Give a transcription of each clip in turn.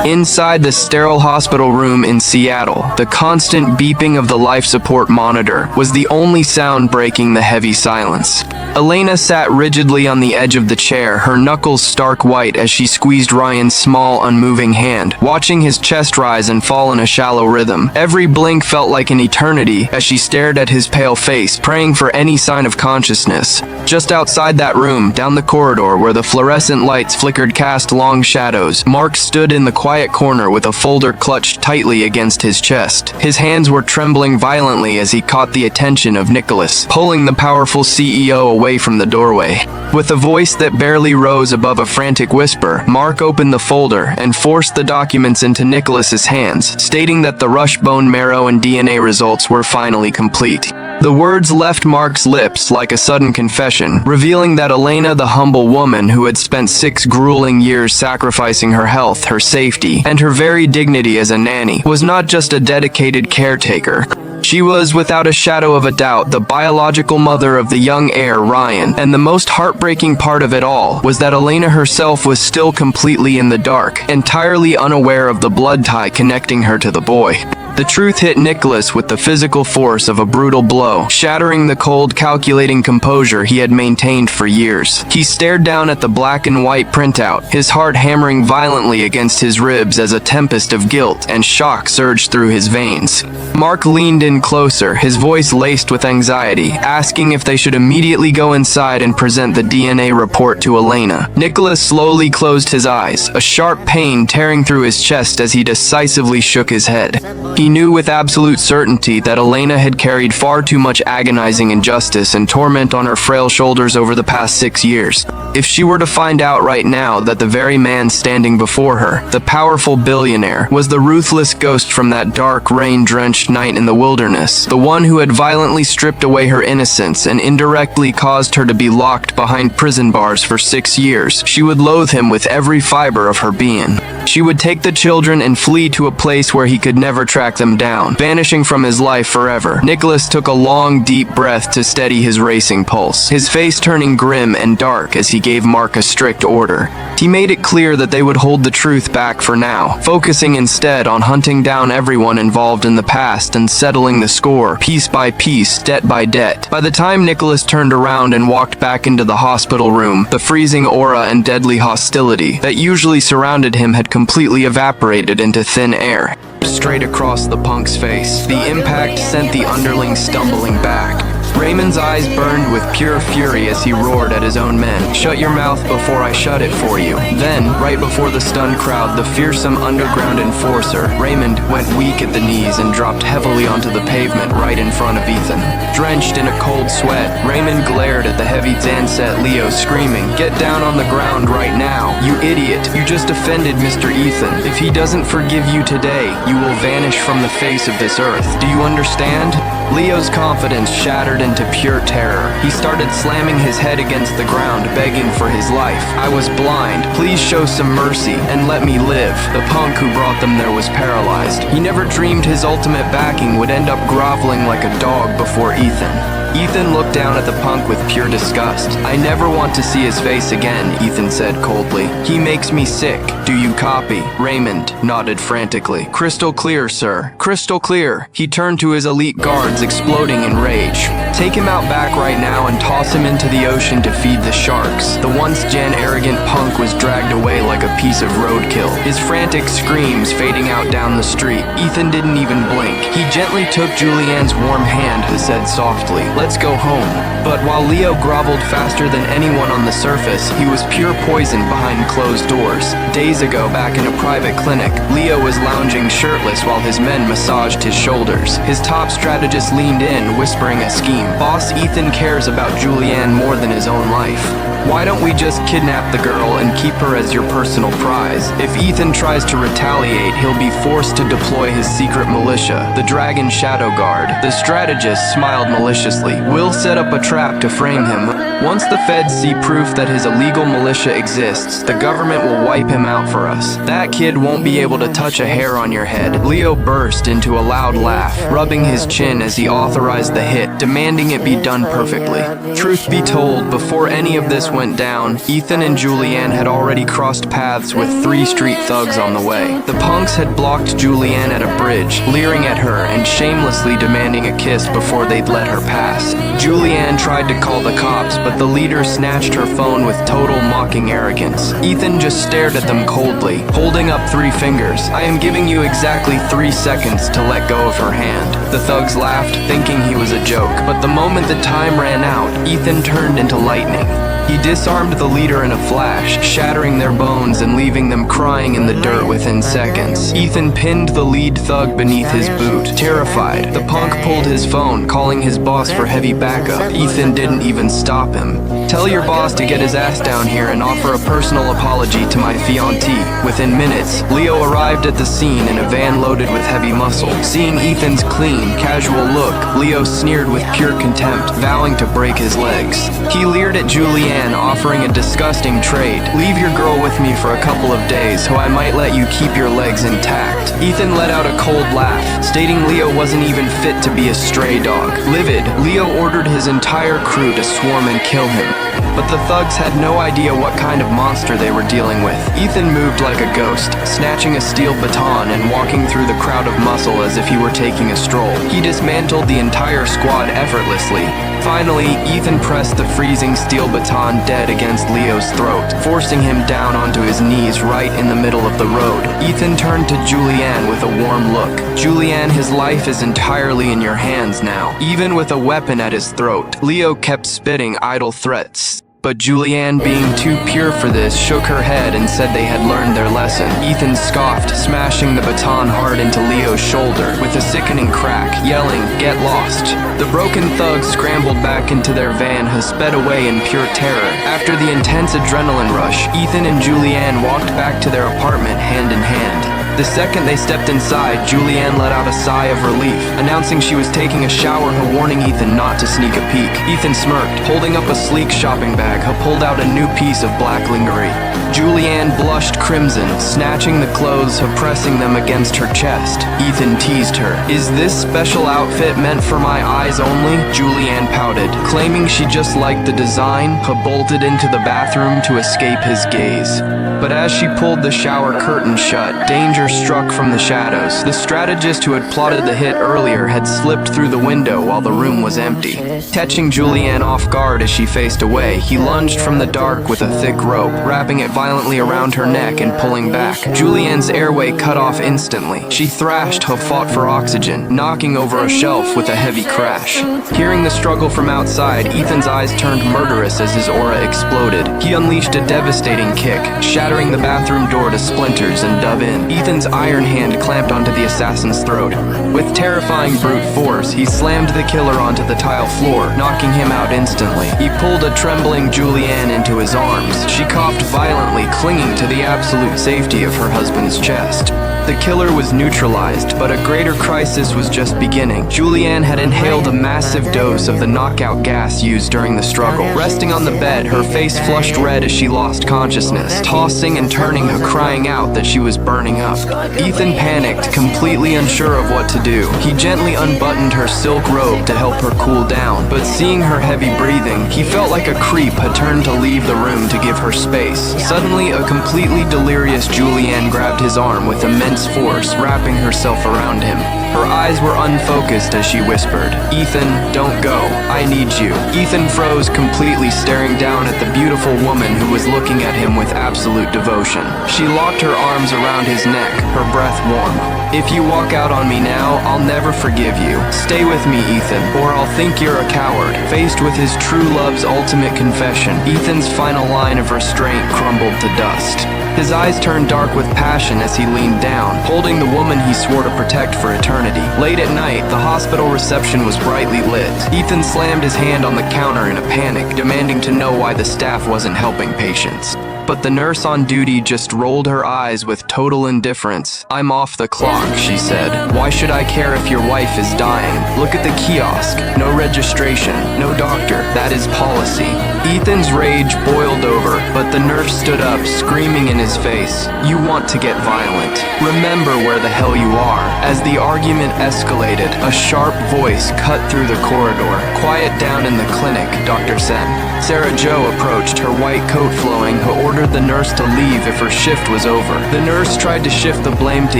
Inside the sterile hospital room in Seattle, the constant beeping of the life support monitor was the only sound breaking the heavy silence. Elena sat rigidly on the edge of the chair, her knuckles stark white as she squeezed Ryan's small, unmoving hand, watching his chest rise and fall in a shallow rhythm. Every blink felt like an eternity as she stared at his pale face, praying for any sign of consciousness. Just outside that room, down the corridor where the fluorescent lights flickered cast long shadows, Mark stood in the quiet corner with a folder clutched tightly against his chest. His hands were trembling violently as he caught the attention of Nicholas, pulling the powerful CEO away from the doorway. With a voice that barely rose above a frantic whisper, Mark opened the folder and forced the documents into Nicholas's hands, stating that the Rush bone marrow and DNA results were finally complete. The words left Mark's lips like a sudden confession, revealing that Elena, the humble woman who had spent 6 grueling years sacrificing her health, her safety, and her very dignity as a nanny, was not just a dedicated caretaker. She was, without a shadow of a doubt, the biological mother of the young heir, Ryan, and the most heartbreaking part of it all was that Elena herself was still completely in the dark, entirely unaware of the blood tie connecting her to the boy. The truth hit Nicholas with the physical force of a brutal blow, shattering the cold, calculating composure he had maintained for years. He stared down at the black and white printout, his heart hammering violently against his ribs as a tempest of guilt and shock surged through his veins. Mark leaned in closer, his voice laced with anxiety, asking if they should immediately go inside and present the DNA report to Elena. Nicholas slowly closed his eyes, a sharp pain tearing through his chest as he decisively shook his head. He knew with absolute certainty that Elena had carried far too much agonizing injustice and torment on her frail shoulders over the past 6 years. If she were to find out right now that the very man standing before her, the powerful billionaire, was the ruthless ghost from that dark, rain-drenched night in the wilderness, the one who had violently stripped away her innocence and indirectly caused her to be locked behind prison bars for 6 years, she would loathe him with every fiber of her being. She would take the children and flee to a place where he could never track them down, vanishing from his life forever. Nicholas took a long, deep breath to steady his racing pulse, his face turning grim and dark as he gave Mark a strict order. He made it clear that they would hold the truth back for now, focusing instead on hunting down everyone involved in the past and settling the score, piece by piece, debt by debt. By the time Nicholas turned around and walked back into the hospital room, the freezing aura and deadly hostility that usually surrounded him had completely evaporated into thin air. Straight across the punk's face, the impact sent the underling stumbling back. Raymond's eyes burned with pure fury as he roared at his own men. "Shut your mouth before I shut it for you." Then, right before the stunned crowd, the fearsome underground enforcer, Raymond, went weak at the knees and dropped heavily onto the pavement right in front of Ethan. Drenched in a cold sweat, Raymond glared at the heavy Zanset Leo, screaming, "Get down on the ground right now, you idiot! You just offended Mr. Ethan. If he doesn't forgive you today, you will vanish from the face of this earth. Do you understand?" Leo's confidence shattered into pure terror. He started slamming his head against the ground, begging for his life. "I was blind. Please show some mercy and let me live." The punk who brought them there was paralyzed. He never dreamed his ultimate backing would end up groveling like a dog before Ethan. Ethan looked down at the punk with pure disgust. "I never want to see his face again," Ethan said coldly. "He makes me sick. Do you copy?" Raymond nodded frantically. "Crystal clear, sir. Crystal clear." He turned to his elite guards, exploding in rage. "Take him out back right now and toss him into the ocean to feed the sharks." The once arrogant punk was dragged away like a piece of roadkill, his frantic screams fading out down the street. Ethan didn't even blink. He gently took Julianne's warm hand and said softly, "Let's go home." But while Leo groveled faster than anyone on the surface, he was pure poison behind closed doors. Days ago, back in a private clinic, Leo was lounging shirtless while his men massaged his shoulders. His top strategist leaned in, whispering a scheme. "Boss Ethan cares about Julianne more than his own life. Why don't we just kidnap the girl and keep her as your personal prize? If Ethan tries to retaliate, he'll be forced to deploy his secret militia, the Dragon Shadow Guard." The strategist smiled maliciously. "We'll set up a trap to frame him. Once the feds see proof that his illegal militia exists, the government will wipe him out for us. That kid won't be able to touch a hair on your head." Leo burst into a loud laugh, rubbing his chin as he authorized the hit, demanding it be done perfectly. Truth be told, before any of this house went down, Ethan and Julianne had already crossed paths with 3 street thugs on the way. The punks had blocked Julianne at a bridge, leering at her and shamelessly demanding a kiss before they'd let her pass. Julianne tried to call the cops, but the leader snatched her phone with total mocking arrogance. Ethan just stared at them coldly, holding up 3 fingers. "I am giving you exactly 3 seconds to let go of her hand." The thugs laughed, thinking he was a joke, but the moment the time ran out, Ethan turned into lightning. He disarmed the leader in a flash, shattering their bones and leaving them crying in the dirt within seconds. Ethan pinned the lead thug beneath his boot. Terrified, the punk pulled his phone, calling his boss for heavy backup. Ethan didn't even stop him. "Tell your boss to get his ass down here and offer a personal apology to my fiancée." Within minutes, Leo arrived at the scene in a van loaded with heavy muscle. Seeing Ethan's clean, casual look, Leo sneered with pure contempt, vowing to break his legs. He leered at Julianne, offering a disgusting trade. "Leave your girl with me for a couple of days, so I might let you keep your legs intact." Ethan let out a cold laugh, stating Leo wasn't even fit to be a stray dog. Livid, Leo ordered his entire crew to swarm and kill him. But the thugs had no idea what kind of monster they were dealing with. Ethan moved like a ghost, snatching a steel baton and walking through the crowd of muscle as if he were taking a stroll. He dismantled the entire squad effortlessly. Finally, Ethan pressed the freezing steel baton dead against Leo's throat, forcing him down onto his knees right in the middle of the road. Ethan turned to Julianne with a warm look. "Julianne, his life is entirely in your hands now." Even with a weapon at his throat, Leo kept spitting idle threats. But Julianne, being too pure for this, shook her head and said they had learned their lesson. Ethan scoffed, smashing the baton hard into Leo's shoulder with a sickening crack, yelling, "Get lost." The broken thugs scrambled back into their van and sped away in pure terror. After the intense adrenaline rush, Ethan and Julianne walked back to their apartment hand in hand. The second they stepped inside, Julianne let out a sigh of relief, announcing she was taking a shower and warning Ethan not to sneak a peek. Ethan smirked, holding up a sleek shopping bag, pulled out a new piece of black lingerie. Julianne blushed crimson, snatching the clothes and pressing them against her chest. Ethan teased her. "Is this special outfit meant for my eyes only?" Julianne pouted, claiming she just liked the design, bolted into the bathroom to escape his gaze. But as she pulled the shower curtain shut, danger struck from the shadows. The strategist who had plotted the hit earlier had slipped through the window while the room was empty. Catching Julianne off guard as she faced away, he lunged from the dark with a thick rope, wrapping it violently around her neck and pulling back. Julianne's airway cut off instantly. She thrashed, fought for oxygen, knocking over a shelf with a heavy crash. Hearing the struggle from outside, Ethan's eyes turned murderous as his aura exploded. He unleashed a devastating kick, shattering the bathroom door to splinters and dove in. Ethan's iron hand clamped onto the assassin's throat. With terrifying brute force, he slammed the killer onto the tile floor, knocking him out instantly. He pulled a trembling Julianne into his arms. She coughed violently, clinging to the absolute safety of her husband's chest. The killer was neutralized, but a greater crisis was just beginning. Julianne had inhaled a massive dose of the knockout gas used during the struggle. Resting on the bed, her face flushed red as she lost consciousness, tossing and turning, crying out that she was burning up. Ethan panicked, completely unsure of what to do. He gently unbuttoned her silk robe to help her cool down, but seeing her heavy breathing, he felt like a creep had turned to leave the room to give her space. Suddenly, a completely delirious Julianne grabbed his arm with immense force, wrapping herself around him. Her eyes were unfocused as she whispered, "Ethan, don't go. I need you." Ethan froze completely, staring down at the beautiful woman who was looking at him with absolute devotion. She locked her arms around his neck, her breath warm. "If you walk out on me now, I'll never forgive you. Stay with me, Ethan, or I'll think you're a coward." Faced with his true love's ultimate confession, Ethan's final line of restraint crumbled to dust. His eyes turned dark with passion as he leaned down, holding the woman he swore to protect for eternity. Late at night, the hospital reception was brightly lit. Ethan slammed his hand on the counter in a panic, demanding to know why the staff wasn't helping patients. but the nurse on duty just rolled her eyes with total indifference. "I'm off the clock," she said. "Why should I care if your wife is dying? Look at the kiosk. No registration, no doctor. That is policy." Ethan's rage boiled over, but the nurse stood up, screaming in his face, "You want to get violent? Remember where the hell you are." As the argument escalated, a sharp voice cut through the corridor. "Quiet down in the clinic, Dr. Sen." Sarah Jo approached, her white coat flowing, who ordered the nurse to leave if her shift was over. The nurse tried to shift the blame to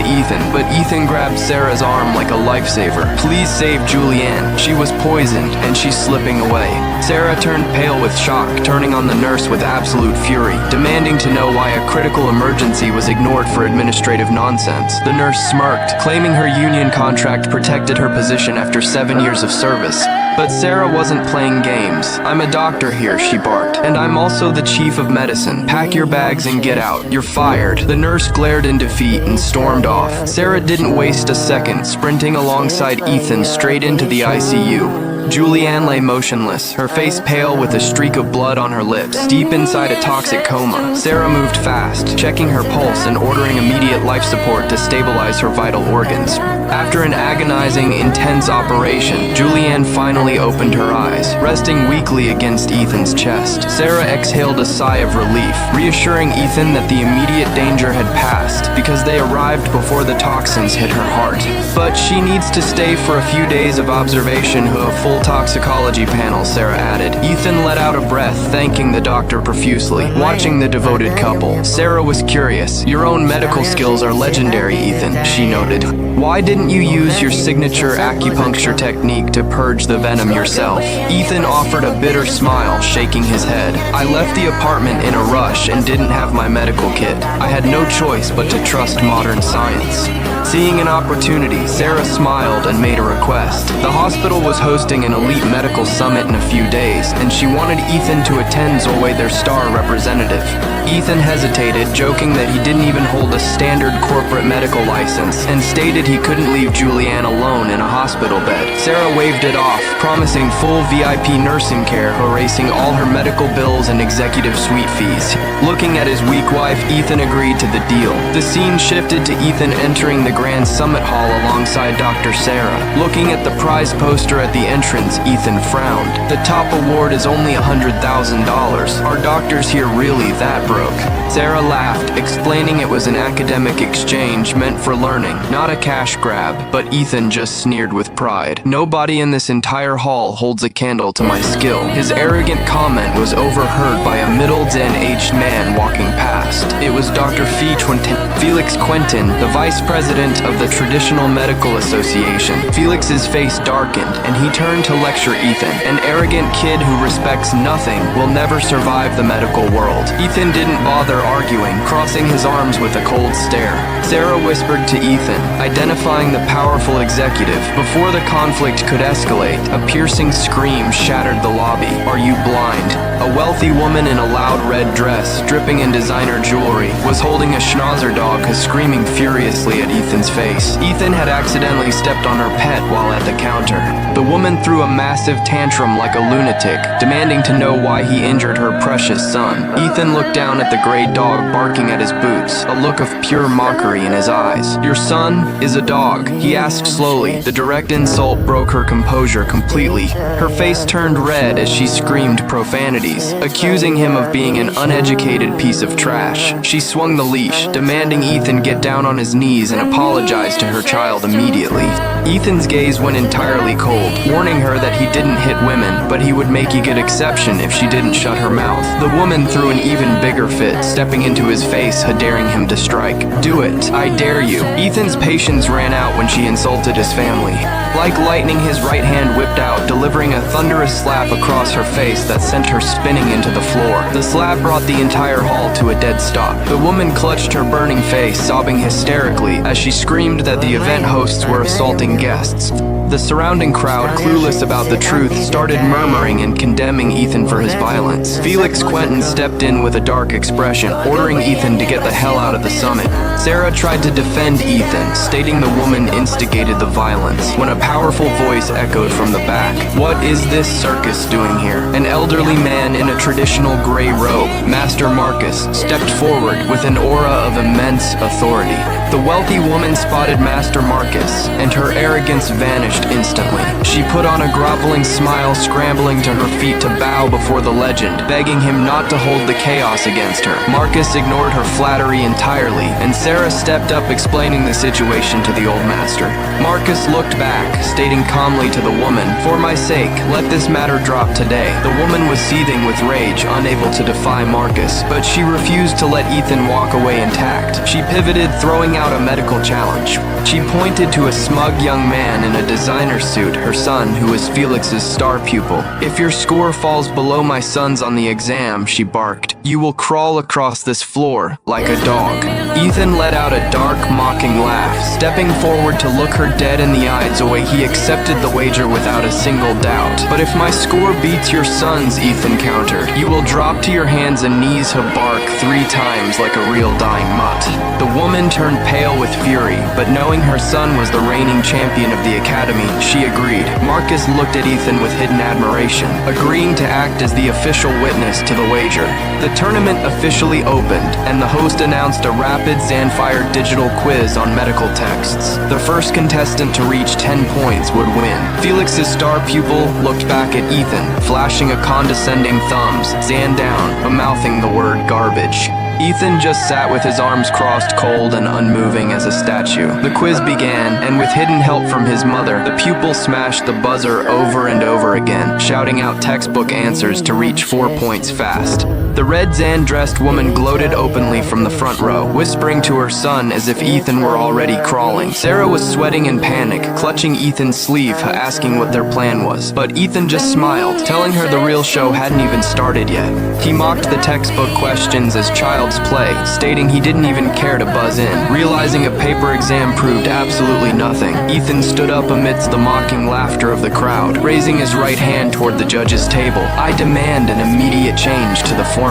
Ethan, but Ethan grabbed Sarah's arm like a lifesaver. "Please save Julianne. She was poisoned, and she's slipping away." Sarah turned pale with shock, turning on the nurse with absolute fury, demanding to know why a critical emergency was ignored for administrative nonsense. The nurse smirked, claiming her union contract protected her position after 7 years of service. But Sarah wasn't playing games. "I'm a doctor here," she barked, "and I'm also the chief of medicine. Pack your bags and get out. You're fired." The nurse glared in defeat and stormed off. Sarah didn't waste a second, sprinting alongside Ethan straight into the ICU. Julianne lay motionless, her face pale with a streak of blood on her lips, deep inside a toxic coma. Sarah moved fast, checking her pulse and ordering immediate life support to stabilize her vital organs. After an agonizing, intense operation, Julianne finally opened her eyes, resting weakly against Ethan's chest. Sarah exhaled a sigh of relief, reassuring Ethan that the immediate danger had passed because they arrived before the toxins hit her heart. But she needs to stay for a few days of observation of a full toxicology panel, Sarah added. Ethan let out a breath, thanking the doctor profusely, watching the devoted couple. Sarah was curious. "Your own medical skills are legendary, Ethan," she noted. "Why didn't you use your signature acupuncture technique to purge the venom yourself?" Ethan offered a bitter smile, shaking his head. "I left the apartment in a rush and didn't have my medical kit. I had no choice but to trust modern science." Seeing an opportunity, Sarah smiled and made a request. The hospital was hosting an elite medical summit in a few days, and she wanted Ethan to attend Zoe, their star representative. Ethan hesitated, joking that he didn't even hold a standard corporate medical license, and stated he couldn't leave Julianne alone in a hospital bed. Sarah waved it off, promising full VIP nursing care, erasing all her medical bills and executive suite fees. Looking at his weak wife, Ethan agreed to the deal. The scene shifted to Ethan entering the Grand Summit Hall alongside Dr. Sarah. Looking at the prize poster at the entrance, Ethan frowned. "The top award is only $100,000. Are doctors here really that broke?" Sarah laughed, explaining it was an academic exchange meant for learning, not a cash grab, but Ethan just sneered with pride. "Nobody in this entire hall holds a candle to my skill." His arrogant comment was overheard by a middle-aged man walking past. It was Dr. Felix Quentin, the vice president of the Traditional Medical Association. Felix's face darkened, and he turned to lecture Ethan. "An arrogant kid who respects nothing will never survive the medical world." Ethan didn't bother arguing, crossing his arms with a cold stare. Sarah whispered to Ethan, identifying the powerful executive. Before the conflict could escalate, a piercing scream shattered the lobby. "Are you blind?" A wealthy woman in a loud red dress, dripping in designer jewelry, was holding a schnauzer dog, screaming furiously at Ethan's face. Ethan had accidentally stepped on her pet while at the counter. The woman threw a massive tantrum like a lunatic, demanding to know why he injured her precious son. Ethan looked down at the gray dog barking at his boots, a look of pure mockery in his eyes. "Your son is a dog," he asked slowly. The direct insult broke her composure completely. Her face turned red as she screamed profanities, accusing him of being an uneducated piece of trash. She swung the leash, demanding Ethan get down on his knees and apologize to her child immediately. Ethan's gaze went entirely cold, warning her that he didn't hit women, but he would make a good exception if she didn't shut her mouth. The woman threw an even bigger fit, stepping into his face, daring him to strike. "Do it, I dare you." Ethan's patience ran out when she insulted his family. Like lightning, his right hand whipped out, delivering a thunderous slap across her face that sent her spinning into the floor. The slap brought the entire hall to a dead stop. The woman clutched her burning face, sobbing hysterically as she screamed that the event hosts were assaulting guests. The surrounding crowd, clueless clueless about the truth, started murmuring and condemning Ethan for his violence. Felix Quentin stepped in with a dark expression, ordering Ethan to get the hell out of the summit. Sarah tried to defend Ethan, stating the woman instigated the violence, when a powerful voice echoed from the back. "What is this circus doing here?" An elderly man in a traditional gray robe, Master Marcus, stepped forward with an aura of immense authority. The wealthy woman spotted Master Marcus, and her arrogance vanished instantly. She put on a groveling smile, scrambling to her feet to bow before the legend, begging him not to hold the chaos against her. Marcus ignored her flattery entirely, and Sarah stepped up explaining the situation to the old master. Marcus looked back, stating calmly to the woman, "For my sake, let this matter drop today." The woman was seething with rage, unable to defy Marcus, but she refused to let Ethan walk away intact. She pivoted, throwing out a medical challenge. She pointed to a smug young man in a designer suit, her son, who was Felix's star pupil. "If your score falls below my son's on the exam," she barked, "you will crawl across this floor like a dog." Ethan let out a dark, mocking laugh. Stepping forward to look her dead in the eyes the way he accepted the wager without a single doubt. "But if my score beats your son's," Ethan countered, "you will drop to your hands and knees," he barked 3 times like a real dying mutt. The woman turned pale with fury, but knowing her son was the reigning champion of the academy, she agreed. Marcus looked at Ethan with hidden admiration, agreeing to act as the official witness to the wager. The tournament officially opened, and the host announced a rapid Xanfire digital quiz on medical texts. The first contestant to reach 10 points would win. Felix's star pupil looked back at Ethan, flashing a condescending thumbs, Xan down, mouthing the word garbage. Ethan just sat with his arms crossed, cold and unmoving as a statue. The quiz began, and with hidden help from his mother, the pupil smashed the buzzer over and over again, shouting out textbook answers to reach 4 points fast. The red Xan-dressed woman gloated openly from the front row, whispering to her son as if Ethan were already crawling. Sarah was sweating in panic, clutching Ethan's sleeve, asking what their plan was. But Ethan just smiled, telling her the real show hadn't even started yet. He mocked the textbook questions as child's play, stating he didn't even care to buzz in. Realizing a paper exam proved absolutely nothing, Ethan stood up amidst the mocking laughter of the crowd, raising his right hand toward the judge's table. "I demand an immediate change to the format."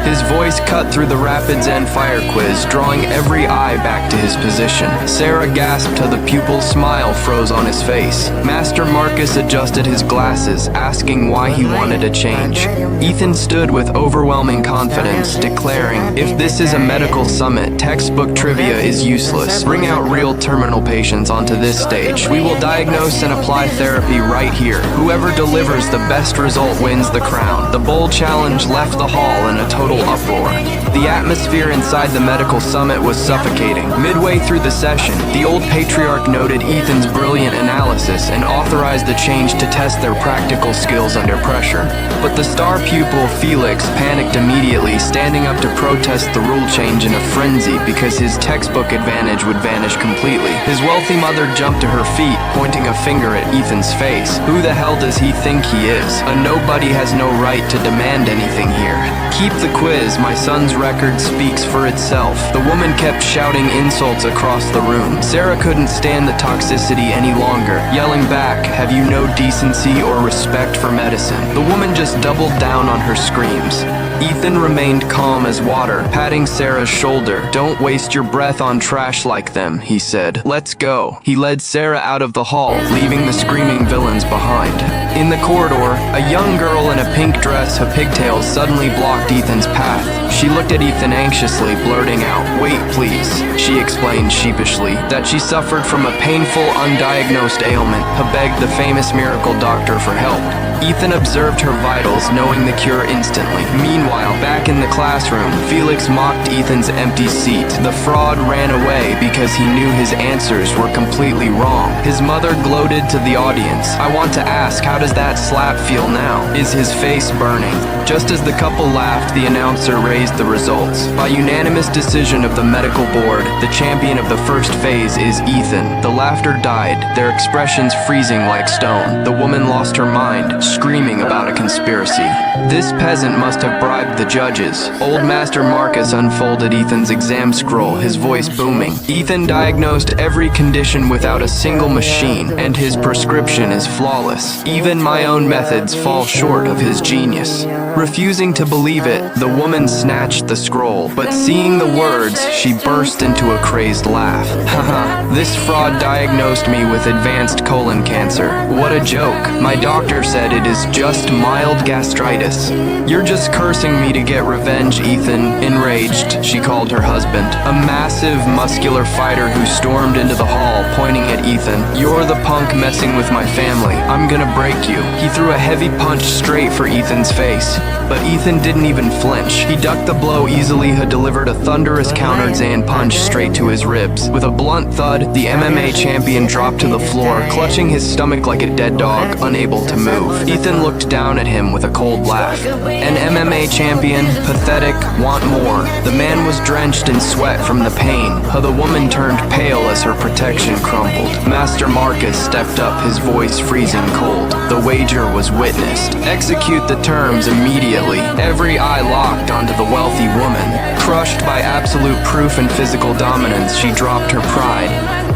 His voice cut through the rapid Xanfire quiz, drawing every eye back to his position. Sarah gasped till the pupil's smile froze on his face. Master Marcus adjusted his glasses, asking why he wanted a change. Ethan stood with overwhelming confidence, declaring, "If this is a medical summit, textbook trivia is useless. Bring out real terminal patients onto this stage. We will diagnose and apply therapy right here. Whoever delivers the best result wins the crown." The bold challenge left the hall in a total uproar. The atmosphere inside the medical summit was suffocating. Midway through the session, the old patriarch noted Ethan's brilliant analysis and authorized the change to test their practical skills under pressure. But the star pupil, Felix, panicked immediately, standing up to protest the rule change in a frenzy because his textbook advantage would vanish completely. His wealthy mother jumped to her feet, pointing a finger at Ethan's face. "Who the hell does he think he is? A nobody has no right to demand anything here. Keep the quiz, my son's record speaks for itself." The woman kept shouting insults across the room. Sarah couldn't stand the toxicity any longer, yelling back, "Have you no decency or respect for medicine?" The woman just doubled down on her screams. Ethan remained calm as water, patting Sarah's shoulder. "Don't waste your breath on trash like them," he said. "Let's go." He led Sarah out of the hall, leaving the screaming villains behind. In the corridor, a young girl in a pink dress with pigtails suddenly blocked Ethan's path. She looked at Ethan anxiously, blurting out, "Wait, please." She explained sheepishly that she suffered from a painful, undiagnosed ailment, and begged the famous miracle doctor for help. Ethan observed her vitals, knowing the cure instantly. Meanwhile, back in the classroom, Felix mocked Ethan's empty seat. The fraud ran away because he knew his answers were completely wrong. His mother gloated to the audience. "I want to ask, how does that slap feel now? Is his face burning?" Just as the couple laughed, the announcer raised praised the results. By unanimous decision of the medical board, the champion of the first phase is Ethan. The laughter died, their expressions freezing like stone. The woman lost her mind, screaming about a conspiracy. This peasant must have bribed the judges. Old Master Marcus unfolded Ethan's exam scroll, his voice booming. Ethan diagnosed every condition without a single machine, and his prescription is flawless. Even my own methods fall short of his genius. Refusing to believe it, the woman snatched the scroll, but seeing the words, she burst into a crazed laugh. Haha, this fraud diagnosed me with advanced colon cancer. What a joke. My doctor said it is just mild gastritis. You're just cursing me to get revenge, Ethan. Enraged, she called her husband, a massive, muscular fighter who stormed into the hall, pointing at Ethan. You're the punk messing with my family. I'm gonna break you. He threw a heavy punch straight for Ethan's face. But Ethan didn't even flinch. He ducked the blow easily, had delivered a thunderous counter-Zan punch straight to his ribs. With a blunt thud, the MMA champion dropped to the floor, clutching his stomach like a dead dog, unable to move. Ethan looked down at him with a cold laugh. An MMA champion, pathetic, want more. The man was drenched in sweat from the pain. The woman turned pale as her protection crumpled. Master Marcus stepped up, his voice freezing cold. The wager was witnessed. Execute the terms immediately. Every eye locked onto the wealthy woman. Crushed by absolute proof and physical dominance, she dropped her pride.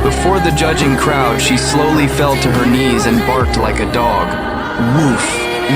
Before the judging crowd, she slowly fell to her knees and barked like a dog. Woof,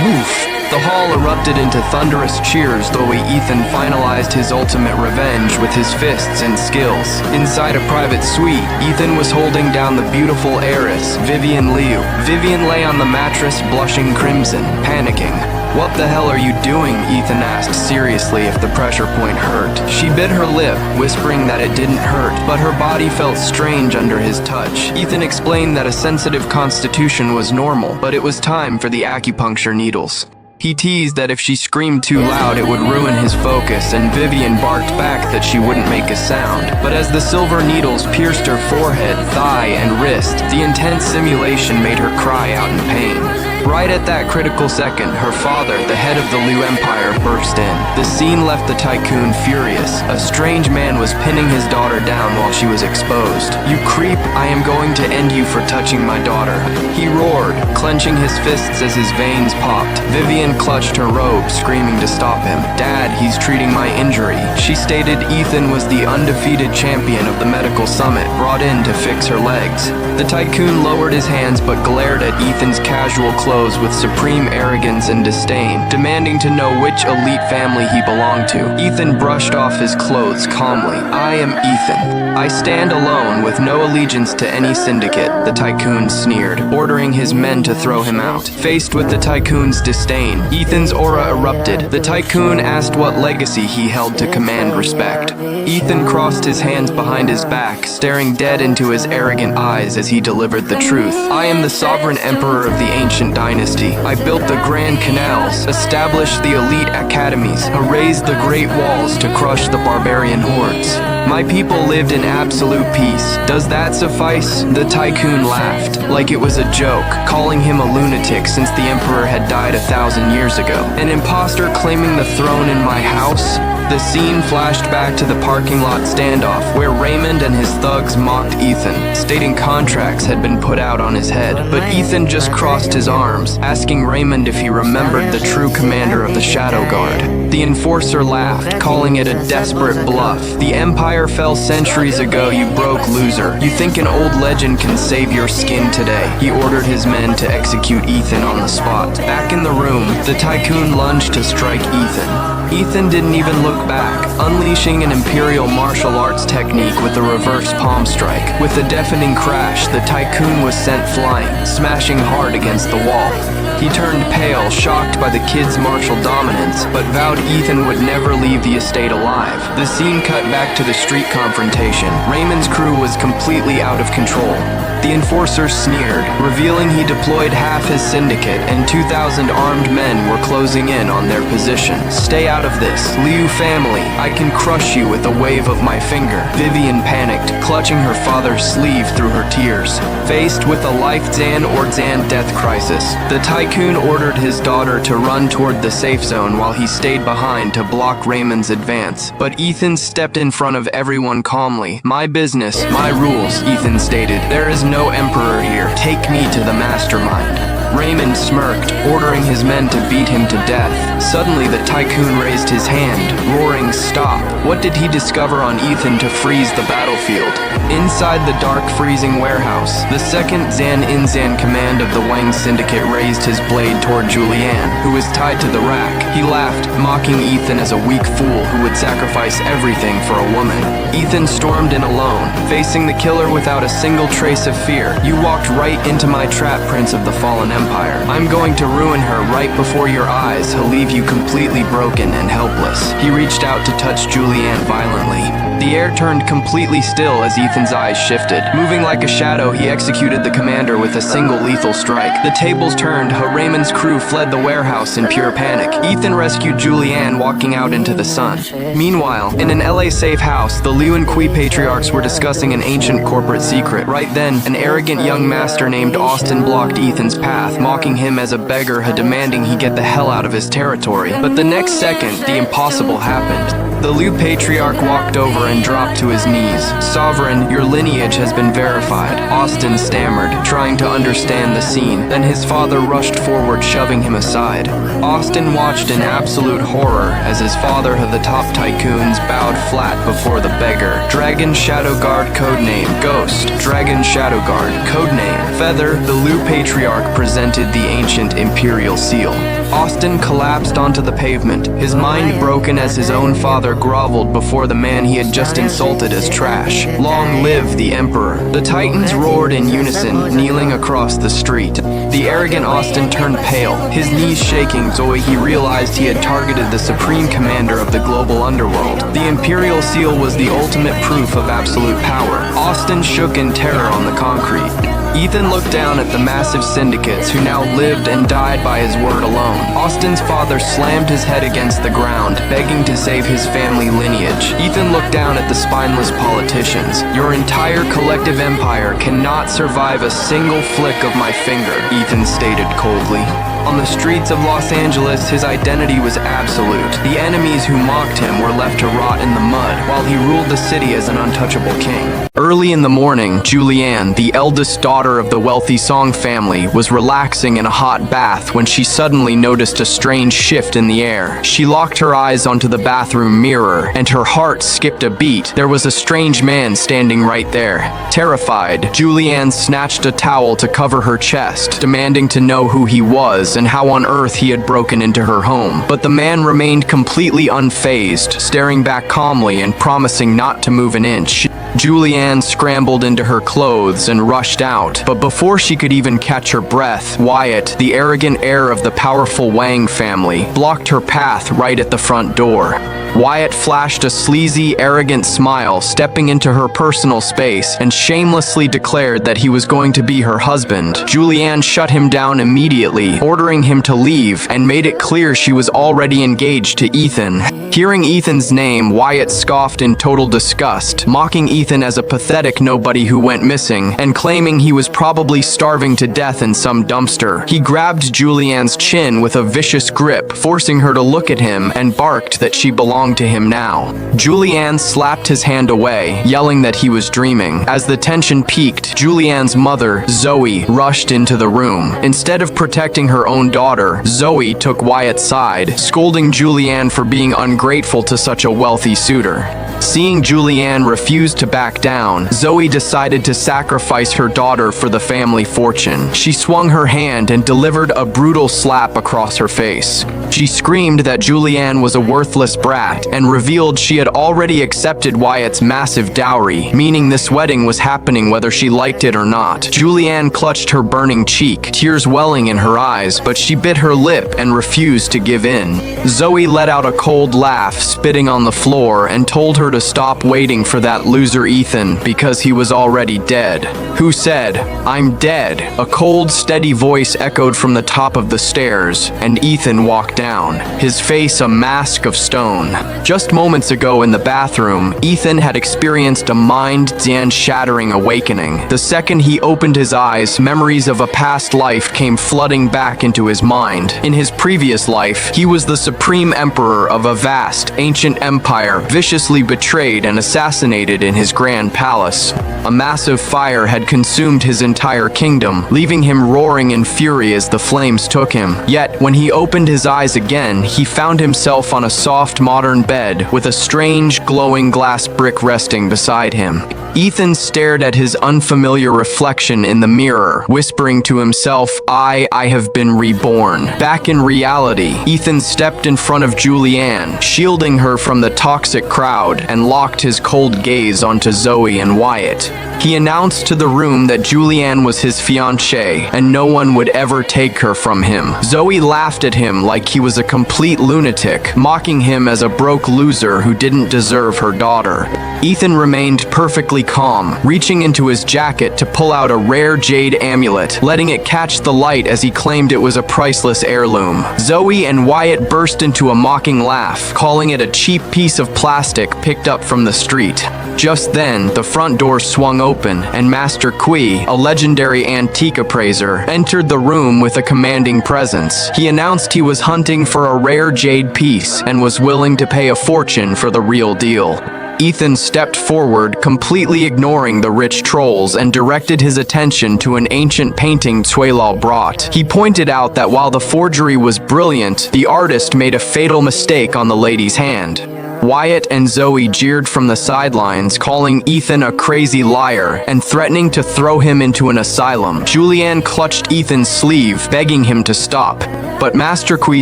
woof. The hall erupted into thunderous cheers, though Ethan finalized his ultimate revenge with his fists and skills. Inside a private suite, Ethan was holding down the beautiful heiress, Vivian Liu. Vivian lay on the mattress, blushing crimson, panicking. What the hell are you doing? Ethan asked seriously if the pressure point hurt. She bit her lip, whispering that it didn't hurt, but her body felt strange under his touch. Ethan explained that a sensitive constitution was normal, but it was time for the acupuncture needles. He teased that if she screamed too loud it would ruin his focus, and Vivian barked back that she wouldn't make a sound. But as the silver needles pierced her forehead, thigh, and wrist, the intense simulation made her cry out in pain. Right at that critical second, her father, the head of the Liu Empire, burst in. The scene left the tycoon furious. A strange man was pinning his daughter down while she was exposed. You creep, I am going to end you for touching my daughter. He roared, clenching his fists as his veins popped. Vivian clutched her robe, screaming to stop him. Dad, he's treating my injury. She stated Ethan was the undefeated champion of the medical summit, brought in to fix her legs. The tycoon lowered his hands but glared at Ethan's casual clothes with supreme arrogance and disdain, demanding to know which elite family he belonged to. Ethan brushed off his clothes calmly. I am Ethan. I stand alone with no allegiance to any syndicate, the tycoon sneered, ordering his men to throw him out. Faced with the tycoon's disdain, Ethan's aura erupted. The tycoon asked what legacy he held to command respect. Ethan crossed his hands behind his back, staring dead into his arrogant eyes as he delivered the truth. I am the sovereign emperor of the ancient dynasty. I built the grand canals, established the elite academies, raised the great walls to crush the barbarian hordes. My people lived in absolute peace. Does that suffice? The tycoon laughed, like it was a joke, calling him a lunatic since the emperor had died 1,000 years ago. An imposter claiming the throne in my house? The scene flashed back to the parking lot standoff, where Raymond and his thugs mocked Ethan, stating contracts had been put out on his head. But Ethan just crossed his arms, asking Raymond if he remembered the true commander of the Shadow Guard. The enforcer laughed, calling it a desperate bluff. The Empire fell centuries ago, you broke loser. You think an old legend can save your skin today? He ordered his men to execute Ethan on the spot. Back in the room, the tycoon lunged to strike Ethan. Ethan didn't even look back, unleashing an imperial martial arts technique with a reverse palm strike. With a deafening crash, the tycoon was sent flying, smashing hard against the wall. He turned pale, shocked by the kid's martial dominance, but vowed Ethan would never leave the estate alive. The scene cut back to the street confrontation. Raymond's crew was completely out of control. The enforcer sneered, revealing he deployed half his syndicate and 2,000 armed men were closing in on their position. Stay out out of this. Liu family, I can crush you with a wave of my finger. Vivian panicked, clutching her father's sleeve through her tears. Faced with a life Zan or Zan death crisis, the tycoon ordered his daughter to run toward the safe zone while he stayed behind to block Raymond's advance. But Ethan stepped in front of everyone calmly. My business, my rules, Ethan stated. There is no emperor here. Take me to the mastermind. Raymond smirked, ordering his men to beat him to death. Suddenly, the tycoon raised his hand, roaring, "Stop!" What did he discover on Ethan to freeze the battlefield? Inside the dark, freezing warehouse, the second Zan Inzan command of the Wang Syndicate raised his blade toward Julianne, who was tied to the rack. He laughed, mocking Ethan as a weak fool who would sacrifice everything for a woman. Ethan stormed in alone, facing the killer without a single trace of fear. "You walked right into my trap, Prince of the Fallen Empire. I'm going to ruin her right before your eyes. He'll leave you completely broken and helpless." He reached out to touch Julianne violently. The air turned completely still as Ethan's eyes shifted. Moving like a shadow, he executed the commander with a single lethal strike. The tables turned. Raymond's crew fled the warehouse in pure panic. Ethan rescued Julianne, walking out into the sun. Meanwhile, in an LA safe house, the Liu and Kui patriarchs were discussing an ancient corporate secret. Right then, an arrogant young master named Austin blocked Ethan's path, mocking him as a beggar, demanding he get the hell out of his territory. But the next second, the impossible happened. The Liu patriarch walked over and dropped to his knees. "Sovereign, your lineage has been verified," Austin stammered, trying to understand the scene. Then his father rushed forward, shoving him aside. Austin watched in absolute horror as his father of the top tycoons bowed flat before the beggar. Dragon Shadow Guard codename Ghost. Dragon Shadow Guard codename Feather. The Liu patriarch presented the ancient imperial seal. Austin collapsed onto the pavement, his mind broken as his own father groveled before the man he had just insulted as trash. Long live the Emperor. The Titans roared in unison, kneeling across the street. The arrogant Austin turned pale, his knees shaking. Zoe, he realized he had targeted the supreme commander of the global underworld. The Imperial Seal was the ultimate proof of absolute power. Austin shook in terror on the concrete. Ethan looked down at the massive syndicates who now lived and died by his word alone. Austin's father slammed his head against the ground, begging to save his family lineage. Ethan looked down at the spineless politicians. "Your entire collective empire cannot survive a single flick of my finger," Ethan stated coldly. On the streets of Los Angeles, his identity was absolute. The enemies who mocked him were left to rot in the mud, while he ruled the city as an untouchable king. Early in the morning, Julianne, the eldest daughter of the wealthy Song family, was relaxing in a hot bath when she suddenly noticed a strange shift in the air. She locked her eyes onto the bathroom mirror, and her heart skipped a beat. There was a strange man standing right there. Terrified, Julianne snatched a towel to cover her chest, demanding to know who he was and how on earth he had broken into her home. But the man remained completely unfazed, staring back calmly and promising not to move an inch. Julianne scrambled into her clothes and rushed out, but before she could even catch her breath, Wyatt, the arrogant heir of the powerful Wang family, blocked her path right at the front door. Wyatt flashed a sleazy, arrogant smile, stepping into her personal space, and shamelessly declared that he was going to be her husband. Julianne shut him down immediately, ordering him to leave, and made it clear she was already engaged to Ethan. Hearing Ethan's name, Wyatt scoffed in total disgust, mocking Ethan as a pathetic nobody who went missing, and claiming he was probably starving to death in some dumpster. He grabbed Julianne's chin with a vicious grip, forcing her to look at him, and barked that she belonged to him now. Julianne slapped his hand away, yelling that he was dreaming. As the tension peaked, Julianne's mother, Zoe, rushed into the room. Instead of protecting her own daughter, Zoe took Wyatt's side, scolding Julianne for being ungrateful to such a wealthy suitor. Seeing Julianne refuse to back down, Zoe decided to sacrifice her daughter for the family fortune. She swung her hand and delivered a brutal slap across her face. She screamed that Julianne was a worthless brat and revealed she had already accepted Wyatt's massive dowry, meaning this wedding was happening whether she liked it or not. Julianne clutched her burning cheek, tears welling in her eyes, but she bit her lip and refused to give in. Zoe let out a cold laugh, spitting on the floor, and told her to stop waiting for that loser answer Ethan because he was already dead. Who said, "I'm dead"? A cold, steady voice echoed from the top of the stairs, and Ethan walked down, his face a mask of stone. Just moments ago in the bathroom, Ethan had experienced a mind-shattering awakening. The second he opened his eyes, memories of a past life came flooding back into his mind. In his previous life, he was the supreme emperor of a vast, ancient empire, viciously betrayed and assassinated in his grand palace. A massive fire had consumed his entire kingdom, leaving him roaring in fury as the flames took him. Yet, when he opened his eyes again, he found himself on a soft modern bed with a strange, glowing glass brick resting beside him. Ethan stared at his unfamiliar reflection in the mirror, whispering to himself, I have been reborn. Back in reality, Ethan stepped in front of Julianne, shielding her from the toxic crowd, and locked his cold gaze onto Zoe and Wyatt. He announced to the room that Julianne was his fiancée, and no one would ever take her from him. Zoe laughed at him like he was a complete lunatic, mocking him as a broke loser who didn't deserve her daughter. Ethan remained perfectly calm, reaching into his jacket to pull out a rare jade amulet, letting it catch the light as he claimed it was a priceless heirloom. Zoe and Wyatt burst into a mocking laugh, calling it a cheap piece of plastic picked up from the street. Just then, the front door swung open, and Master Kui, a legendary antique appraiser, entered the room with a commanding presence. He announced he was hunting for a rare jade piece and was willing to pay a fortune for the real deal. Ethan stepped forward, completely ignoring the rich trolls, and directed his attention to an ancient painting Cuelao brought. He pointed out that while the forgery was brilliant, the artist made a fatal mistake on the lady's hand. Wyatt and Zoe jeered from the sidelines, calling Ethan a crazy liar and threatening to throw him into an asylum. Julianne clutched Ethan's sleeve, begging him to stop. But Master Kui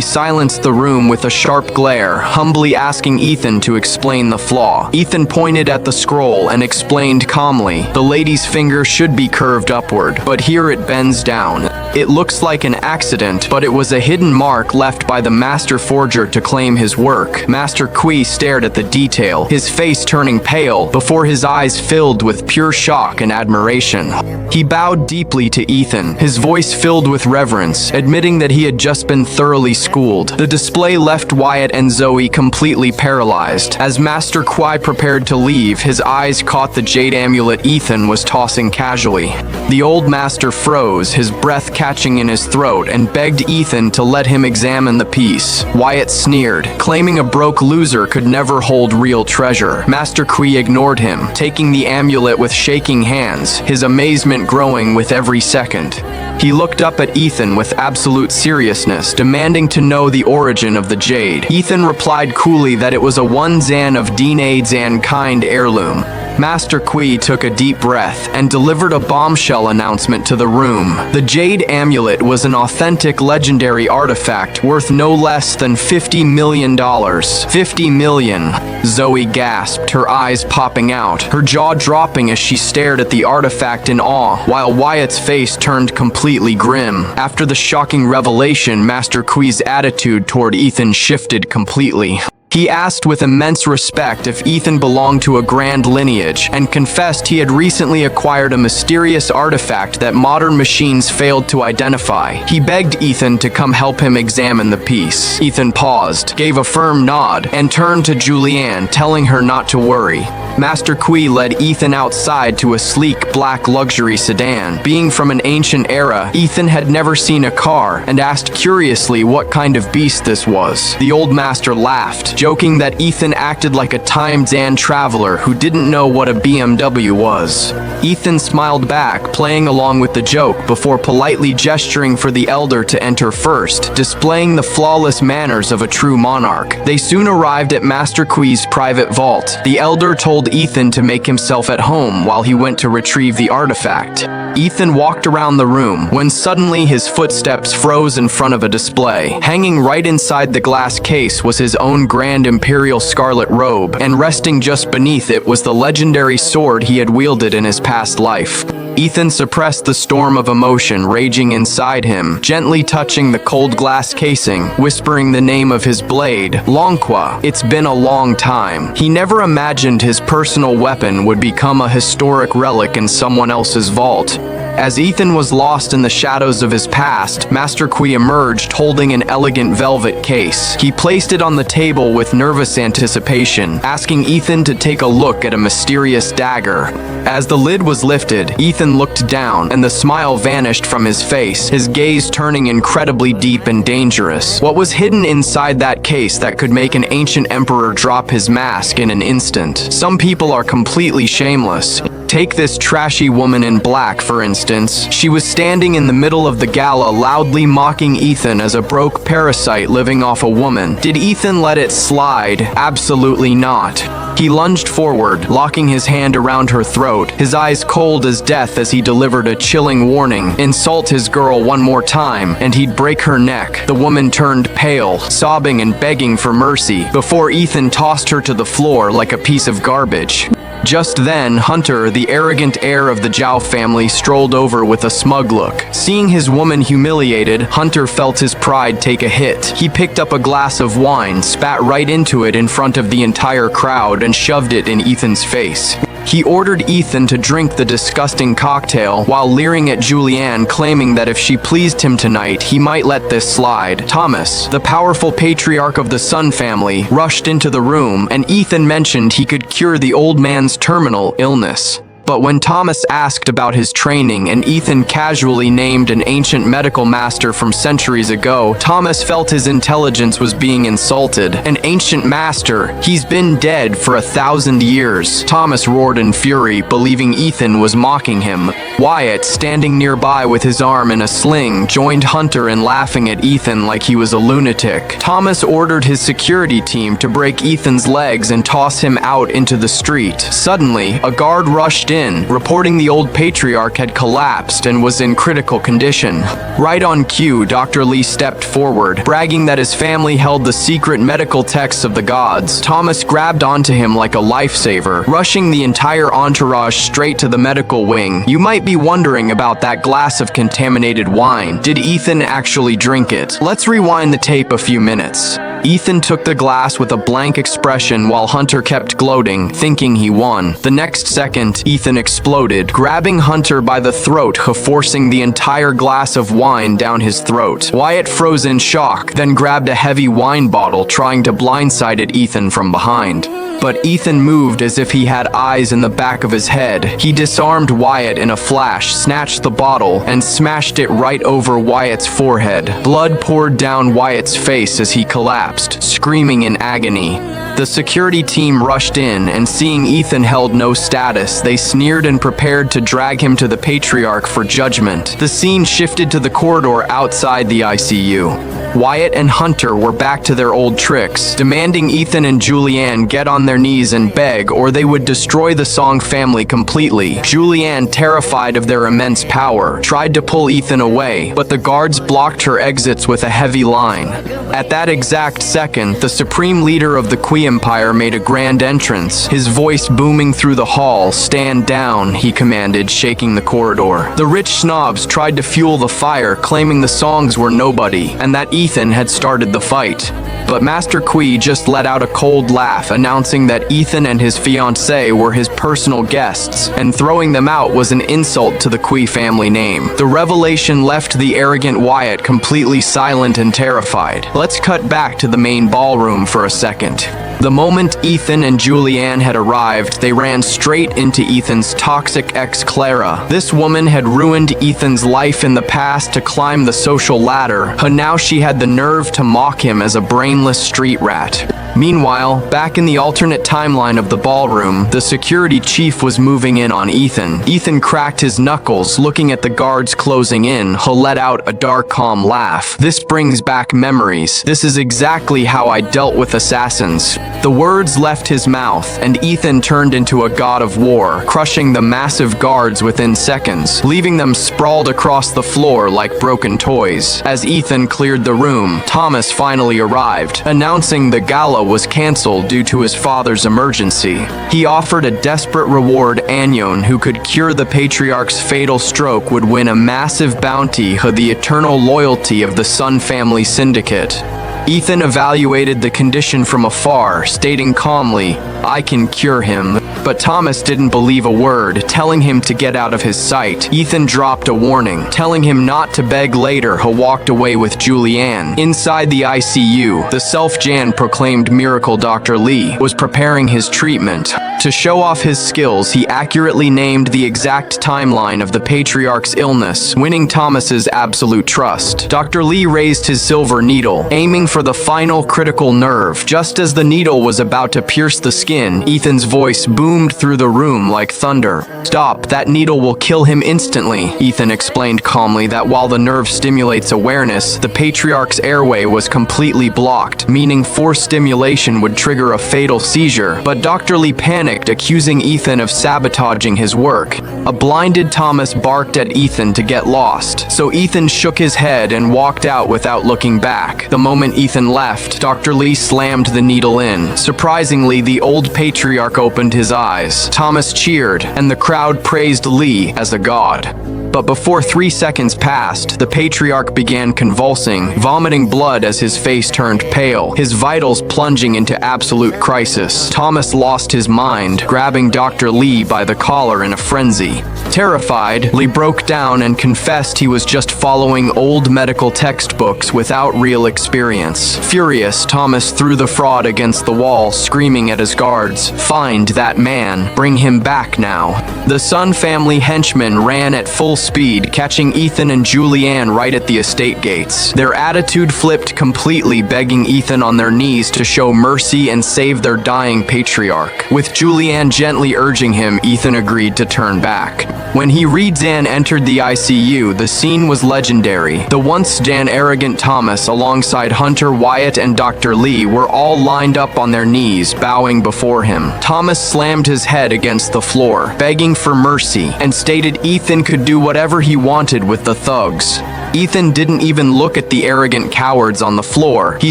silenced the room with a sharp glare, humbly asking Ethan to explain the flaw. Ethan pointed at the scroll and explained calmly, the lady's finger should be curved upward, but here it bends down. It looks like an accident, but it was a hidden mark left by the master forger to claim his work. Master Kui stared at the detail, his face turning pale before his eyes filled with pure shock and admiration. He bowed deeply to Ethan, his voice filled with reverence, admitting that he had just been thoroughly schooled. The display left Wyatt and Zoe completely paralyzed. As Master Kui prepared to leave, his eyes caught the jade amulet Ethan was tossing casually. The old master froze, his breath catching in his throat, and begged Ethan to let him examine the piece. Wyatt sneered, claiming a broke loser could never hold real treasure. Master Kui ignored him, taking the amulet with shaking hands, his amazement growing with every second. He looked up at Ethan with absolute seriousness, demanding to know the origin of the jade. Ethan replied coolly that it was a 1 zan of Dine Zan kind heirloom. Master Kui took a deep breath and delivered a bombshell announcement to the room. The jade amulet was an authentic legendary artifact worth no less than $50 million. 50 million. Zoe gasped, her eyes popping out, her jaw dropping as she stared at the artifact in awe, while Wyatt's face turned completely grim. After the shocking revelation, Master Kui's attitude toward Ethan shifted completely. He asked with immense respect if Ethan belonged to a grand lineage, and confessed he had recently acquired a mysterious artifact that modern machines failed to identify. He begged Ethan to come help him examine the piece. Ethan paused, gave a firm nod, and turned to Julianne, telling her not to worry. Master Kui led Ethan outside to a sleek black luxury sedan. Being from an ancient era, Ethan had never seen a car, and asked curiously what kind of beast this was. The old master laughed, joking that Ethan acted like a time-zan traveler who didn't know what a BMW was. Ethan smiled back, playing along with the joke before politely gesturing for the elder to enter first, displaying the flawless manners of a true monarch. They soon arrived at Master Kui's private vault. The elder told Ethan to make himself at home while he went to retrieve the artifact. Ethan walked around the room when suddenly his footsteps froze in front of a display. Hanging right inside the glass case was his own grand grand imperial scarlet robe, and resting just beneath it was the legendary sword he had wielded in his past life. Ethan suppressed the storm of emotion raging inside him, gently touching the cold glass casing, whispering the name of his blade, Longqua. It's been a long time. He never imagined his personal weapon would become a historic relic in someone else's vault. As Ethan was lost in the shadows of his past, Master Kui emerged holding an elegant velvet case. He placed it on the table with nervous anticipation, asking Ethan to take a look at a mysterious dagger. As the lid was lifted, Ethan looked down, and the smile vanished from his face, his gaze turning incredibly deep and dangerous. What was hidden inside that case that could make an ancient emperor drop his mask in an instant? Some people are completely shameless. Take this trashy woman in black, for instance. She was standing in the middle of the gala, loudly mocking Ethan as a broke parasite living off a woman. Did Ethan let it slide? Absolutely not. He lunged forward, locking his hand around her throat, his eyes cold as death as he delivered a chilling warning. Insult his girl one more time, and he'd break her neck. The woman turned pale, sobbing and begging for mercy, before Ethan tossed her to the floor like a piece of garbage. Just then, Hunter, the arrogant heir of the Zhao family, strolled over with a smug look. Seeing his woman humiliated, Hunter felt his pride take a hit. He picked up a glass of wine, spat right into it in front of the entire crowd, and shoved it in Ethan's face. He ordered Ethan to drink the disgusting cocktail while leering at Julianne, claiming that if she pleased him tonight, he might let this slide. Thomas, the powerful patriarch of the Sun family, rushed into the room, and Ethan mentioned he could cure the old man's terminal illness. But when Thomas asked about his training and Ethan casually named an ancient medical master from centuries ago, Thomas felt his intelligence was being insulted. An ancient master? He's been dead for 1,000 years. Thomas roared in fury, believing Ethan was mocking him. Wyatt, standing nearby with his arm in a sling, joined Hunter in laughing at Ethan like he was a lunatic. Thomas ordered his security team to break Ethan's legs and toss him out into the street. Suddenly, a guard rushed in, reporting the old patriarch had collapsed and was in critical condition. Right on cue, Dr. Lee stepped forward, bragging that his family held the secret medical texts of the gods. Thomas grabbed onto him like a lifesaver, rushing the entire entourage straight to the medical wing. You might be wondering about that glass of contaminated wine. Did Ethan actually drink it? Let's rewind the tape a few minutes. Ethan took the glass with a blank expression while Hunter kept gloating, thinking he won. The next second, Ethan exploded, grabbing Hunter by the throat, forcing the entire glass of wine down his throat. Wyatt froze in shock, then grabbed a heavy wine bottle, trying to blindside Ethan from behind. But Ethan moved as if he had eyes in the back of his head. He disarmed Wyatt in a flash, snatched the bottle, and smashed it right over Wyatt's forehead. Blood poured down Wyatt's face as he collapsed, screaming in agony. The security team rushed in, and seeing Ethan held no status, they sneered and prepared to drag him to the patriarch for judgment. The scene shifted to the corridor outside the ICU. Wyatt and Hunter were back to their old tricks, demanding Ethan and Julianne get on their knees and beg, or they would destroy the Song family completely. Julianne, terrified of their immense power, tried to pull Ethan away, but the guards blocked her exits with a heavy line. At that exact second, the supreme leader of the Kui Empire made a grand entrance, his voice booming through the hall. "Stand down," he commanded, shaking the corridor. The rich snobs tried to fuel the fire, claiming the Songs were nobody, and that Ethan had started the fight. But Master Kui just let out a cold laugh, announcing that Ethan and his fiancée were his personal guests, and throwing them out was an insult to the Kui family name. The revelation left the arrogant Wyatt completely silent and terrified. Let's cut back to the main ballroom for a second. The moment Ethan and Julianne had arrived, they ran straight into Ethan's toxic ex Clara. This woman had ruined Ethan's life in the past to climb the social ladder, but now she had the nerve to mock him as a brainless street rat. Meanwhile, back in the alternate timeline of the ballroom, the security chief was moving in on Ethan. Ethan cracked his knuckles, looking at the guards closing in. He let out a dark, calm laugh. "This brings back memories. This is exactly how I dealt with assassins." The words left his mouth, and Ethan turned into a god of war, crushing the massive guards within seconds, leaving them sprawled across the floor like broken toys. As Ethan cleared the room, Thomas finally arrived, announcing the gala was cancelled due to his father's emergency. He offered a desperate reward. Anyon, who could cure the patriarch's fatal stroke, would win a massive bounty for the eternal loyalty of the Sun family syndicate. Ethan evaluated the condition from afar, stating calmly, "I can cure him." But Thomas didn't believe a word, telling him to get out of his sight. Ethan dropped a warning, telling him not to beg later. He walked away with Julianne. Inside the ICU, the self-Jan proclaimed miracle Dr. Lee was preparing his treatment. To show off his skills, he accurately named the exact timeline of the patriarch's illness, winning Thomas's absolute trust. Dr. Lee raised his silver needle, aiming for the final critical nerve. Just as the needle was about to pierce the skin, Ethan's voice boomed through the room like thunder. "Stop, that needle will kill him instantly." Ethan explained calmly that while the nerve stimulates awareness, the patriarch's airway was completely blocked, meaning forced stimulation would trigger a fatal seizure. But Dr. Lee panicked, accusing Ethan of sabotaging his work. A blinded Thomas barked at Ethan to get lost, so Ethan shook his head and walked out without looking back. The moment Ethan left, Dr. Lee slammed the needle in. Surprisingly, the old patriarch opened his eyes. Thomas cheered, and the crowd praised Lee as a god. But before 3 seconds passed, the patriarch began convulsing, vomiting blood as his face turned pale, his vitals plunging into absolute crisis. Thomas lost his mind, grabbing Dr. Lee by the collar in a frenzy. Terrified, Lee broke down and confessed he was just following old medical textbooks without real experience. Furious, Thomas threw the fraud against the wall, screaming at his guards, "Find that man. Bring him back now." The Sun family henchmen ran at full speed, catching Ethan and Julianne right at the estate gates. Their attitude flipped completely, begging Ethan on their knees to show mercy and save their dying patriarch. With Julianne gently urging him, Ethan agreed to turn back. When he Jan entered the ICU, the scene was legendary. The once Jan arrogant Thomas, alongside Hunter, Wyatt, and Dr. Lee, were all lined up on their knees, bowing before him. Thomas slammed his head against the floor, begging for mercy, and stated Ethan could do whatever he wanted with the thugs. Ethan didn't even look at the arrogant cowards on the floor. He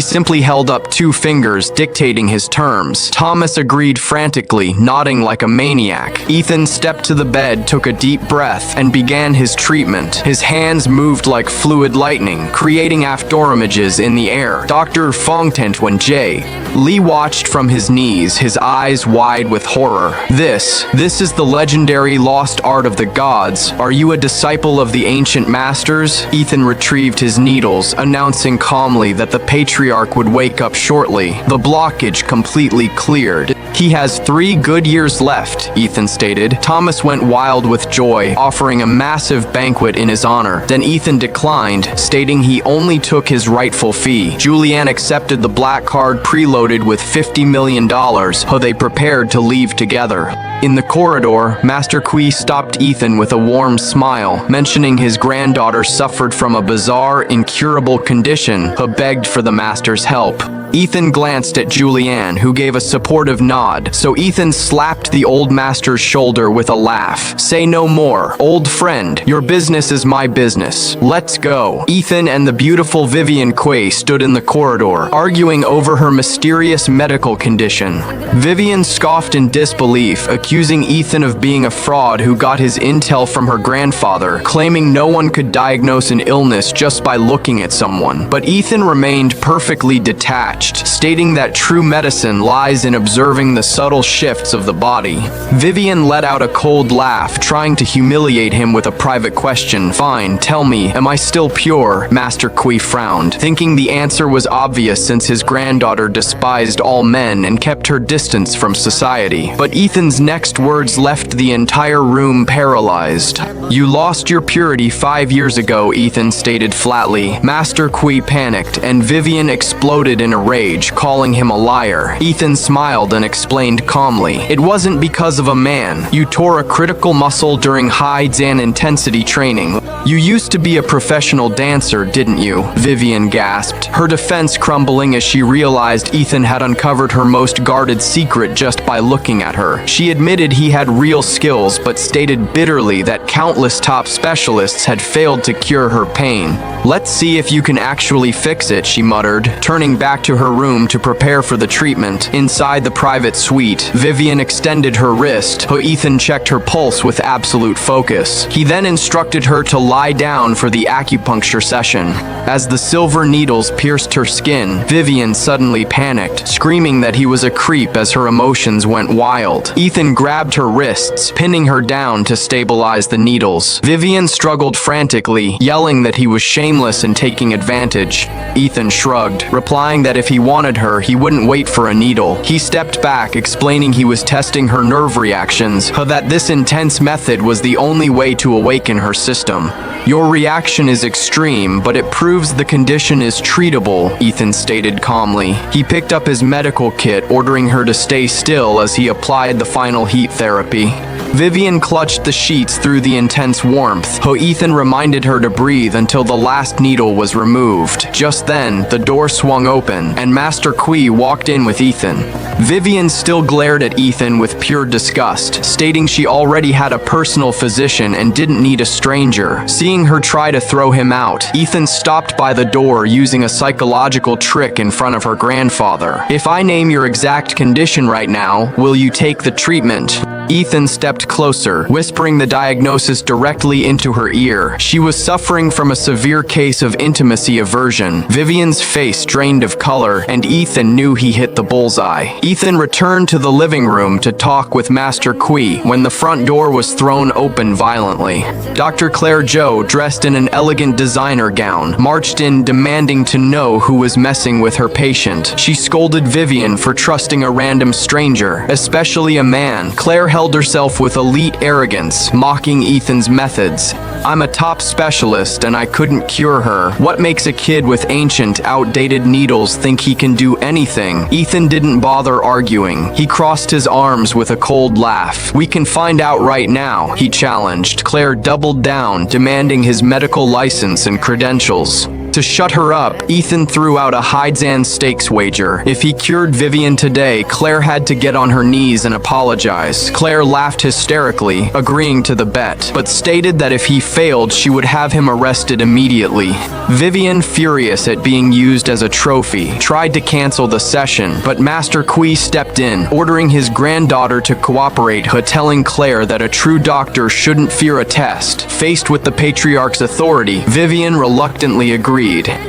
simply held up 2 fingers, dictating his terms. Thomas agreed frantically, nodding like a maniac. Ethan stepped to the bed, took a deep breath, and began his treatment. His hands moved like fluid lightning, creating afterimages in the air. Dr. Fongtentwen J. Lee watched from his knees, his eyes wide with horror. This is the legendary lost art of the gods. Are you a disciple of the ancient masters? Ethan retrieved his needles, announcing calmly that the patriarch would wake up shortly. The blockage completely cleared. "He has 3 good years left," Ethan stated. Thomas went wild with joy, offering a massive banquet in his honor. Then Ethan declined, stating he only took his rightful fee. Julianne accepted the black card preloaded with $50 million, so they prepared to leave together. In the corridor, Master Kui stopped Ethan with a warm smile, mentioning his granddaughter suffered from a bizarre, incurable condition, who begged for the Master's help. Ethan glanced at Julianne, who gave a supportive nod, so Ethan slapped the old master's shoulder with a laugh. "Say no more, old friend. Your business is my business. Let's go." Ethan and the beautiful Vivian Quay stood in the corridor, arguing over her mysterious medical condition. Vivian scoffed in disbelief, accusing Ethan of being a fraud who got his intel from her grandfather, claiming no one could diagnose an illness just by looking at someone. But Ethan remained perfectly detached, stating that true medicine lies in observing the subtle shifts of the body. Vivian let out a cold laugh, trying to humiliate him with a private question. "Fine, tell me, am I still pure?" Master Kui frowned, thinking the answer was obvious since his granddaughter despised all men and kept her distance from society. But Ethan's next words left the entire room paralyzed. "You lost your purity 5 years ago," Ethan stated flatly. Master Kui panicked, and Vivian exploded in a rage, calling him a liar. Ethan smiled and explained calmly, "It wasn't because of a man. You tore a critical muscle during high Zan intensity training. "You used to be a professional dancer, didn't you?" Vivian gasped, her defense crumbling as she realized Ethan had uncovered her most guarded secret just by looking at her. She admitted he had real skills, but stated bitterly that countless top specialists had failed to cure her pain. "Let's see if you can actually fix it," she muttered, turning back to her room to prepare for the treatment. Inside the private suite, Vivian extended her wrist, but Ethan checked her pulse with absolute focus. He then instructed her to lie down for the acupuncture session. As the silver needles pierced her skin, Vivian suddenly panicked, screaming that he was a creep as her emotions went wild. Ethan grabbed her wrists, pinning her down to stabilize the needles. Vivian struggled frantically, yelling that he was shameless and taking advantage. Ethan shrugged, replying that if he wanted her, he wouldn't wait for a needle. He stepped back, explaining he was testing her nerve reactions, that this intense method was the only way to awaken her system. "Your reaction is extreme, but it proves the condition is treatable," Ethan stated calmly. He picked up his medical kit, ordering her to stay still as he applied the final heat therapy. Vivian clutched the sheets through the intense warmth, though Ethan reminded her to breathe until the last needle was removed. Just then, the door swung open, and Master Kui walked in with Ethan. Vivian still glared at Ethan with pure disgust, stating she already had a personal physician and didn't need a stranger. Seeing her try to throw him out, Ethan stopped by the door using a psychological trick in front of her grandfather. "If I name your exact condition right now, will you take the treatment?" Ethan stepped closer, whispering the diagnosis directly into her ear. She was suffering from a severe case of intimacy aversion. Vivian's face drained of color, and Ethan knew he hit the bullseye. Ethan returned to the living room to talk with Master Kui when the front door was thrown open violently. Dr. Claire Zhou, dressed in an elegant designer gown, marched in demanding to know who was messing with her patient. She scolded Vivian for trusting a random stranger, especially a man. Claire held herself with elite arrogance, mocking Ethan's methods. "I'm a top specialist and I couldn't cure her. What makes a kid with ancient, outdated needles think he can do anything?" Ethan didn't bother arguing. He crossed his arms with a cold laugh. "We can find out right now," he challenged. Claire doubled down, demanding his medical license and credentials. To shut her up, Ethan threw out a Haidzan stakes wager. If he cured Vivian today, Claire had to get on her knees and apologize. Claire laughed hysterically, agreeing to the bet, but stated that if he failed, she would have him arrested immediately. Vivian, furious at being used as a trophy, tried to cancel the session, but Master Kui stepped in, ordering his granddaughter to cooperate, telling Claire that a true doctor shouldn't fear a test. Faced with the patriarch's authority, Vivian reluctantly agreed.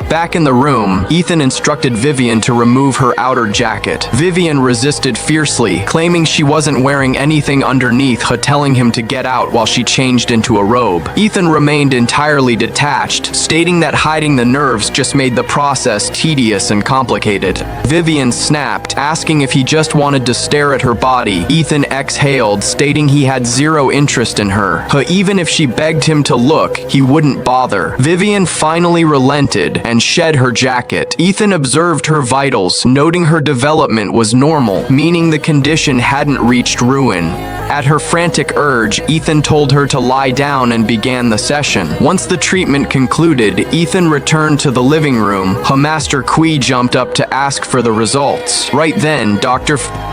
Back in the room, Ethan instructed Vivian to remove her outer jacket. Vivian resisted fiercely, claiming she wasn't wearing anything underneath, telling him to get out while she changed into a robe. Ethan remained entirely detached, stating that hiding the nerves just made the process tedious and complicated. Vivian snapped, asking if he just wanted to stare at her body. Ethan exhaled, stating he had zero interest in her. Even if she begged him to look, he wouldn't bother. Vivian finally relented and shed her jacket. Ethan observed her vitals, noting her development was normal, meaning the condition hadn't reached ruin. At her frantic urge, Ethan told her to lie down and began the session. Once the treatment concluded, Ethan returned to the living room. Master Kui jumped up to ask for the results. Right then,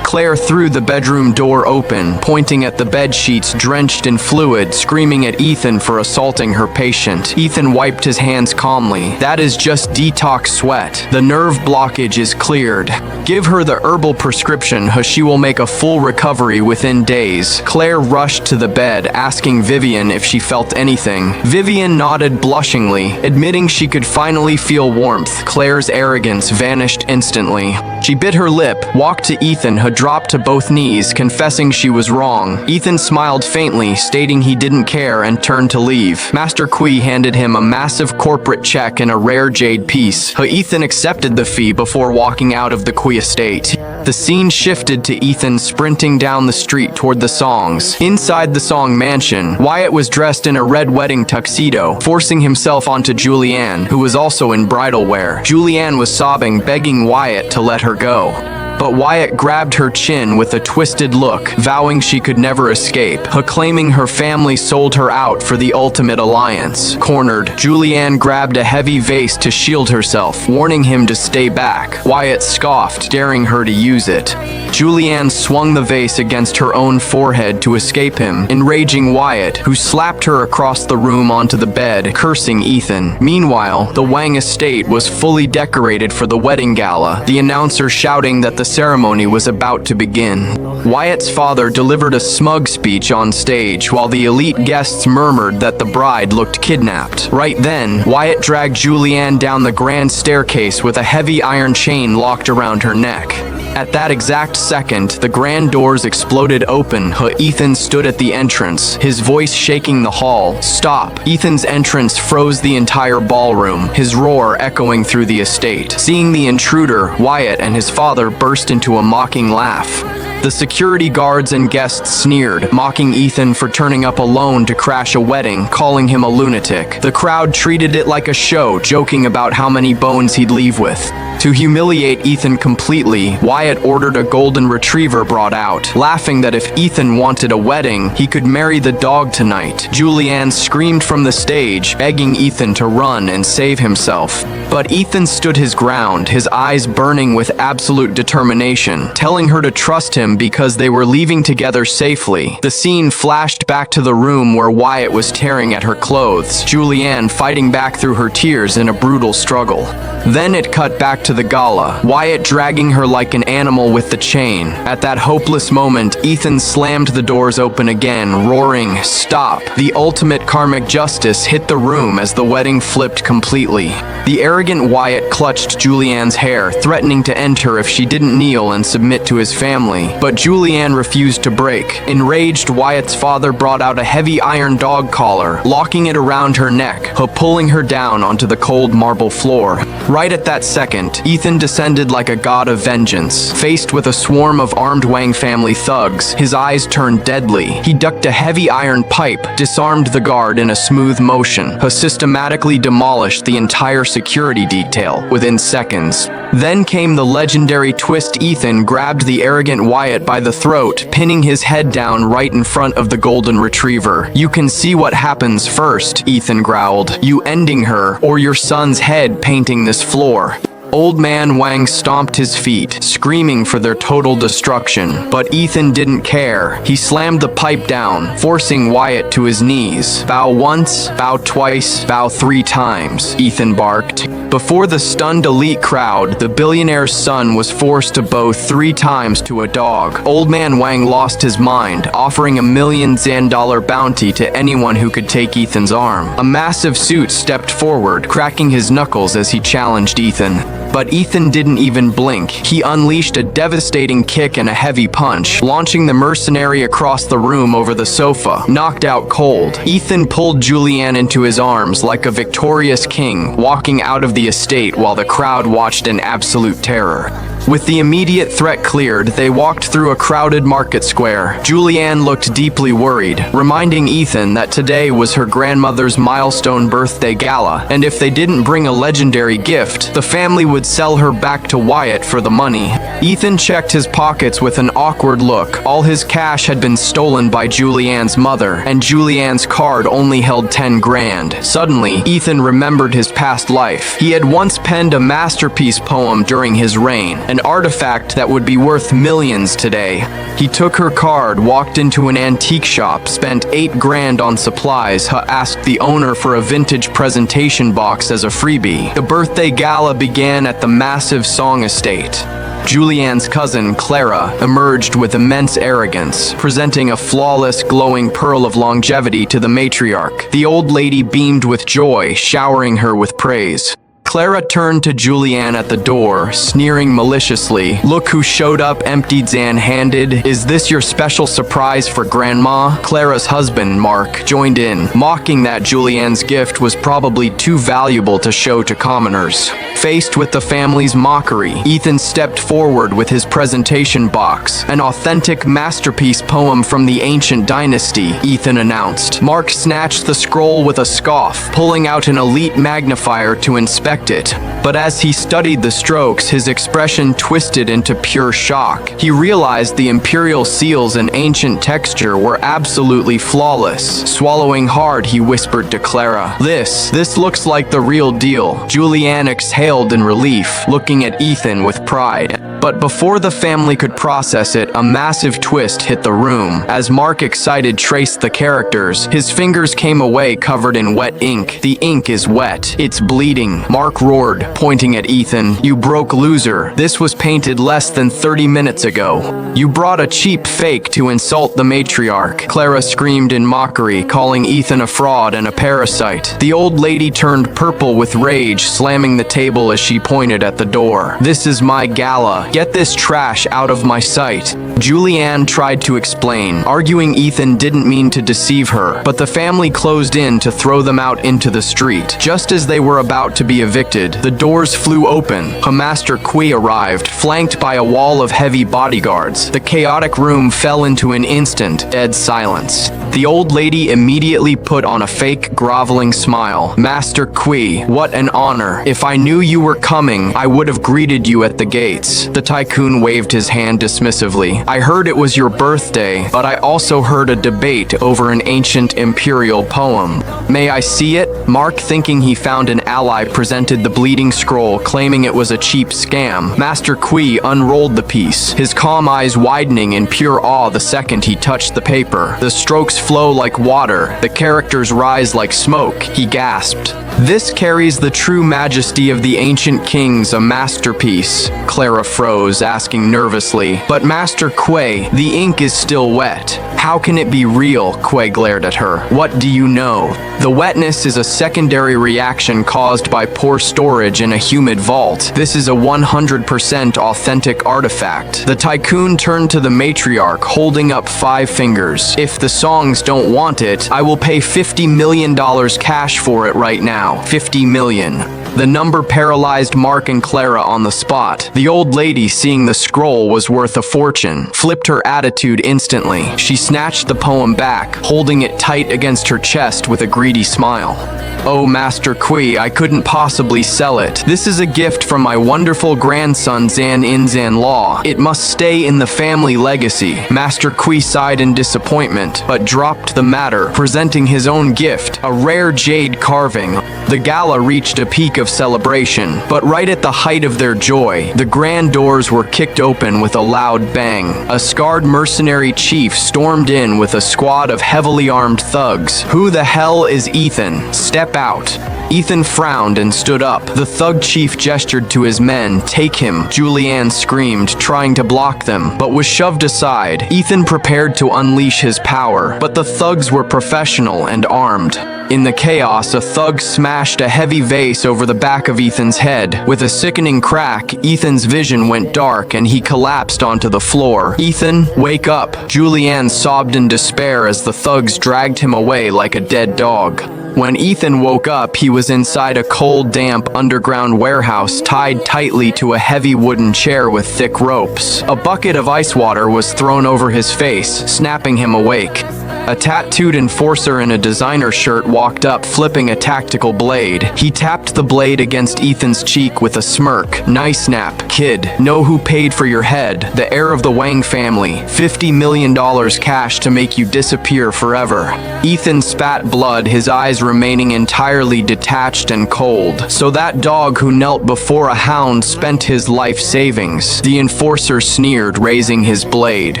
Claire threw the bedroom door open, pointing at the bed sheets drenched in fluid, screaming at Ethan for assaulting her patient. Ethan wiped his hands calmly. "That is just detox sweat. The nerve blockage is cleared. Give her the herbal prescription, she will make a full recovery within days." Claire rushed to the bed, asking Vivian if she felt anything. Vivian nodded blushingly, admitting she could finally feel warmth. Claire's arrogance vanished instantly. She bit her lip, walked to Ethan, who dropped to both knees, confessing she was wrong. Ethan smiled faintly, stating he didn't care, and turned to leave. Master Kui handed him a massive corporate check and a rare jade piece. Ethan accepted the fee before walking out of the Kui estate. The scene shifted to Ethan sprinting down the street toward the Songs. Inside the Song mansion, Wyatt was dressed in a red wedding tuxedo, forcing himself onto Julianne, who was also in bridal wear. Julianne was sobbing, begging Wyatt to let her go. But Wyatt grabbed her chin with a twisted look, vowing she could never escape, proclaiming her family sold her out for the ultimate alliance. Cornered, Julianne grabbed a heavy vase to shield herself, warning him to stay back. Wyatt scoffed, daring her to use it. Julianne swung the vase against her own forehead to escape him, enraging Wyatt, who slapped her across the room onto the bed, cursing Ethan. Meanwhile, the Wang estate was fully decorated for the wedding gala, the announcer shouting that the ceremony was about to begin. Wyatt's father delivered a smug speech on stage, while the elite guests murmured that the bride looked kidnapped. Right then, Wyatt dragged Julianne down the grand staircase with a heavy iron chain locked around her neck. At that exact second, the grand doors exploded open. Ethan stood at the entrance, his voice shaking the hall. Stop! Ethan's entrance froze the entire ballroom, his roar echoing through the estate. Seeing the intruder, Wyatt and his father burst into a mocking laugh. The security guards and guests sneered, mocking Ethan for turning up alone to crash a wedding, calling him a lunatic. The crowd treated it like a show, joking about how many bones he'd leave with. To humiliate Ethan completely, Wyatt ordered a golden retriever brought out, laughing that if Ethan wanted a wedding, he could marry the dog tonight. Julianne screamed from the stage, begging Ethan to run and save himself. But Ethan stood his ground, his eyes burning with absolute determination, telling her to trust him because they were leaving together safely. The scene flashed back to the room where Wyatt was tearing at her clothes, Julianne fighting back through her tears in a brutal struggle. Then it cut back to the gala, Wyatt dragging her like an animal with the chain. At that hopeless moment, Ethan slammed the doors open again, roaring, "Stop!" The ultimate karmic justice hit the room as the wedding flipped completely. The arrogant Wyatt clutched Julianne's hair, threatening to end her if she didn't kneel and submit to his family. But Julianne refused to break. Enraged, Wyatt's father brought out a heavy iron dog collar, locking it around her neck, pulling her down onto the cold marble floor. Right at that second, Ethan descended like a god of vengeance. Faced with a swarm of armed Wang family thugs, his eyes turned deadly. He ducked a heavy iron pipe, disarmed the guard in a smooth motion, systematically demolished the entire security detail within seconds. Then came the legendary twist. Ethan grabbed the arrogant Wyatt by the throat, pinning his head down right in front of the golden retriever. "You can see what happens first," Ethan growled. "You ending her, or your son's head painting this floor." Old man Wang stomped his feet, screaming for their total destruction. But Ethan didn't care. He slammed the pipe down, forcing Wyatt to his knees. "Bow once, bow twice, bow 3 times, Ethan barked. Before the stunned elite crowd, the billionaire's son was forced to bow 3 times to a dog. Old man Wang lost his mind, offering a $1,000,000 bounty to anyone who could take Ethan's arm. A massive suit stepped forward, cracking his knuckles as he challenged Ethan. But Ethan didn't even blink. He unleashed a devastating kick and a heavy punch, launching the mercenary across the room over the sofa, knocked out cold. Ethan pulled Julianne into his arms like a victorious king, walking out of the estate while the crowd watched in absolute terror. With the immediate threat cleared, they walked through a crowded market square. Julianne looked deeply worried, reminding Ethan that today was her grandmother's milestone birthday gala, and if they didn't bring a legendary gift, the family would sell her back to Wyatt for the money. Ethan checked his pockets with an awkward look. All his cash had been stolen by Julianne's mother, and Julianne's card only held 10 grand. Suddenly, Ethan remembered his past life. He had once penned a masterpiece poem during his reign, an artifact that would be worth millions today. He took her card, walked into an antique shop, spent 8 grand on supplies, asked the owner for a vintage presentation box as a freebie. The birthday gala began at the massive Song estate. Julianne's cousin, Clara, emerged with immense arrogance, presenting a flawless, glowing pearl of longevity to the matriarch. The old lady beamed with joy, showering her with praise. Clara turned to Julianne at the door, sneering maliciously. "Look who showed up empty-handed. Is this your special surprise for Grandma?" Clara's husband, Mark, joined in, mocking that Julianne's gift was probably too valuable to show to commoners. Faced with the family's mockery, Ethan stepped forward with his presentation box. "An authentic masterpiece poem from the ancient dynasty," Ethan announced. Mark snatched the scroll with a scoff, pulling out an elite magnifier to inspect liked it. But as he studied the strokes, his expression twisted into pure shock. He realized the imperial seals and ancient texture were absolutely flawless. Swallowing hard, he whispered to Clara, This looks like the real deal." Julianne exhaled in relief, looking at Ethan with pride. But before the family could process it, a massive twist hit the room. As Mark, excited, traced the characters, his fingers came away covered in wet ink. "The ink is wet. It's bleeding," Mark roared, pointing at Ethan. "You broke loser. This was painted less than 30 minutes ago. You brought a cheap fake to insult the matriarch," Clara screamed in mockery, calling Ethan a fraud and a parasite. The old lady turned purple with rage, slamming the table as she pointed at the door. "This is my gala. Get this trash out of my sight." Julianne tried to explain, arguing Ethan didn't mean to deceive her, but the family closed in to throw them out into the street. Just as they were about to be evicted, the doors flew open. Master Kui arrived, flanked by a wall of heavy bodyguards. The chaotic room fell into an instant, dead silence. The old lady immediately put on a fake, groveling smile. "Master Kui, what an honor. If I knew you were coming, I would have greeted you at the gates." The tycoon waved his hand dismissively. "I heard it was your birthday, but I also heard a debate over an ancient imperial poem. May I see it?" Mark, thinking he found an ally, presented the bleeding scroll, claiming it was a cheap scam. Master Kui unrolled the piece, his calm eyes widening in pure awe the second he touched the paper. The strokes flow like water, the characters rise like smoke. He gasped. "This carries the true majesty of the ancient kings, a masterpiece." Clara froze, asking nervously, "But Master Kui, the ink is still wet. How can it be real?" Kui glared at her. "What do you know? The wetness is a secondary reaction caused by poor storage in a humid vault. This is a 100% authentic artifact." The tycoon turned to the matriarch, holding up 5 fingers. "If the songs don't want it, I will pay $50 million cash for it right now. 50 million. The number paralyzed Mark and Clara on the spot. The old lady, seeing the scroll was worth a fortune, flipped her attitude instantly. She snatched the poem back, holding it tight against her chest with a greedy smile. "Oh, Master Kui, I couldn't possibly sell it. This is a gift from my wonderful grandson Zan in Zan Law. It must stay in the family legacy." Master Kui sighed in disappointment, but dropped the matter, presenting his own gift, a rare jade carving. The gala reached a peak of celebration, but right at the height of their joy, the grand doors were kicked open with a loud bang. A scarred mercenary chief stormed in with a squad of heavily armed thugs. "Who the hell is Ethan? Step out." Ethan frowned and stood up. The thug chief gestured to his men. "Take him," Julianne screamed, trying to block them, but was shoved aside. Ethan prepared to unleash his power, but the thugs were professional and armed. In the chaos, a thug smashed a heavy vase over the back of Ethan's head. With a sickening crack, Ethan's vision went dark and he collapsed onto the floor. "Ethan, wake up!" Julianne sobbed in despair as the thugs dragged him away like a dead dog. When Ethan woke up, he was inside a cold, damp, underground warehouse tied tightly to a heavy wooden chair with thick ropes. A bucket of ice water was thrown over his face, snapping him awake. A tattooed enforcer in a designer shirt walked up, flipping a tactical blade. He tapped the blade against Ethan's cheek with a smirk. "Nice snap, kid. Know who paid for your head? The heir of the Wang family. $50 million cash to make you disappear forever." Ethan spat blood, his eyes remaining entirely detached and cold. "So that dog who knelt before a hound spent his life savings," the enforcer sneered, raising his blade.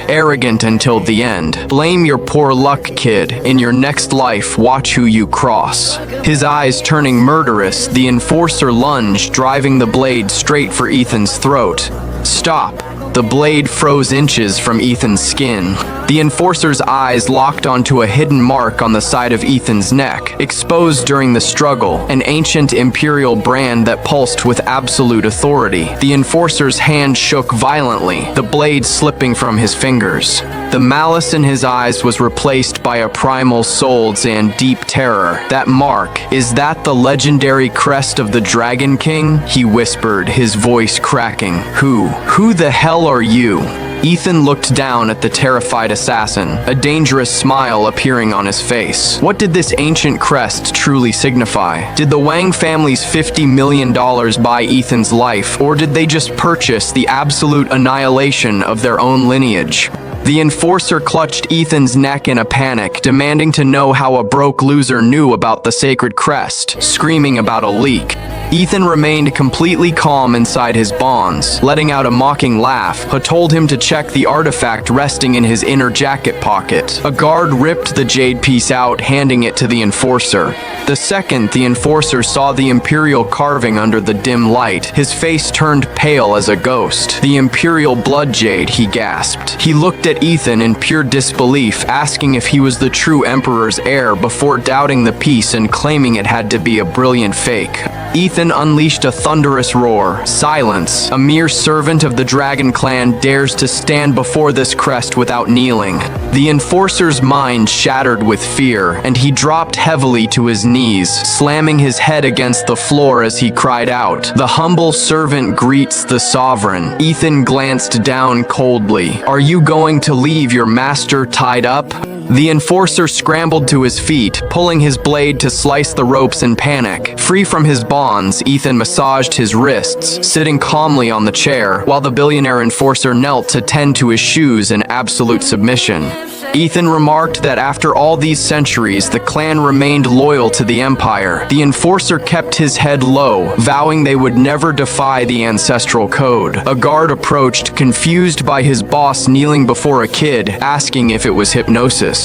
"Arrogant until the end. Blame your poor luck, kid. In your next life, watch who you cross." His eyes turning murderous, the enforcer lunged, driving the blade straight for Ethan's throat. "Stop." The blade froze inches from Ethan's skin. The enforcer's eyes locked onto a hidden mark on the side of Ethan's neck, exposed during the struggle, an ancient imperial brand that pulsed with absolute authority. The enforcer's hand shook violently, the blade slipping from his fingers. The malice in his eyes was replaced by a primal soul's and deep terror. "That mark, is that the legendary crest of the Dragon King?" he whispered, his voice cracking. Who the hell are you?" Ethan looked down at the terrified assassin, a dangerous smile appearing on his face. What did this ancient crest truly signify? Did the Wang family's $50 million buy Ethan's life, or did they just purchase the absolute annihilation of their own lineage? The enforcer clutched Ethan's neck in a panic, demanding to know how a broke loser knew about the sacred crest, screaming about a leak. Ethan remained completely calm inside his bonds, letting out a mocking laugh, who told him to check the artifact resting in his inner jacket pocket. A guard ripped the jade piece out, handing it to the enforcer. The second the enforcer saw the imperial carving under the dim light, his face turned pale as a ghost. The imperial blood jade, he gasped. He looked at Ethan in pure disbelief, asking if he was the true emperor's heir before doubting the piece and claiming it had to be a brilliant fake. Ethan unleashed a thunderous roar. Silence! A mere servant of the Dragon Clan dares to stand before this crest without kneeling. The enforcer's mind shattered with fear, and he dropped heavily to his knees, slamming his head against the floor as he cried out, "The humble servant greets the sovereign." Ethan glanced down coldly. "Are you going to leave your master tied up?" The enforcer scrambled to his feet, pulling his blade to slice the ropes in panic. Free from his bonds, Ethan massaged his wrists, sitting calmly on the chair, while the billionaire enforcer knelt to tend to his shoes in absolute submission. Ethan remarked that after all these centuries, the clan remained loyal to the empire. The enforcer kept his head low, vowing they would never defy the ancestral code. A guard approached, confused by his boss kneeling before a kid, asking if it was hypnosis.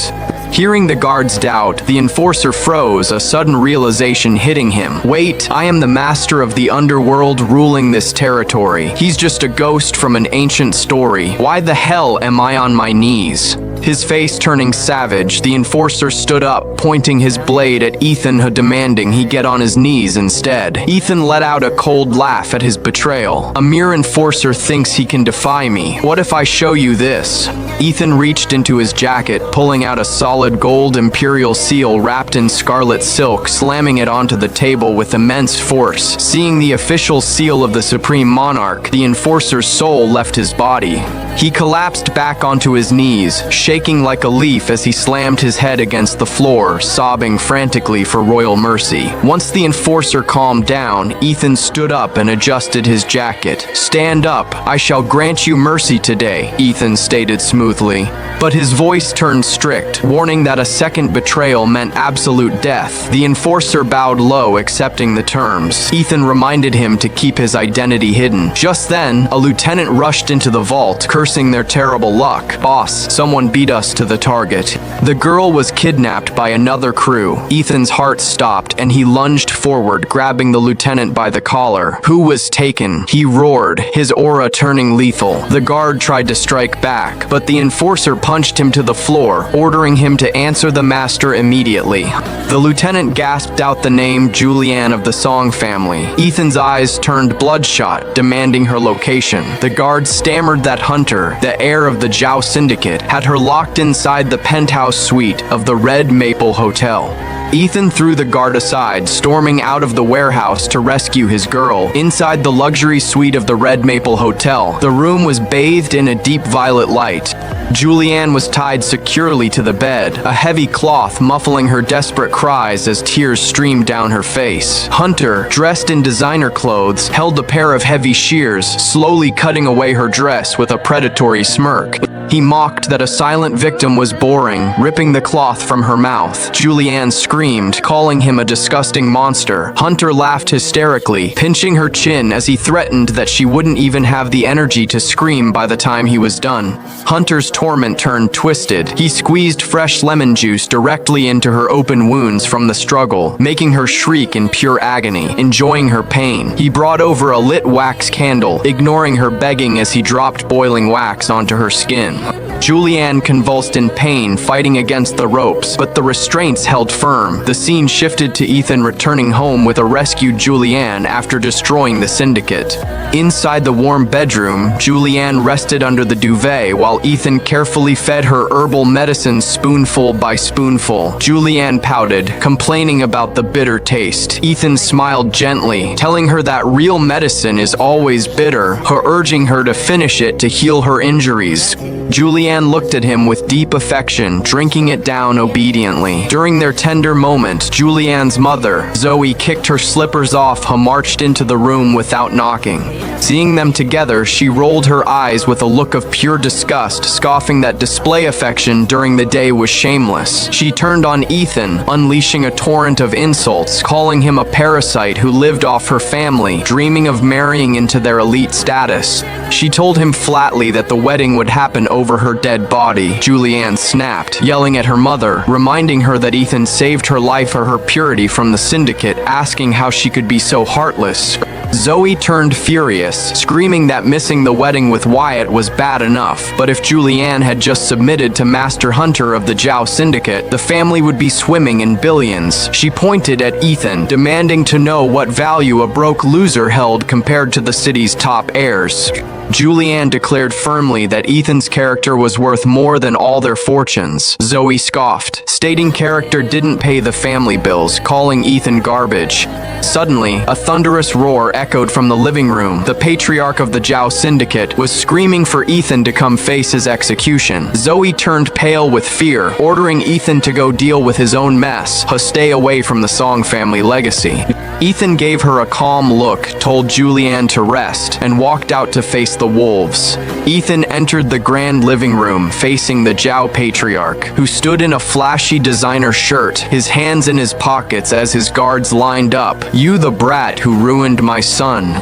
Hearing the guard's doubt, the enforcer froze, a sudden realization hitting him. "Wait, I am the master of the underworld ruling this territory. He's just a ghost from an ancient story. Why the hell am I on my knees?" His face turning savage, the enforcer stood up, pointing his blade at Ethan, demanding he get on his knees instead. Ethan let out a cold laugh at his betrayal. "A mere enforcer thinks he can defy me. What if I show you this?" Ethan reached into his jacket, pulling out a solid gold imperial seal wrapped in scarlet silk, slamming it onto the table with immense force. Seeing the official seal of the Supreme Monarch, the enforcer's soul left his body. He collapsed back onto his knees, shaking like a leaf as he slammed his head against the floor, sobbing frantically for royal mercy. Once the enforcer calmed down, Ethan stood up and adjusted his jacket. "Stand up. I shall grant you mercy today," Ethan stated smoothly. But his voice turned strict, warning that a second betrayal meant absolute death. The enforcer bowed low, accepting the terms. Ethan reminded him to keep his identity hidden. Just then, a lieutenant rushed into the vault, cursing their terrible luck. "Boss, someone beat us to the target." The girl was kidnapped by another crew. Ethan's heart stopped, and he lunged forward, grabbing the lieutenant by the collar. "Who was taken?" he roared, his aura turning lethal. The guard tried to strike back, but the enforcer punched him to the floor, ordering him to answer the master immediately. The lieutenant gasped out the name Julianne of the Song family. Ethan's eyes turned bloodshot, demanding her location. The guard stammered that Hunter, the heir of the Zhao Syndicate, had her locked inside the penthouse suite of the Red Maple Hotel. Ethan threw the guard aside, storming out of the warehouse to rescue his girl. Inside the luxury suite of the Red Maple Hotel, the room was bathed in a deep violet light. Julianne was tied securely to the bed, a heavy cloth muffling her desperate cries as tears streamed down her face. Hunter, dressed in designer clothes, held a pair of heavy shears, slowly cutting away her dress with a predatory smirk. He mocked that a silent victim was boring, ripping the cloth from her mouth. Julianne screamed, calling him a disgusting monster. Hunter laughed hysterically, pinching her chin as he threatened that she wouldn't even have the energy to scream by the time he was done. Hunter's torment turned twisted. He squeezed fresh lemon juice directly into her open wounds from the struggle, making her shriek in pure agony, enjoying her pain. He brought over a lit wax candle, ignoring her begging as he dropped boiling wax onto her skin. Julianne convulsed in pain, fighting against the ropes, but the restraints held firm. The scene shifted to Ethan returning home with a rescued Julianne after destroying the syndicate. Inside the warm bedroom, Julianne rested under the duvet while Ethan carefully fed her herbal medicine spoonful by spoonful. Julianne pouted, complaining about the bitter taste. Ethan smiled gently, telling her that real medicine is always bitter, urging her to finish it to heal her injuries. Julianne looked at him with deep affection, drinking it down obediently. During their tender moment, Julianne's mother, Zoe, kicked her slippers off and marched into the room without knocking. Seeing them together, she rolled her eyes with a look of pure disgust, scoffing that display affection during the day was shameless. She turned on Ethan, unleashing a torrent of insults, calling him a parasite who lived off her family, dreaming of marrying into their elite status. She told him flatly that the wedding would happen over her dead body. Julianne snapped, yelling at her mother, reminding her that Ethan saved her life or her purity from the syndicate, asking how she could be so heartless. Zoe turned furious, screaming that missing the wedding with Wyatt was bad enough, but if Julianne had just submitted to Master Hunter of the Zhao Syndicate, the family would be swimming in billions. She pointed at Ethan, demanding to know what value a broke loser held compared to the city's top heirs. Julianne declared firmly that Ethan's character was worth more than all their fortunes. Zoe scoffed, stating character didn't pay the family bills, calling Ethan garbage. Suddenly, a thunderous roar echoed from the living room. The patriarch of the Zhao Syndicate was screaming for Ethan to come face his execution. Zoe turned pale with fear, ordering Ethan to go deal with his own mess, to stay away from the Song family legacy. Ethan gave her a calm look, told Julianne to rest, and walked out to face the wolves. Ethan entered the grand living room facing the Zhao patriarch, who stood in a flashy designer shirt, his hands in his pockets as his guards lined up. "You the brat who ruined my son."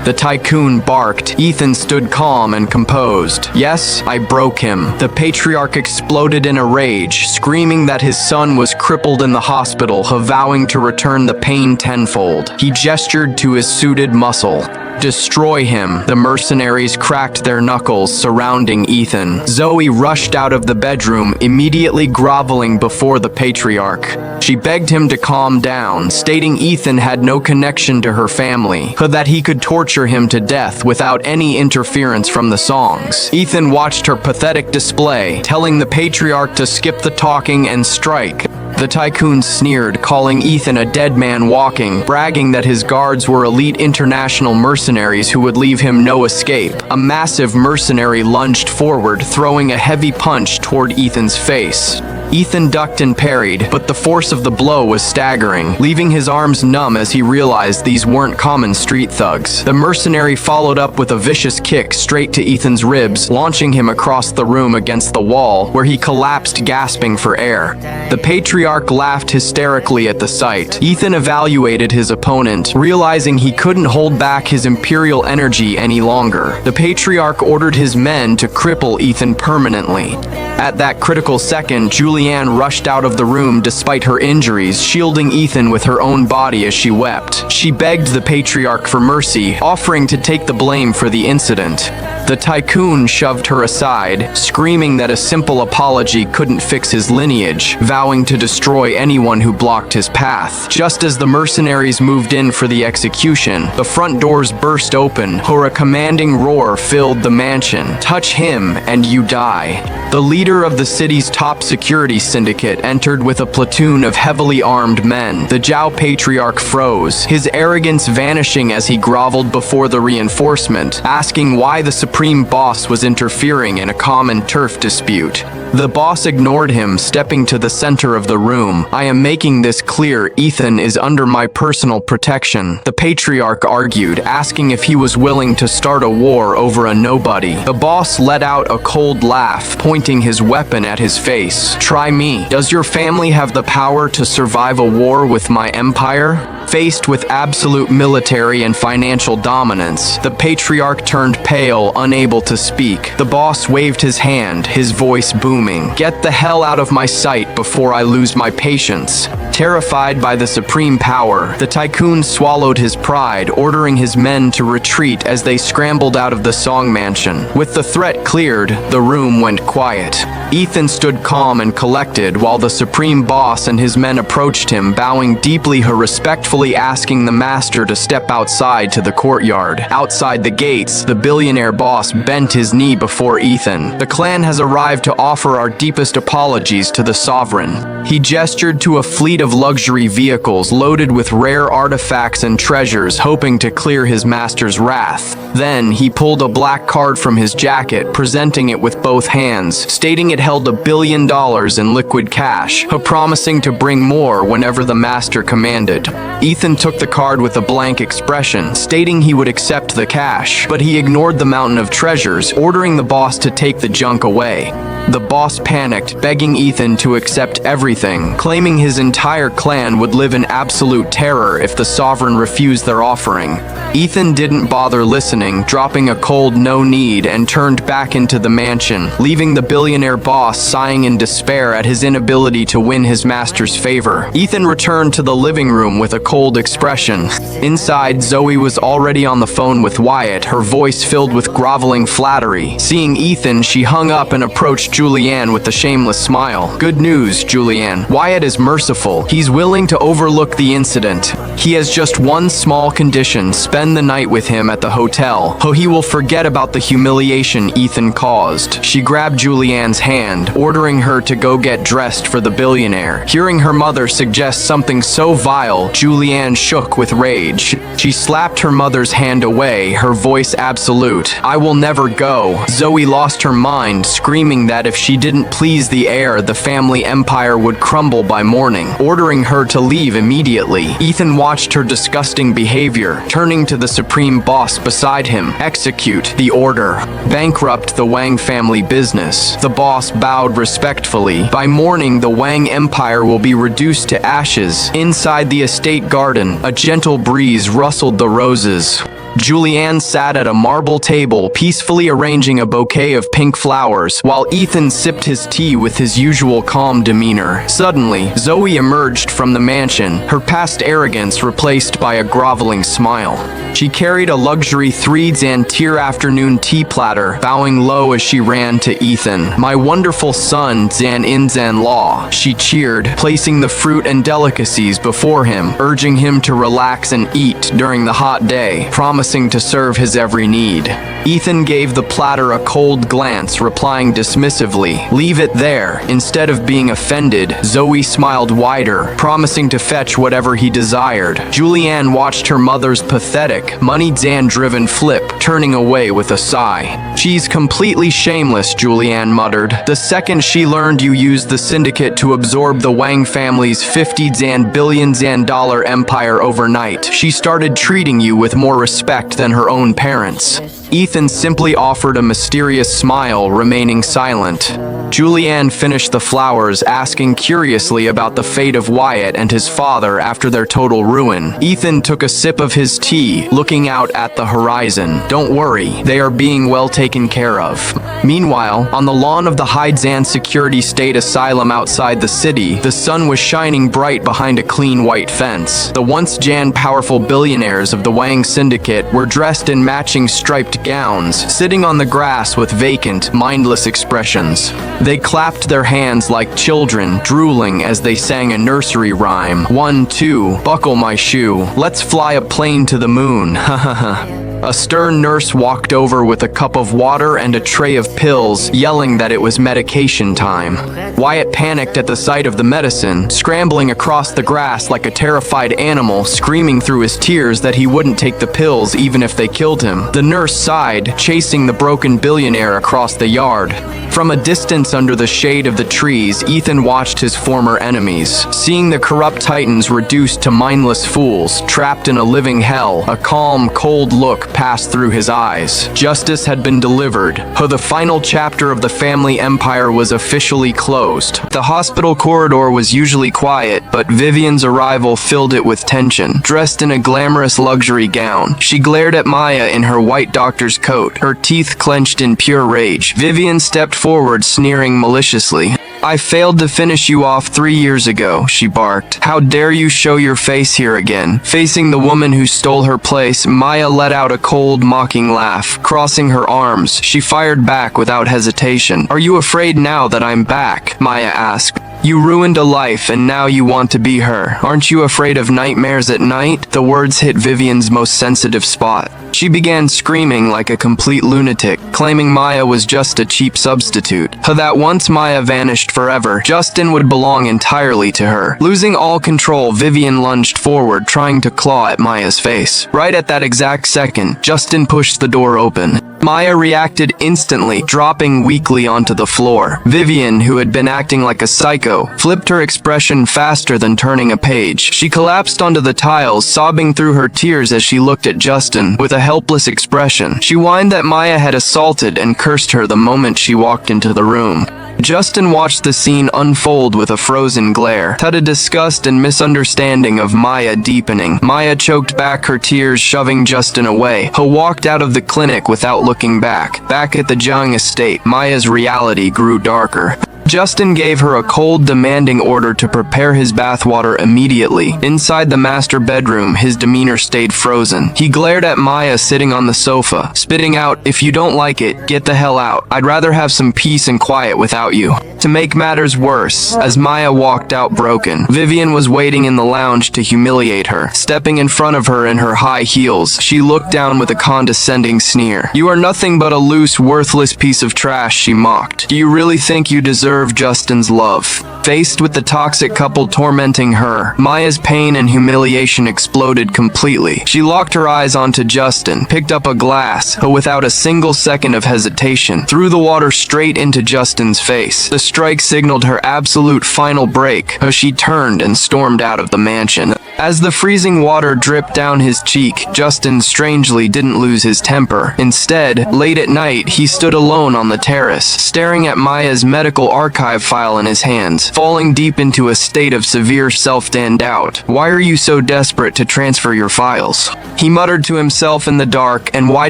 The tycoon barked. Ethan stood calm and composed. "Yes, I broke him." The patriarch exploded in a rage, screaming that his son was crippled in the hospital, vowing to return the pain tenfold. He gestured to his suited muscle. "Destroy him." The mercenaries cracked their knuckles, surrounding Ethan. Zoe rushed out of the bedroom, immediately groveling before the patriarch. She begged him to calm down, stating Ethan had no connection to her family, so that he could torture him to death without any interference from the songs. Ethan watched her pathetic display, telling the patriarch to skip the talking and strike. The tycoon sneered, calling Ethan a dead man walking, bragging that his guards were elite international mercenaries who would leave him no escape. A massive mercenary lunged forward, throwing a heavy punch toward Ethan's face. Ethan ducked and parried, but the force of the blow was staggering, leaving his arms numb as he realized these weren't common street thugs. The mercenary followed up with a vicious kick straight to Ethan's ribs, launching him across the room against the wall, where he collapsed, gasping for air. The patriarch laughed hysterically at the sight. Ethan evaluated his opponent, realizing he couldn't hold back his imperial energy any longer. The patriarch ordered his men to cripple Ethan permanently. At that critical second, Julianne rushed out of the room despite her injuries, shielding Ethan with her own body as she wept. She begged the patriarch for mercy, offering to take the blame for the incident. The tycoon shoved her aside, screaming that a simple apology couldn't fix his lineage, vowing to destroy anyone who blocked his path. Just as the mercenaries moved in for the execution, the front doors burst open, where a commanding roar filled the mansion. "Touch him, and you die." The leader of the city's top security syndicate entered with a platoon of heavily armed men. The Zhao patriarch froze, his arrogance vanishing as he groveled before the reinforcement, asking why the supreme boss was interfering in a common turf dispute. The boss ignored him, stepping to the center of the room. "I am making this clear, Ethan is under my personal protection," the patriarch argued, asking if he was willing to start a war over a nobody. The boss let out a cold laugh, pointing his weapon at his face. "Try me. Does your family have the power to survive a war with my empire?" Faced with absolute military and financial dominance, the patriarch turned pale, unable to speak. The boss waved his hand, his voice booming. "Get the hell out of my sight before I lose my patience." Terrified by the supreme power, the tycoon swallowed his pride, ordering his men to retreat as they scrambled out of the Song Mansion. With the threat cleared, the room went quiet. Ethan stood calm and collected while the supreme boss and his men approached him, bowing deeply, respectfully respectfully asking the master to step outside to the courtyard. Outside the gates, the billionaire boss bent his knee before Ethan. "The clan has arrived to offer our deepest apologies to the sovereign." He gestured to a fleet of luxury vehicles loaded with rare artifacts and treasures, hoping to clear his master's wrath. Then, he pulled a black card from his jacket, presenting it with both hands, stating it held $1 billion in liquid cash, promising to bring more whenever the master commanded. Ethan took the card with a blank expression, stating he would accept the cash, but he ignored the mountain of treasures, ordering the boss to take the junk away. The boss panicked, begging Ethan to accept everything, claiming his entire clan would live in absolute terror if the sovereign refused their offering. Ethan didn't bother listening, dropping a cold "no need" and turned back into the mansion, leaving the billionaire boss sighing in despair at his inability to win his master's favor. Ethan returned to the living room with a cold expression. Inside, Zoe was already on the phone with Wyatt, her voice filled with groveling flattery. Seeing Ethan, she hung up and approached Julianne with a shameless smile. "Good news, Julianne. Wyatt is merciful. He's willing to overlook the incident. He has just one small condition: spend the night with him at the hotel. He will forget about the humiliation Ethan caused." She grabbed Julianne's hand, ordering her to go get dressed for the billionaire. Hearing her mother suggest something so vile, Julianne shook with rage. She slapped her mother's hand away, her voice absolute. "I will never go." Zoe lost her mind, screaming that if she didn't please the heir, the family empire would crumble by morning, ordering her to leave immediately. Ethan watched her disgusting behavior, turning to the supreme boss beside him. "Execute the order. Bankrupt the Wang family business." The boss bowed respectfully. "By morning, the Wang empire will be reduced to ashes." Inside the estate garden, a gentle breeze rustled the roses. Julianne sat at a marble table, peacefully arranging a bouquet of pink flowers, while Ethan sipped his tea with his usual calm demeanor. Suddenly, Zoe emerged from the mansion, her past arrogance replaced by a groveling smile. She carried a luxury 3-tier afternoon tea platter, bowing low as she ran to Ethan. "My wonderful son, Zan-in-Zan-Law," she cheered, placing the fruit and delicacies before him, urging him to relax and eat during the hot day, promising to serve his every need. Ethan gave the platter a cold glance, replying dismissively, "Leave it there." Instead of being offended, Zoe smiled wider, promising to fetch whatever he desired. Julianne watched her mother's pathetic, money-Zan-driven flip, turning away with a sigh. "She's completely shameless," Julianne muttered. "The second she learned you used the syndicate to absorb the Wang family's 50 billion Zan dollar empire overnight, she started treating you with more respect than her own parents." Ethan simply offered a mysterious smile, remaining silent. Julianne finished the flowers, asking curiously about the fate of Wyatt and his father after their total ruin. Ethan took a sip of his tea, looking out at the horizon. "Don't worry, they are being well taken care of." Meanwhile, on the lawn of the Zan Security State Asylum outside the city, the sun was shining bright behind a clean white fence. The once powerful billionaires of the Wang Syndicate were dressed in matching striped gowns, sitting on the grass with vacant, mindless expressions. They clapped their hands like children, drooling as they sang a nursery rhyme. "1, 2, buckle my shoe. Let's fly a plane to the moon. Ha ha ha." A stern nurse walked over with a cup of water and a tray of pills, yelling that it was medication time. Wyatt panicked at the sight of the medicine, scrambling across the grass like a terrified animal, screaming through his tears that he wouldn't take the pills even if they killed him. The nurse sighed, chasing the broken billionaire across the yard. From a distance under the shade of the trees, Ethan watched his former enemies. Seeing the corrupt titans reduced to mindless fools, trapped in a living hell, a calm, cold look passed through his eyes. Justice had been delivered. The final chapter of the family empire was officially closed. The hospital corridor was usually quiet, but Vivian's arrival filled it with tension. Dressed in a glamorous luxury gown, she glared at Maya in her white doctor's coat, her teeth clenched in pure rage. Vivian stepped forward, sneering maliciously. "I failed to finish you off 3 years ago," she barked. "How dare you show your face here again?" Facing the woman who stole her place, Maya let out a cold, mocking laugh. Crossing her arms, she fired back without hesitation. "Are you afraid now that I'm back?" Maya asked. You ruined a life and now you want to be her. Aren't you afraid of nightmares at night? The words hit Vivian's most sensitive spot. She began screaming like a complete lunatic, claiming Maya was just a cheap substitute. That once Maya vanished forever, Justin would belong entirely to her. Losing all control, Vivian lunged forward, trying to claw at Maya's face. Right at that exact second, Justin pushed the door open. Maya reacted instantly, dropping weakly onto the floor. Vivian, who had been acting like a psycho, flipped her expression faster than turning a page. She collapsed onto the tiles, sobbing through her tears as she looked at Justin with a helpless expression. She whined that Maya had assaulted and cursed her the moment she walked into the room. Justin watched the scene unfold with a frozen glare. The disgust and misunderstanding of Maya deepening. Maya choked back her tears, shoving Justin away. He walked out of the clinic without looking back. Back at the Jiang estate, Maya's reality grew darker. Justin gave her a cold, demanding order to prepare his bathwater immediately. Inside the master bedroom, his demeanor stayed frozen. He glared at Maya sitting on the sofa, spitting out, "If you don't like it, get the hell out. I'd rather have some peace and quiet without you." To make matters worse, as Maya walked out broken, Vivian was waiting in the lounge to humiliate her. Stepping in front of her in her high heels, she looked down with a condescending sneer. "You are nothing but a loose, worthless piece of trash," she mocked. "Do you really think you deserve Justin's love?" Faced with the toxic couple tormenting her, Maya's pain and humiliation exploded completely. She locked her eyes onto Justin, picked up a glass, but without a single second of hesitation, threw the water straight into Justin's face. The strike signaled her absolute final break, as she turned and stormed out of the mansion. As the freezing water dripped down his cheek, Justin strangely didn't lose his temper. Instead, late at night, he stood alone on the terrace, staring at Maya's medical archive file in his hands, falling deep into a state of severe self-doubt. "Why are you so desperate to transfer your files?" he muttered to himself in the dark, "and why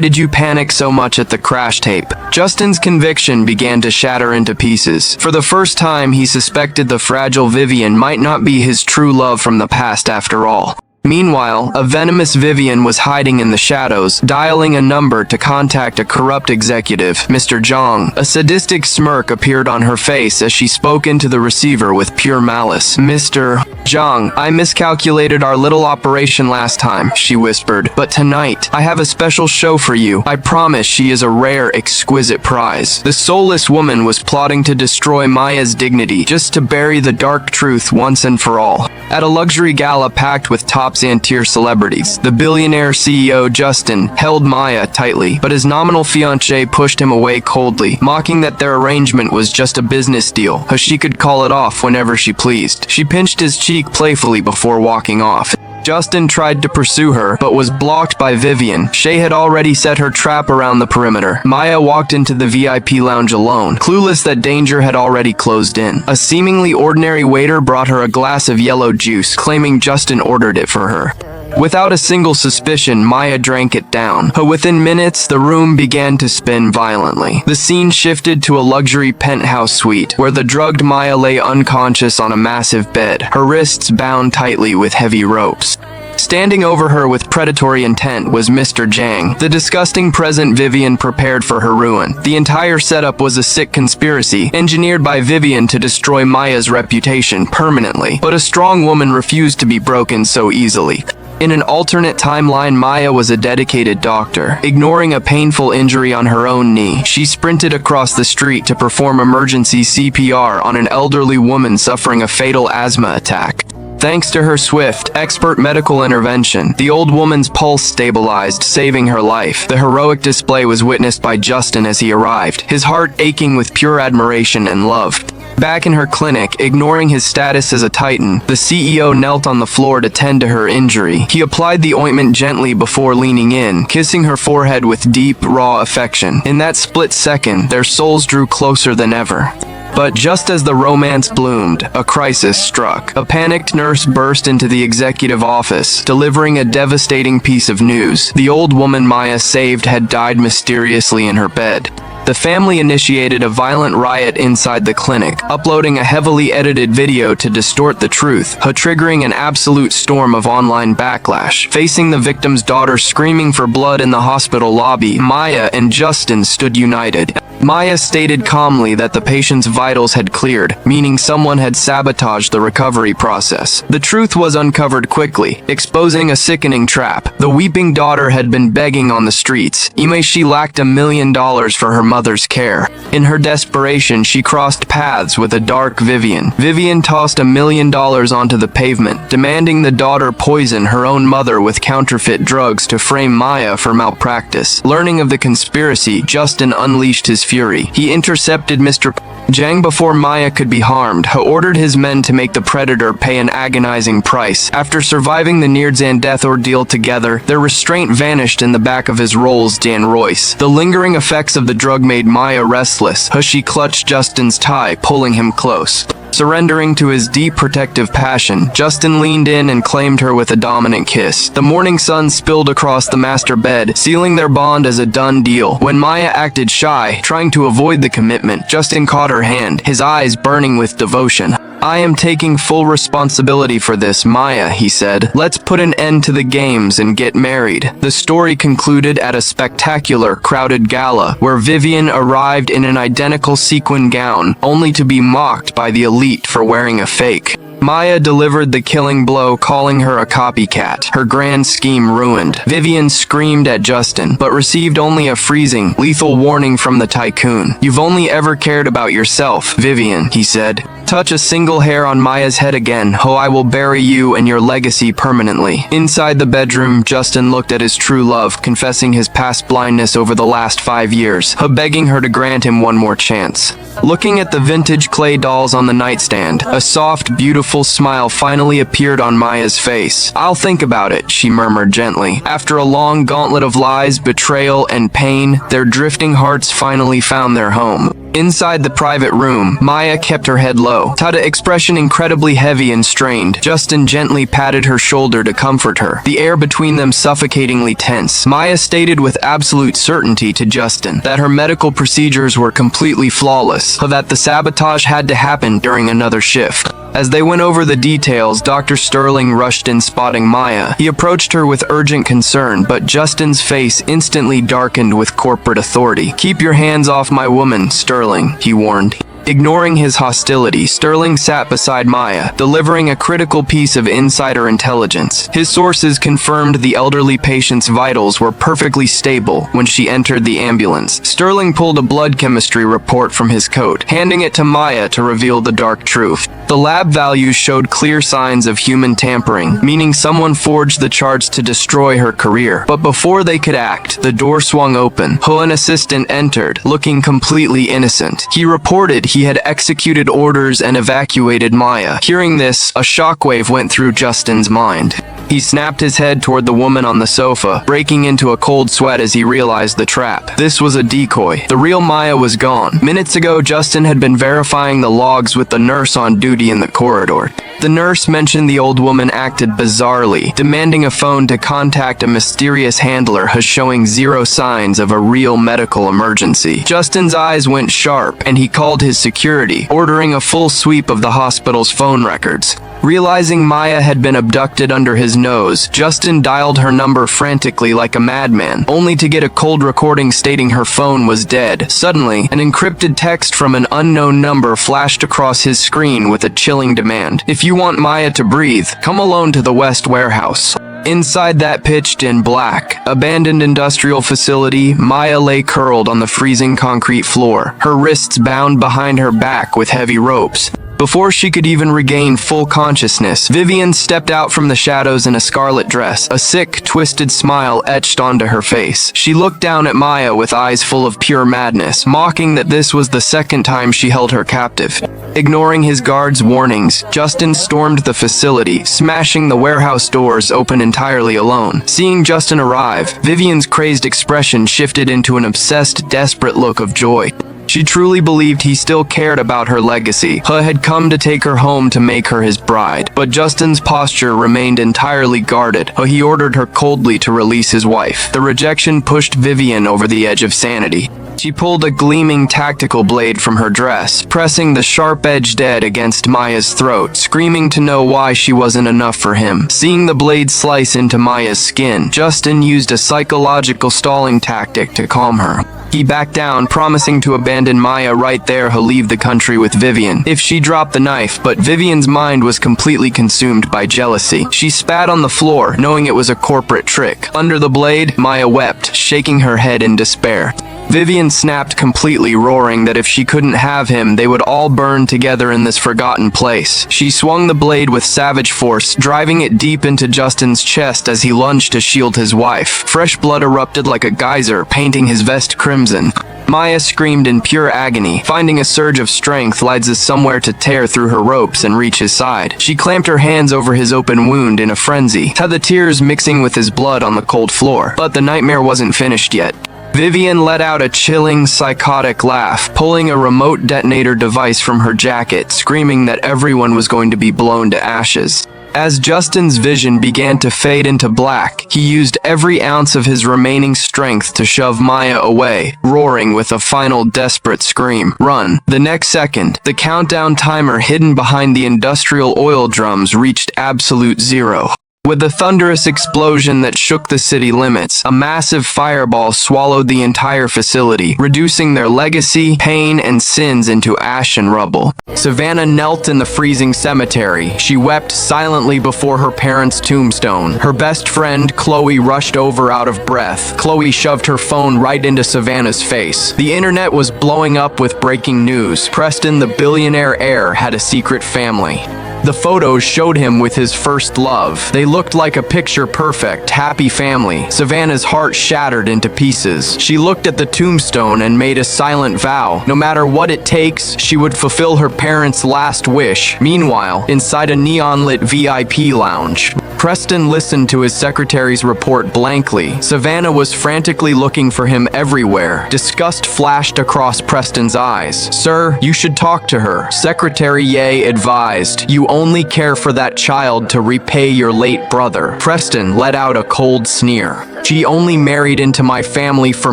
did you panic so much at the crash tape?" Justin's conviction began to shatter into pieces. For the first time, he suspected the fragile Vivian might not be his true love from the past after all. Meanwhile, a venomous Vivian was hiding in the shadows, dialing a number to contact a corrupt executive, Mr. Jiang. A sadistic smirk appeared on her face as she spoke into the receiver with pure malice. "Mr. Jiang, I miscalculated our little operation last time," she whispered. "But tonight, I have a special show for you. I promise she is a rare, exquisite prize." The soulless woman was plotting to destroy Maya's dignity, just to bury the dark truth once and for all. At a luxury gala packed with top-tier celebrities, the billionaire CEO Justin held Maya tightly, but his nominal fiancé pushed him away coldly, mocking that their arrangement was just a business deal, so she could call it off whenever she pleased. She pinched his cheek playfully before walking off. Justin tried to pursue her, but was blocked by Vivian. She had already set her trap around the perimeter. Maya walked into the VIP lounge alone, clueless that danger had already closed in. A seemingly ordinary waiter brought her a glass of yellow juice, claiming Justin ordered it for her. Without a single suspicion, Maya drank it down, but within minutes, the room began to spin violently. The scene shifted to a luxury penthouse suite, where the drugged Maya lay unconscious on a massive bed, her wrists bound tightly with heavy ropes. Standing over her with predatory intent was Mr. Jiang, the disgusting present Vivian prepared for her ruin. The entire setup was a sick conspiracy, engineered by Vivian to destroy Maya's reputation permanently, but a strong woman refused to be broken so easily. In an alternate timeline, Maya was a dedicated doctor. Ignoring a painful injury on her own knee, she sprinted across the street to perform emergency CPR on an elderly woman suffering a fatal asthma attack. Thanks to her swift, expert medical intervention, the old woman's pulse stabilized, saving her life. The heroic display was witnessed by Justin as he arrived, his heart aching with pure admiration and love. Back in her clinic, ignoring his status as a titan, the CEO knelt on the floor to tend to her injury. He applied the ointment gently before leaning in, kissing her forehead with deep, raw affection. In that split second, their souls drew closer than ever. But just as the romance bloomed, a crisis struck. A panicked nurse burst into the executive office, delivering a devastating piece of news. The old woman Maya saved had died mysteriously in her bed. The family initiated a violent riot inside the clinic, uploading a heavily edited video to distort the truth, triggering an absolute storm of online backlash. Facing the victim's daughter screaming for blood in the hospital lobby, Maya and Justin stood united. Maya stated calmly that the patient's vitals had cleared, meaning someone had sabotaged the recovery process. The truth was uncovered quickly, exposing a sickening trap. The weeping daughter had been begging on the streets. She lacked $1 million for her mother's care. In her desperation, she crossed paths with a dark Vivian. Vivian tossed $1 million onto the pavement, demanding the daughter poison her own mother with counterfeit drugs to frame Maya for malpractice. Learning of the conspiracy, Justin unleashed his fury. He intercepted Mr. Jiang before Maya could be harmed. He ordered his men to make the predator pay an agonizing price. After surviving the near-Zan death ordeal together, their restraint vanished in the back of his Rolls-Royce Royce. The lingering effects of the drug made Maya restless. She clutched Justin's tie, pulling him close. Surrendering to his deep protective passion, Justin leaned in and claimed her with a dominant kiss. The morning sun spilled across the master bed, sealing their bond as a done deal. When Maya acted shy, trying to avoid the commitment, Justin caught her hand, his eyes burning with devotion. "I am taking full responsibility for this, Maya," he said. "Let's put an end to the games and get married." The story concluded at a spectacular, crowded gala, where Vivian arrived in an identical sequin gown, only to be mocked by the elite for wearing a fake. Maya delivered the killing blow, calling her a copycat, her grand scheme ruined. Vivian screamed at Justin, but received only a freezing, lethal warning from the tycoon. "You've only ever cared about yourself, Vivian," he said. "Touch a single hair on Maya's head again, I will bury you and your legacy permanently." Inside the bedroom, Justin looked at his true love, confessing his past blindness over the last 5 years, begging her to grant him one more chance. Looking at the vintage clay dolls on the nightstand, a soft, beautiful smile finally appeared on Maya's face. "I'll think about it," she murmured gently. After a long gauntlet of lies, betrayal, and pain, their drifting hearts finally found their home. Inside the private room, Maya kept her head low, Tada expression incredibly heavy and strained. Justin gently patted her shoulder to comfort her, the air between them suffocatingly tense. Maya stated with absolute certainty to Justin that her medical procedures were completely flawless, that the sabotage had to happen during another shift. As they went over the details, Dr. Sterling rushed in, spotting Maya. He approached her with urgent concern, but Justin's face instantly darkened with corporate authority. "Keep your hands off my woman, Sterling," he warned. Ignoring his hostility, Sterling sat beside Maya, delivering a critical piece of insider intelligence. His sources confirmed the elderly patient's vitals were perfectly stable when she entered the ambulance. Sterling pulled a blood chemistry report from his coat, handing it to Maya to reveal the dark truth. The lab values showed clear signs of human tampering, meaning someone forged the charts to destroy her career. But before they could act, the door swung open. An assistant entered, looking completely innocent. He reported he had executed orders and evacuated Maya. Hearing this, a shockwave went through Justin's mind. He snapped his head toward the woman on the sofa, breaking into a cold sweat as he realized the trap. This was a decoy. The real Maya was gone. Minutes ago, Justin had been verifying the logs with the nurse on duty in the corridor. The nurse mentioned the old woman acted bizarrely, demanding a phone to contact a mysterious handler showing zero signs of a real medical emergency. Justin's eyes went sharp, and he called his security, ordering a full sweep of the hospital's phone records. Realizing Maya had been abducted under his nose, Justin dialed her number frantically like a madman, only to get a cold recording stating her phone was dead. Suddenly, an encrypted text from an unknown number flashed across his screen with a chilling demand. "If you want Maya to breathe, come alone to the West Warehouse." Inside that pitched-in black, abandoned industrial facility, Maya lay curled on the freezing concrete floor, her wrists bound behind her back with heavy ropes. Before she could even regain full consciousness, Vivian stepped out from the shadows in a scarlet dress, a sick, twisted smile etched onto her face. She looked down at Maya with eyes full of pure madness, mocking that this was the second time she held her captive. Ignoring his guards' warnings, Justin stormed the facility, smashing the warehouse doors open entirely alone. Seeing Justin arrive, Vivian's crazed expression shifted into an obsessed, desperate look of joy. She truly believed he still cared about her legacy. He had come to take her home to make her his bride. But Justin's posture remained entirely guarded. He ordered her coldly to release his wife. The rejection pushed Vivian over the edge of sanity. She pulled a gleaming tactical blade from her dress, pressing the sharp-edged edge against Maya's throat, screaming to know why she wasn't enough for him. Seeing the blade slice into Maya's skin, Justin used a psychological stalling tactic to calm her. He backed down, promising to abandon Maya right there he'll leave the country with Vivian if she dropped the knife, but Vivian's mind was completely consumed by jealousy. She spat on the floor, knowing it was a corporate trick. Under the blade, Maya wept, shaking her head in despair. Vivian snapped completely, roaring that if she couldn't have him, they would all burn together in this forgotten place. She swung the blade with savage force, driving it deep into Justin's chest as he lunged to shield his wife. Fresh blood erupted like a geyser, painting his vest crimson. Maya screamed in pure agony, finding a surge of strength Liza somewhere to tear through her ropes and reach his side. She clamped her hands over his open wound in a frenzy, the tears mixing with his blood on the cold floor. But the nightmare wasn't finished yet. Vivian let out a chilling, psychotic laugh, pulling a remote detonator device from her jacket, screaming that everyone was going to be blown to ashes. As Justin's vision began to fade into black, he used every ounce of his remaining strength to shove Maya away, roaring with a final desperate scream, "Run!" The next second, the countdown timer hidden behind the industrial oil drums reached absolute zero. With a thunderous explosion that shook the city limits, a massive fireball swallowed the entire facility, reducing their legacy, pain, and sins into ash and rubble. Savannah knelt in the freezing cemetery. She wept silently before her parents' tombstone. Her best friend, Chloe, rushed over out of breath. Chloe shoved her phone right into Savannah's face. The internet was blowing up with breaking news. Preston, the billionaire heir, had a secret family. The photos showed him with his first love. They looked like a picture-perfect, happy family. Savannah's heart shattered into pieces. She looked at the tombstone and made a silent vow. No matter what it takes, she would fulfill her parents' last wish. Meanwhile, inside a neon-lit VIP lounge, Preston listened to his secretary's report blankly. Savannah was frantically looking for him everywhere. Disgust flashed across Preston's eyes. "Sir, you should talk to her," Secretary Ye advised. "You only care for that child to repay your late brother." Preston let out a cold sneer. "She only married into my family for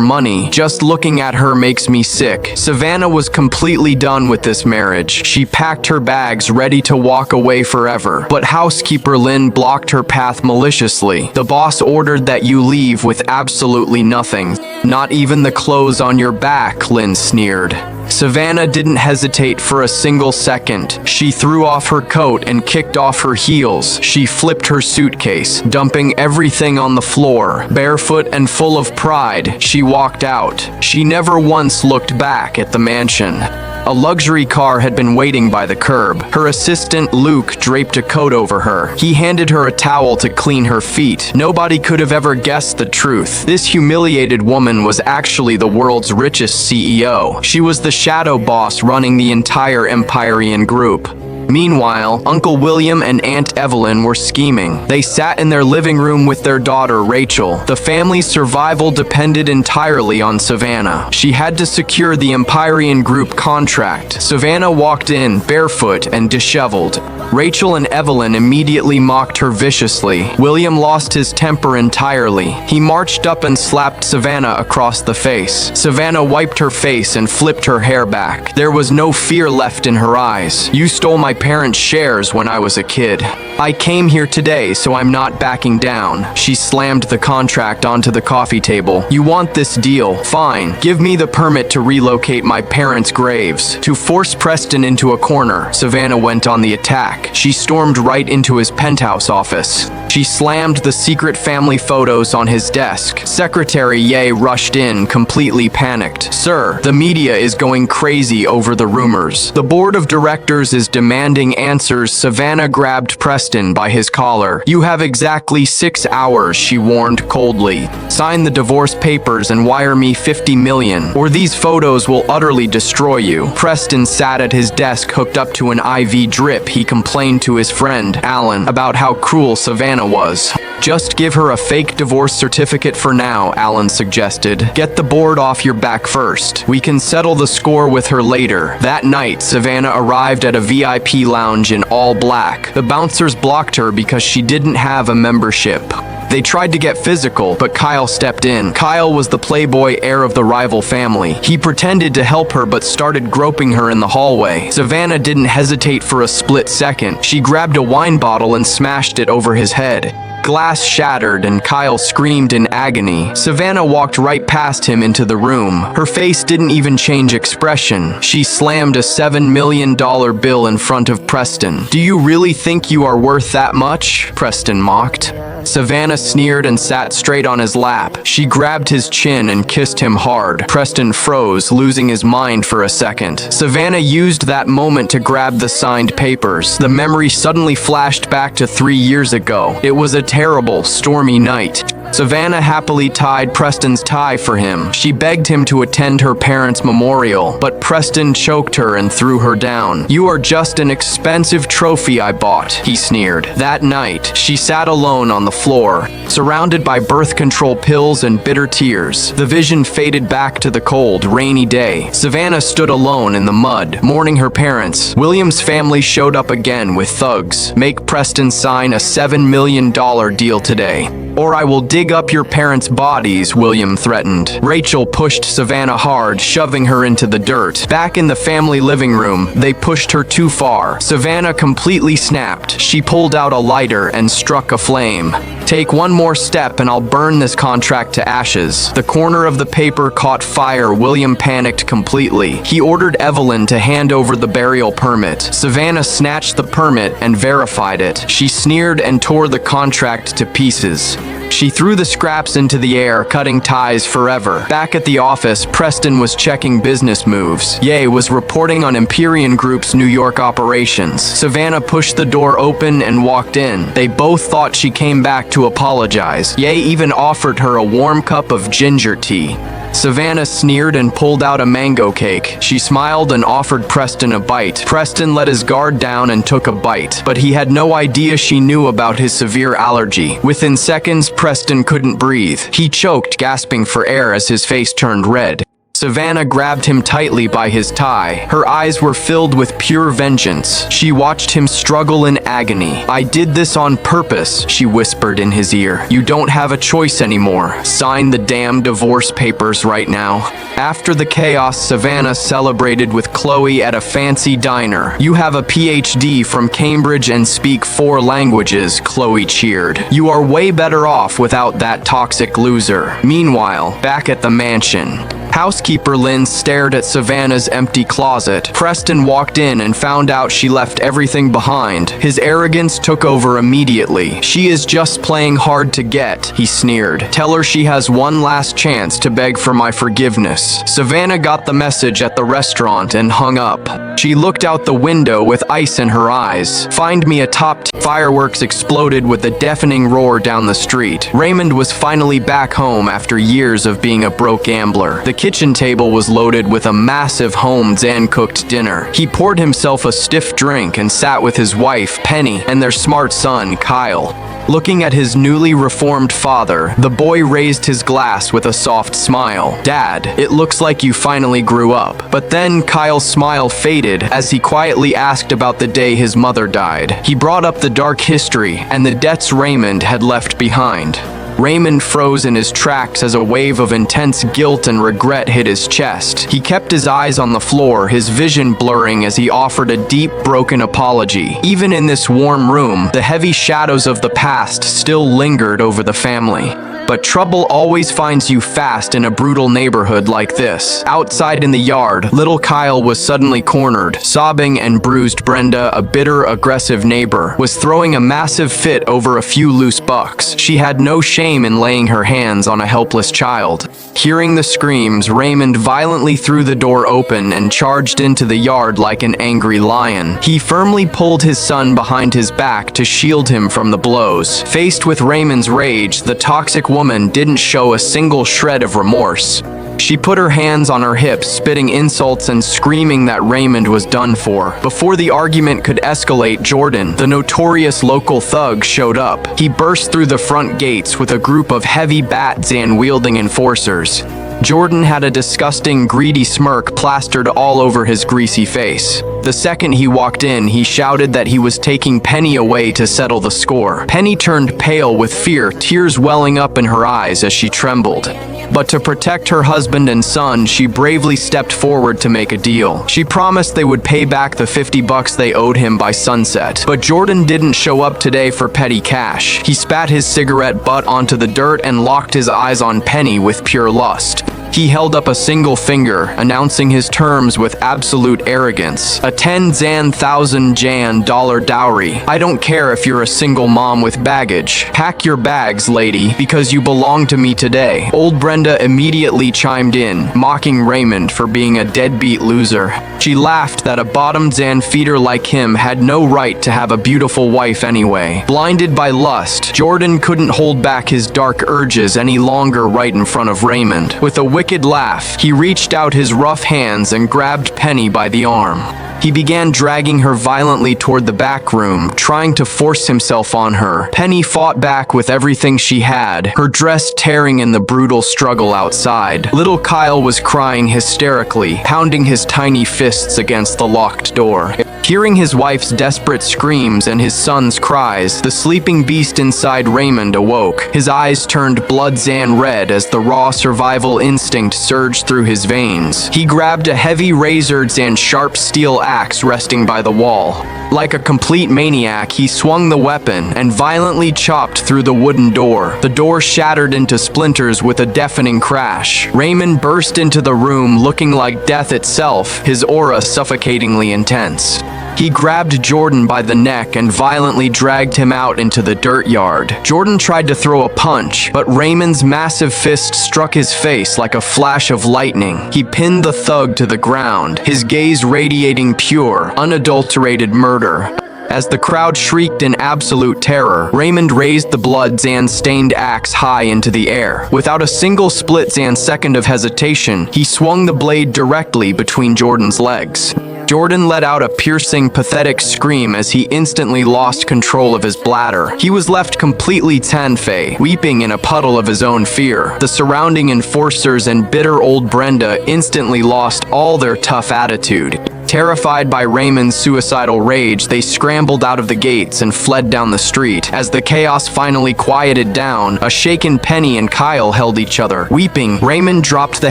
money. Just looking at her makes me sick." Savannah was completely done with this marriage. She packed her bags, ready to walk away forever. But housekeeper Lynn blocked her path maliciously. "The boss ordered that you leave with absolutely nothing. Not even the clothes on your back," Lynn sneered. Savannah didn't hesitate for a single second. She threw off her coat and kicked off her heels. She flipped her suitcase, dumping everything on the floor. Barefoot and full of pride, she walked out. She never once looked back at the mansion. A luxury car had been waiting by the curb. Her assistant, Luke, draped a coat over her. He handed her a towel to clean her feet. Nobody could have ever guessed the truth. This humiliated woman was actually the world's richest CEO. She was the shadow boss running the entire Empyrean group. Meanwhile, Uncle William and Aunt Evelyn were scheming. They sat in their living room with their daughter, Rachel. The family's survival depended entirely on Savannah. She had to secure the Empyrean group contract. Savannah walked in, barefoot and disheveled. Rachel and Evelyn immediately mocked her viciously. William lost his temper entirely. He marched up and slapped Savannah across the face. Savannah wiped her face and flipped her hair back. There was no fear left in her eyes. "You stole my parents' shares when I was a kid. I came here today, so I'm not backing down." She slammed the contract onto the coffee table. "You want this deal? Fine. Give me the permit to relocate my parents' graves." To force Preston into a corner, Savannah went on the attack. She stormed right into his penthouse office. She slammed the secret family photos on his desk. Secretary Ye rushed in, completely panicked. "Sir, the media is going crazy over the rumors. The board of directors is demanding answers." Savannah grabbed Preston by his collar. "You have exactly 6 hours," she warned coldly. "Sign the divorce papers and wire me $50 million, or these photos will utterly destroy you." Preston sat at his desk hooked up to an IV drip. He complained to his friend, Alan, about how cruel Savannah was. Just give her a fake divorce certificate for now, Alan suggested. Get the board off your back first. We can settle the score with her later. That night, Savannah arrived at a VIP lounge in all black. The bouncers blocked her because she didn't have a membership. They tried to get physical, but Kyle stepped in. Kyle was the playboy heir of the rival family. He pretended to help her but started groping her in the hallway. Savannah didn't hesitate for a split second. She grabbed a wine bottle and smashed it over his head. Glass shattered and Kyle screamed in agony. Savannah walked right past him into the room. Her face didn't even change expression. She slammed a $7 million bill in front of Preston. "Do you really think you are worth that much?" Preston mocked. Savannah sneered and sat straight on his lap. She grabbed his chin and kissed him hard. Preston froze, losing his mind for a second. Savannah used that moment to grab the signed papers. The memory suddenly flashed back to 3 years ago. It was a terrible, stormy night. Savannah happily tied Preston's tie for him. She begged him to attend her parents' memorial, but Preston choked her and threw her down. "You are just an expensive trophy I bought," he sneered. That night, she sat alone on the floor, surrounded by birth control pills and bitter tears. The vision faded back to the cold, rainy day. Savannah stood alone in the mud, mourning her parents. William's family showed up again with thugs. "Make Preston sign a $7 million deal today, or I will dig up your parents' bodies," William threatened. Rachel pushed Savannah hard, shoving her into the dirt. Back in the family living room, they pushed her too far. Savannah completely snapped. She pulled out a lighter and struck a flame. "Take one more step and I'll burn this contract to ashes." The corner of the paper caught fire. William panicked completely. He ordered Evelyn to hand over the burial permit. Savannah snatched the permit and verified it. She sneered and tore the contract to pieces. She threw the scraps into the air, cutting ties forever. Back at the office, Preston was checking business moves. Ye was reporting on Empyrean Group's New York operations. Savannah pushed the door open and walked in. They both thought she came back to apologize. Ye even offered her a warm cup of ginger tea. Savannah sneered and pulled out a mango cake. She smiled and offered Preston a bite. Preston let his guard down and took a bite, but he had no idea she knew about his severe allergy. Within seconds, Preston couldn't breathe. He choked, gasping for air as his face turned red. Savannah grabbed him tightly by his tie. Her eyes were filled with pure vengeance. She watched him struggle in agony. "I did this on purpose," she whispered in his ear. "You don't have a choice anymore. Sign the damn divorce papers right now." After the chaos, Savannah celebrated with Chloe at a fancy diner. "You have a PhD from Cambridge and speak 4 languages," Chloe cheered. "You are way better off without that toxic loser." Meanwhile, back at the mansion, housekeeper Lynn stared at Savannah's empty closet. Preston walked in and found out she left everything behind. His arrogance took over immediately. "She is just playing hard to get," he sneered. "Tell her she has one last chance to beg for my forgiveness." Savannah got the message at the restaurant and hung up. She looked out the window with ice in her eyes. "Find me a top Fireworks exploded with a deafening roar down the street. Raymond was finally back home after years of being a broke gambler. The kitchen table was loaded with a massive home Zan-cooked dinner. He poured himself a stiff drink and sat with his wife, Penny, and their smart son, Kyle. Looking at his newly reformed father, the boy raised his glass with a soft smile. "Dad, it looks like you finally grew up." But then Kyle's smile faded as he quietly asked about the day his mother died. He brought up the dark history and the debts Raymond had left behind. Raymond froze in his tracks as a wave of intense guilt and regret hit his chest. He kept his eyes on the floor, his vision blurring as he offered a deep, broken apology. Even in this warm room, the heavy shadows of the past still lingered over the family. But trouble always finds you fast in a brutal neighborhood like this. Outside in the yard, little Kyle was suddenly cornered. Sobbing and bruised, Brenda, a bitter, aggressive neighbor, was throwing a massive fit over a few loose bucks. She had no shame in laying her hands on a helpless child. Hearing the screams, Raymond violently threw the door open and charged into the yard like an angry lion. He firmly pulled his son behind his back to shield him from the blows. Faced with Raymond's rage, the toxic woman didn't show a single shred of remorse. She put her hands on her hips, spitting insults and screaming that Raymond was done for. Before the argument could escalate, Jordan, the notorious local thug, showed up. He burst through the front gates with a group of heavy bat-zan-wielding enforcers. Jordan had a disgusting, greedy smirk plastered all over his greasy face. The second he walked in, he shouted that he was taking Penny away to settle the score. Penny turned pale with fear, tears welling up in her eyes as she trembled. But to protect her husband and son, she bravely stepped forward to make a deal. She promised they would pay back the $50 they owed him by sunset. But Jordan didn't show up today for petty cash. He spat his cigarette butt onto the dirt and locked his eyes on Penny with pure lust. He held up a single finger, announcing his terms with absolute arrogance. A 10,000 Jan dollar dowry. I don't care if you're a single mom with baggage. Pack your bags, lady, because you belong to me today. Old Brenda immediately chimed in, mocking Raymond for being a deadbeat loser. She laughed that a bottom Zan feeder like him had no right to have a beautiful wife anyway. Blinded by lust, Jordan couldn't hold back his dark urges any longer right in front of Raymond. With a wicked laugh, he reached out his rough hands and grabbed Penny by the arm. He began dragging her violently toward the back room, trying to force himself on her. Penny fought back with everything she had, her dress tearing in the brutal struggle outside. Little Kyle was crying hysterically, pounding his tiny fists against the locked door. Hearing his wife's desperate screams and his son's cries, the sleeping beast inside Raymond awoke. His eyes turned blood-zan red as the raw survival instinct surged through his veins. He grabbed a heavy razored and sharp steel axe resting by the wall. Like a complete maniac, he swung the weapon and violently chopped through the wooden door. The door shattered into splinters with a deafening crash. Raymond burst into the room looking like death itself, his aura suffocatingly intense. He grabbed Jordan by the neck and violently dragged him out into the dirt yard. Jordan tried to throw a punch, but Raymond's massive fist struck his face like a flash of lightning. He pinned the thug to the ground, his gaze radiating pure, unadulterated murder. As the crowd shrieked in absolute terror, Raymond raised the blood-zan-stained axe high into the air. Without a single split-zan second of hesitation, he swung the blade directly between Jordan's legs. Jordan let out a piercing, pathetic scream as he instantly lost control of his bladder. He was left completely tan-fey, weeping in a puddle of his own fear. The surrounding enforcers and bitter old Brenda instantly lost all their tough attitude. Terrified by Raymond's suicidal rage, they scrambled out of the gates and fled down the street. As the chaos finally quieted down, a shaken Penny and Kyle held each other. Weeping, Raymond dropped the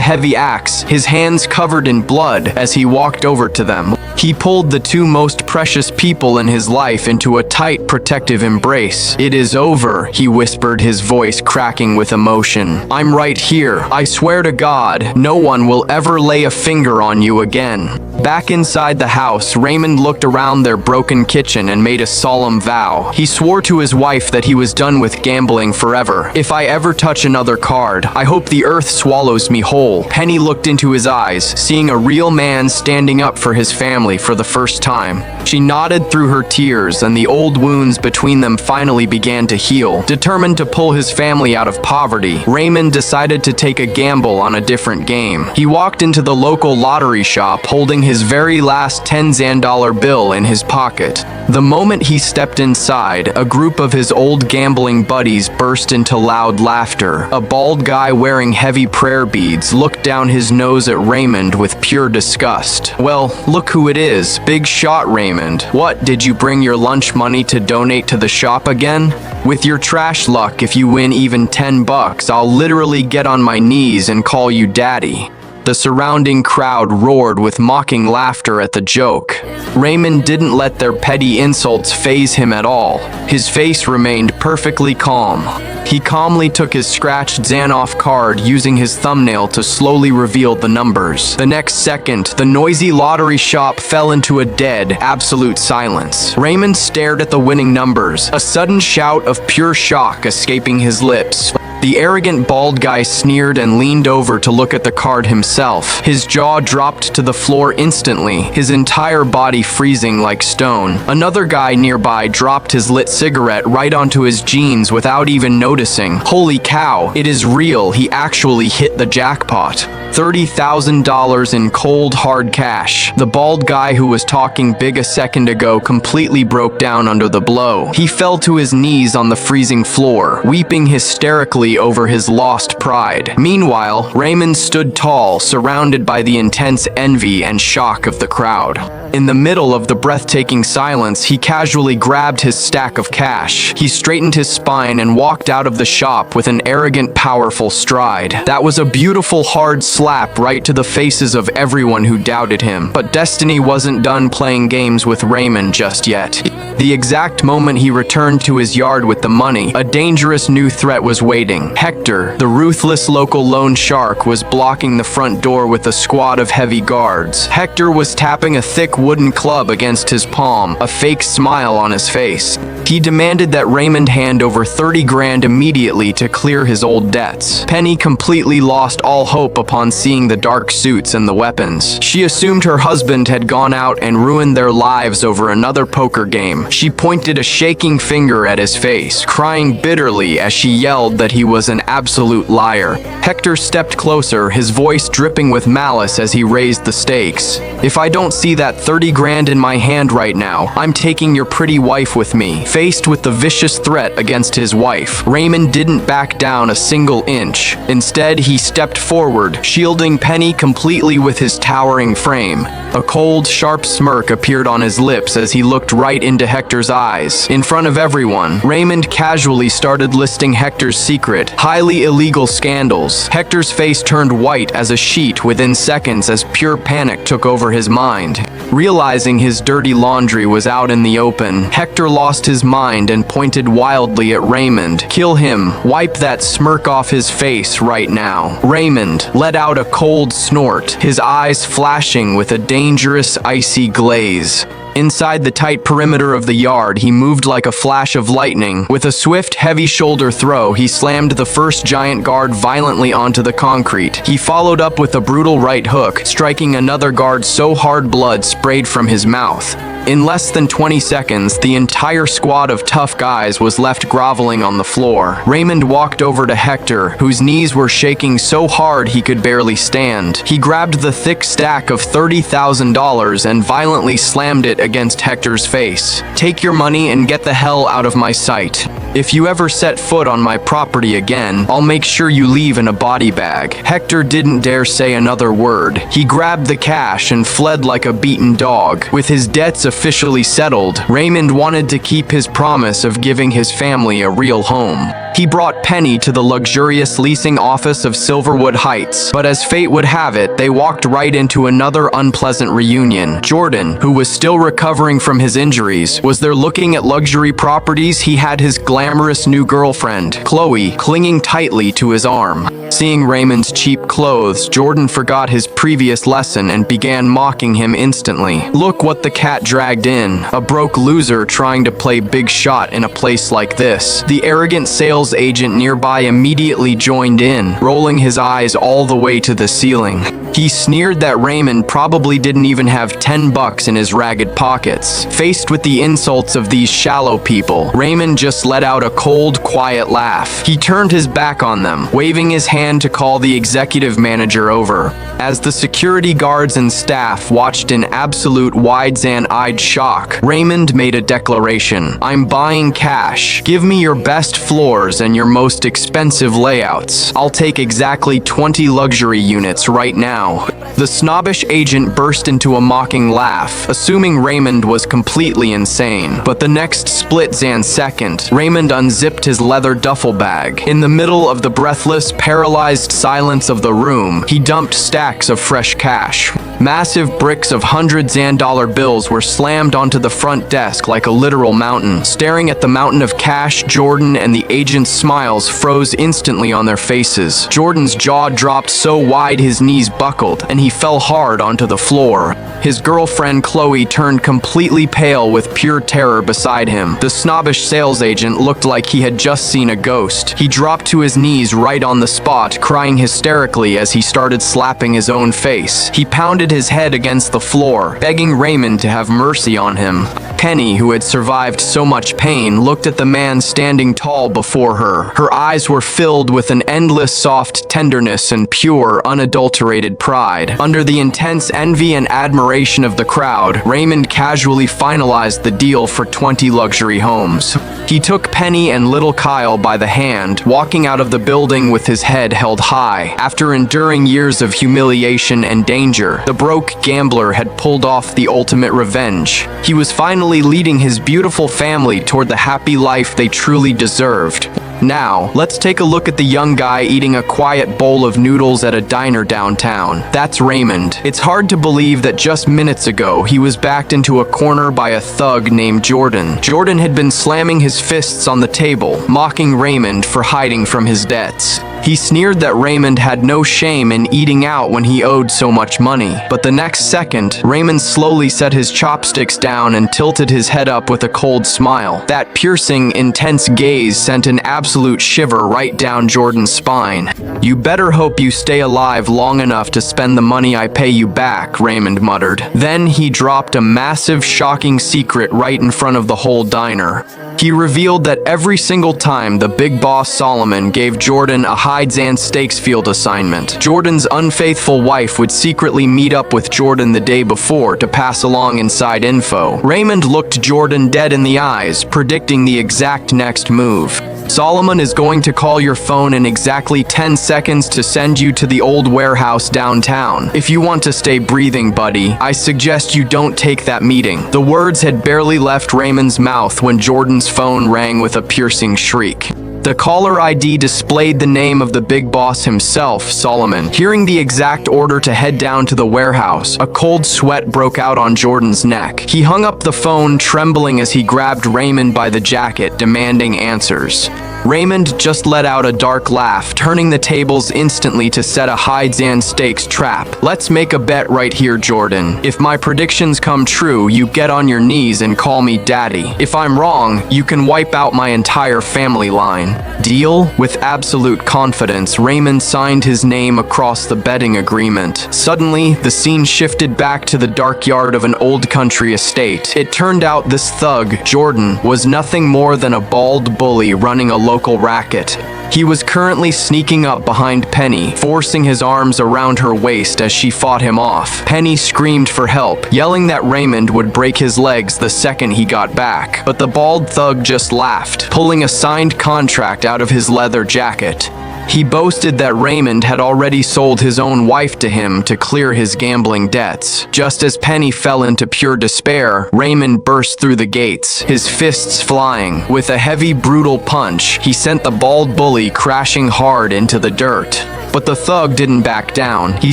heavy axe, his hands covered in blood, as he walked over to them. He pulled the two most precious people in his life into a tight, protective embrace. "It is over," he whispered, his voice cracking with emotion. "I'm right here. I swear to God, no one will ever lay a finger on you again." Back inside the house, Raymond looked around their broken kitchen and made a solemn vow. He swore to his wife that he was done with gambling forever. "If I ever touch another card, I hope the earth swallows me whole." Penny looked into his eyes, seeing a real man standing up for his family for the first time. She nodded through her tears, and the old wounds between them finally began to heal. Determined to pull his family out of poverty, Raymond decided to take a gamble on a different game. He walked into the local lottery shop, holding his very last 10 Zan dollar bill in his pocket. The moment he stepped inside, a group of his old gambling buddies burst into loud laughter. A bald guy wearing heavy prayer beads looked down his nose at Raymond with pure disgust. "Well, look who it is. Big shot, Raymond. What, did you bring your lunch money to donate to the shop again? With your trash luck, if you win even $10, I'll literally get on my knees and call you daddy." The surrounding crowd roared with mocking laughter at the joke. Raymond didn't let their petty insults faze him at all. His face remained perfectly calm. He calmly took his scratched Zanoff card, using his thumbnail to slowly reveal the numbers. The next second, the noisy lottery shop fell into a dead, absolute silence. Raymond stared at the winning numbers, a sudden shout of pure shock escaping his lips. The arrogant bald guy sneered and leaned over to look at the card himself. His jaw dropped to the floor instantly, his entire body freezing like stone. Another guy nearby dropped his lit cigarette right onto his jeans without even noticing. Holy cow, it is real, he actually hit the jackpot. $30,000 in cold, hard cash. The bald guy who was talking big a second ago completely broke down under the blow. He fell to his knees on the freezing floor, weeping hysterically over his lost pride. Meanwhile, Raymond stood tall, surrounded by the intense envy and shock of the crowd. In the middle of the breathtaking silence, he casually grabbed his stack of cash. He straightened his spine and walked out of the shop with an arrogant, powerful stride. That was a beautiful, hard slap right to the faces of everyone who doubted him. But destiny wasn't done playing games with Raymond just yet. The exact moment he returned to his yard with the money, a dangerous new threat was waiting. Hector, the ruthless local loan shark, was blocking the front door with a squad of heavy guards. Hector was tapping a thick wooden club against his palm, a fake smile on his face. He demanded that Raymond hand over 30 grand immediately to clear his old debts. Penny completely lost all hope upon seeing the dark suits and the weapons. She assumed her husband had gone out and ruined their lives over another poker game. She pointed a shaking finger at his face, crying bitterly as she yelled that he was an absolute liar. Hector stepped closer, his voice dripping with malice as he raised the stakes. "If I don't see that 30 grand in my hand right now, I'm taking your pretty wife with me." Faced with the vicious threat against his wife, Raymond didn't back down a single inch. Instead, he stepped forward, shielding Penny completely with his towering frame. A cold, sharp smirk appeared on his lips as he looked right into Hector's eyes. In front of everyone, Raymond casually started listing Hector's secret, highly illegal scandals. Hector's face turned white as a sheet within seconds as pure panic took over his mind. Realizing his dirty laundry was out in the open, Hector lost his mind and pointed wildly at Raymond. "Kill him. Wipe that smirk off his face right now." Raymond let out a cold snort, his eyes flashing with a dangerous, icy glaze. Inside the tight perimeter of the yard, he moved like a flash of lightning. With a swift, heavy shoulder throw, he slammed the first giant guard violently onto the concrete. He followed up with a brutal right hook, striking another guard so hard blood sprayed from his mouth. In less than 20 seconds, the entire squad of tough guys was left groveling on the floor. Raymond walked over to Hector, whose knees were shaking so hard he could barely stand. He grabbed the thick stack of $30,000 and violently slammed it against Hector's face. "Take your money and get the hell out of my sight. If you ever set foot on my property again, I'll make sure you leave in a body bag." Hector didn't dare say another word. He grabbed the cash and fled like a beaten dog. With his debts officially settled, Raymond wanted to keep his promise of giving his family a real home. He brought Penny to the luxurious leasing office of Silverwood Heights, but as fate would have it, they walked right into another unpleasant reunion. Jordan, who was still recovering from his injuries, was there looking at luxury properties. He had his glamorous new girlfriend, Chloe, clinging tightly to his arm. Seeing Raymond's cheap clothes, Jordan forgot his previous lesson and began mocking him instantly. "Look what the cat dragged in, a broke loser trying to play big shot in a place like this." The arrogant sales agent nearby immediately joined in, rolling his eyes all the way to the ceiling. He sneered that Raymond probably didn't even have $10 in his ragged pockets. Faced with the insults of these shallow people, Raymond just let out a cold, quiet laugh. He turned his back on them, waving his hand to call the executive manager over. As the security guards and staff watched in absolute wide-eyed shock, Raymond made a declaration. "I'm buying cash. Give me your best floors and your most expensive layouts. I'll take exactly 20 luxury units right now." The snobbish agent burst into a mocking laugh, assuming Raymond was completely insane. But the next split-zan second, Raymond unzipped his leather duffel bag. In the middle of the breathless, paralyzed silence of the room, he dumped stacks of fresh cash. Massive bricks of $100 bills were slammed onto the front desk like a literal mountain. Staring at the mountain of cash, Jordan and the agent's smiles froze instantly on their faces. Jordan's jaw dropped so wide his knees buckled, and he fell hard onto the floor. His girlfriend Chloe turned completely pale with pure terror beside him. The snobbish sales agent looked like he had just seen a ghost. He dropped to his knees right on the spot, crying hysterically as he started slapping his own face. He pounded planted his head against the floor, begging Raymond to have mercy on him. Penny, who had survived so much pain, looked at the man standing tall before her. Her eyes were filled with an endless soft tenderness and pure, unadulterated pride. Under the intense envy and admiration of the crowd, Raymond casually finalized the deal for 20 luxury homes. He took Penny and little Kyle by the hand, walking out of the building with his head held high. After enduring years of humiliation and danger, the broke gambler had pulled off the ultimate revenge. He was finally leading his beautiful family toward the happy life they truly deserved. Now, let's take a look at the young guy eating a quiet bowl of noodles at a diner downtown. That's Raymond. It's hard to believe that just minutes ago, he was backed into a corner by a thug named Jordan. Jordan had been slamming his fists on the table, mocking Raymond for hiding from his debts. He sneered that Raymond had no shame in eating out when he owed so much money. But the next second, Raymond slowly set his chopsticks down and tilted his head up with a cold smile. That piercing, intense gaze sent an absolute shiver right down Jordan's spine. "You better hope you stay alive long enough to spend the money I pay you back," Raymond muttered. Then he dropped a massive, shocking secret right in front of the whole diner. He revealed that every single time the big boss Solomon gave Jordan a hides and stakes field assignment, Jordan's unfaithful wife would secretly meet up with Jordan the day before to pass along inside info. Raymond looked Jordan dead in the eyes, predicting the exact next move. "Solomon is going to call your phone in exactly 10 seconds to send you to the old warehouse downtown. If you want to stay breathing, buddy, I suggest you don't take that meeting." The words had barely left Raymond's mouth when Jordan's phone rang with a piercing shriek. The caller ID displayed the name of the big boss himself, Solomon. Hearing the exact order to head down to the warehouse, a cold sweat broke out on Jordan's neck. He hung up the phone, trembling as he grabbed Raymond by the jacket, demanding answers. Raymond just let out a dark laugh, turning the tables instantly to set a hides and stakes trap. "Let's make a bet right here, Jordan. If my predictions come true, you get on your knees and call me daddy. If I'm wrong, you can wipe out my entire family line." Deal? With absolute confidence, Raymond signed his name across the betting agreement. Suddenly, the scene shifted back to the dark yard of an old country estate. It turned out this thug, Jordan, was nothing more than a bald bully running a local racket. He was currently sneaking up behind Penny, forcing his arms around her waist as she fought him off. Penny screamed for help, yelling that Raymond would break his legs the second he got back. But the bald thug just laughed, pulling a signed contract out of his leather jacket. He boasted that Raymond had already sold his own wife to him to clear his gambling debts. Just as Penny fell into pure despair, Raymond burst through the gates, his fists flying. With a heavy, brutal punch, he sent the bald bully crashing hard into the dirt. But the thug didn't back down. He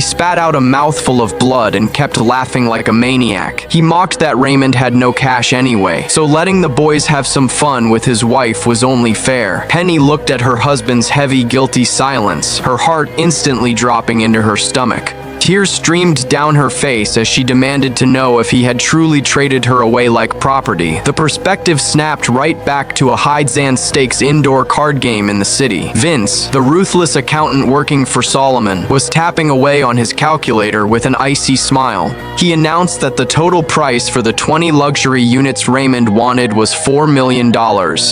spat out a mouthful of blood and kept laughing like a maniac. He mocked that Raymond had no cash anyway, so letting the boys have some fun with his wife was only fair. Penny looked at her husband's heavy, guilty silence, her heart instantly dropping into her stomach. Tears streamed down her face as she demanded to know if he had truly traded her away like property. The perspective snapped right back to a hides and stakes indoor card game in the city. Vince, the ruthless accountant working for Solomon, was tapping away on his calculator with an icy smile. He announced that the total price for the 20 luxury units Raymond wanted was $4 million.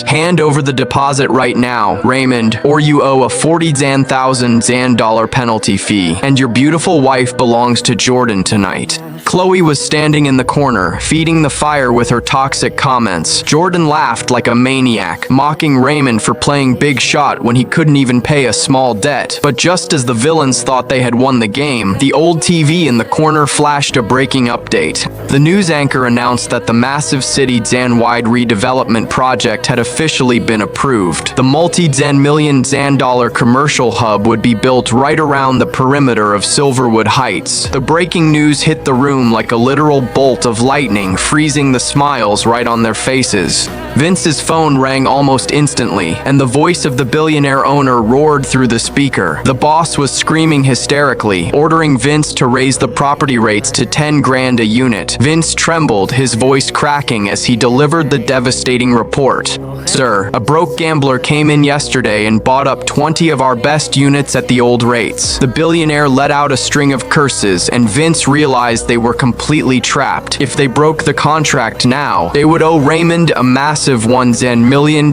"Hand over the deposit right now, Raymond, or you owe a 40,000 Zan dollar penalty fee, and your beautiful wife belongs to Jordan tonight." Chloe was standing in the corner, feeding the fire with her toxic comments. Jordan laughed like a maniac, mocking Raymond for playing big shot when he couldn't even pay a small debt. But just as the villains thought they had won the game, the old TV in the corner flashed a breaking update. The news anchor announced that the massive city Zan-wide redevelopment project had officially been approved. The multi-Zan million Zan dollar commercial hub would be built right around the perimeter of Silverwood Heights. The breaking news hit the room like a literal bolt of lightning, freezing the smiles right on their faces. Vince's phone rang almost instantly, and the voice of the billionaire owner roared through the speaker. The boss was screaming hysterically, ordering Vince to raise the property rates to 10 grand a unit. Vince trembled, his voice cracking as he delivered the devastating report. "Sir, a broke gambler came in yesterday and bought up 20 of our best units at the old rates." The billionaire let out a string of curses, and Vince realized they were completely trapped. If they broke the contract now, they would owe Raymond a massive $1 million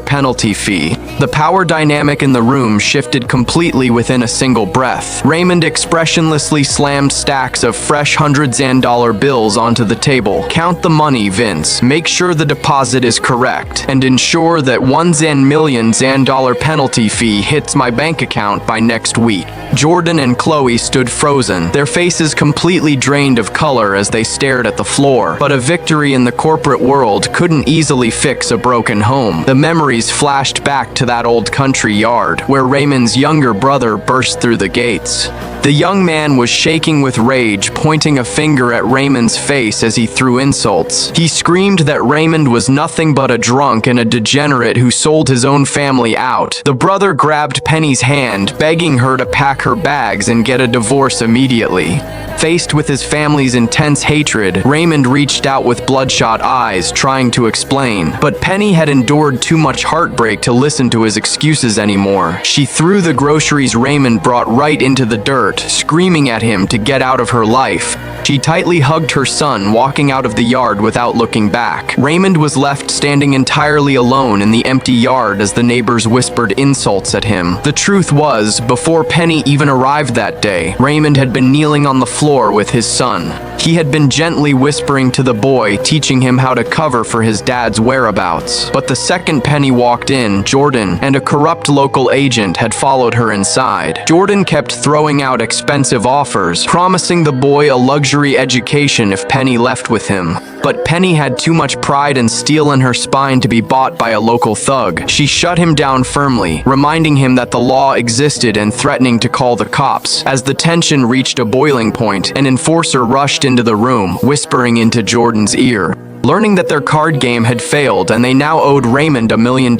penalty fee. The power dynamic in the room shifted completely within a single breath. Raymond expressionlessly slammed stacks of fresh $100 bills onto the table. "Count the money, Vince. Make sure the deposit is correct, and ensure that $1 million penalty fee hits my bank account by next week." Jordan and Chloe stood frozen, their faces completely drained of color as they stared at the floor. But a victory in the corporate world couldn't easily fix a broken home. The memories flashed back to that old country yard, where Raymond's younger brother burst through the gates. The young man was shaking with rage, pointing a finger at Raymond's face as he threw insults. He screamed that Raymond was nothing but a drunk and a degenerate who sold his own family out. The brother grabbed Penny's hand, begging her to pack her bags and get a divorce immediately. Faced with his family's intense hatred, Raymond reached out with bloodshot eyes, trying to explain. But Penny had endured too much heartbreak to listen to his excuses anymore. She threw the groceries Raymond brought right into the dirt, screaming at him to get out of her life. She tightly hugged her son, walking out of the yard without looking back. Raymond was left standing entirely alone in the empty yard as the neighbors whispered insults at him. The truth was, before Penny even arrived that day, Raymond had been kneeling on the floor with his son. He had been gently whispering to the boy, teaching him how to cover for his dad's whereabouts. But the second Penny walked in, Jordan and a corrupt local agent had followed her inside. Jordan kept throwing out expensive offers, promising the boy a luxury education if Penny left with him. But Penny had too much pride and steel in her spine to be bought by a local thug. She shut him down firmly, reminding him that the law existed and threatening to call the cops. As the tension reached a boiling point, an enforcer rushed into the room, whispering into Jordan's ear. Learning that their card game had failed and they now owed Raymond $1 million,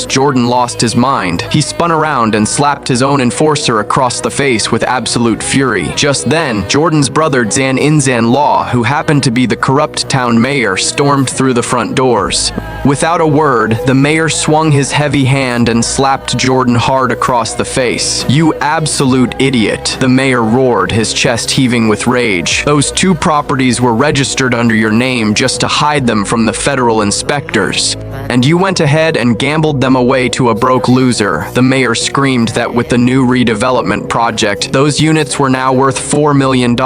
Jordan lost his mind. He spun around and slapped his own enforcer across the face with absolute fury. Just then, Jordan's brother Zan Inzan Law, who happened to be the corrupt town mayor, stormed through the front doors. Without a word, the mayor swung his heavy hand and slapped Jordan hard across the face. "You absolute idiot," the mayor roared, his chest heaving with rage. "Those two properties were registered under your name just to hide them from the federal inspectors. And you went ahead and gambled them away to a broke loser." The mayor screamed that with the new redevelopment project, those units were now worth $4 million.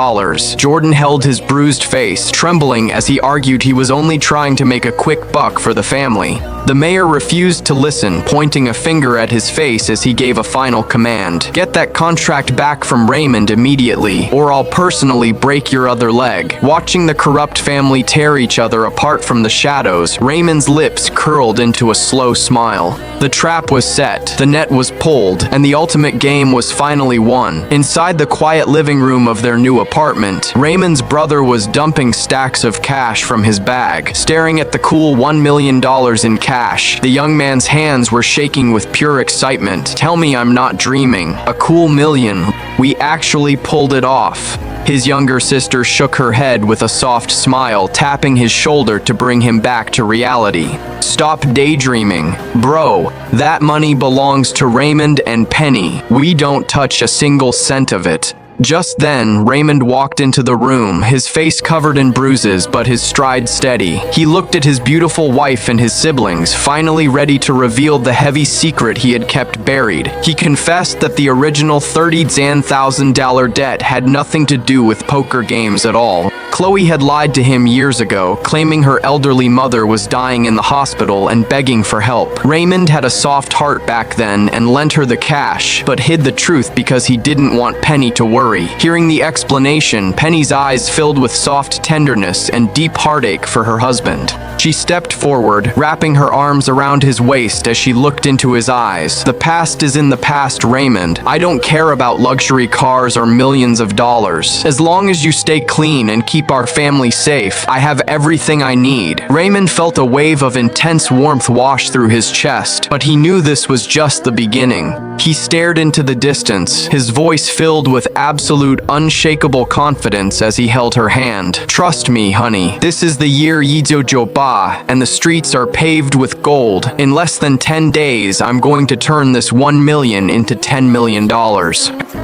Jordan held his bruised face, trembling as he argued he was only trying to make a quick buck for the family. The mayor refused to listen, pointing a finger at his face as he gave a final command. "Get that contract back from Raymond immediately, or I'll personally break your other leg." Watching the corrupt family tear each other apart from the shadows, Raymond's lips curled into a slow smile. The trap was set, the net was pulled, and the ultimate game was finally won. Inside the quiet living room of their new apartment, Raymond's brother was dumping stacks of cash from his bag, staring at the cool $1 million in cash. The young man's hands were shaking with pure excitement. "Tell me I'm not dreaming. A cool million. We actually pulled it off." His younger sister shook her head with a soft smile, tapping his shoulder to bring him back to reality. "Stop daydreaming. Bro, that money belongs to Raymond and Penny. We don't touch a single cent of it." Just then, Raymond walked into the room, his face covered in bruises but his stride steady. He looked at his beautiful wife and his siblings, finally ready to reveal the heavy secret he had kept buried. He confessed that the original $30,000 debt had nothing to do with poker games at all. Chloe had lied to him years ago, claiming her elderly mother was dying in the hospital and begging for help. Raymond had a soft heart back then and lent her the cash, but hid the truth because he didn't want Penny to worry. Hearing the explanation, Penny's eyes filled with soft tenderness and deep heartache for her husband. She stepped forward, wrapping her arms around his waist as she looked into his eyes. "The past is in the past, Raymond. I don't care about luxury cars or millions of dollars. As long as you stay clean and keep keep our family safe. I have everything I need." Raymond felt a wave of intense warmth wash through his chest, but he knew this was just the beginning. He stared into the distance, his voice filled with absolute unshakable confidence as he held her hand. "Trust me, honey. This is the year Ba, and the streets are paved with gold. In less than 10 days, I'm going to turn this 1 million into $10 million.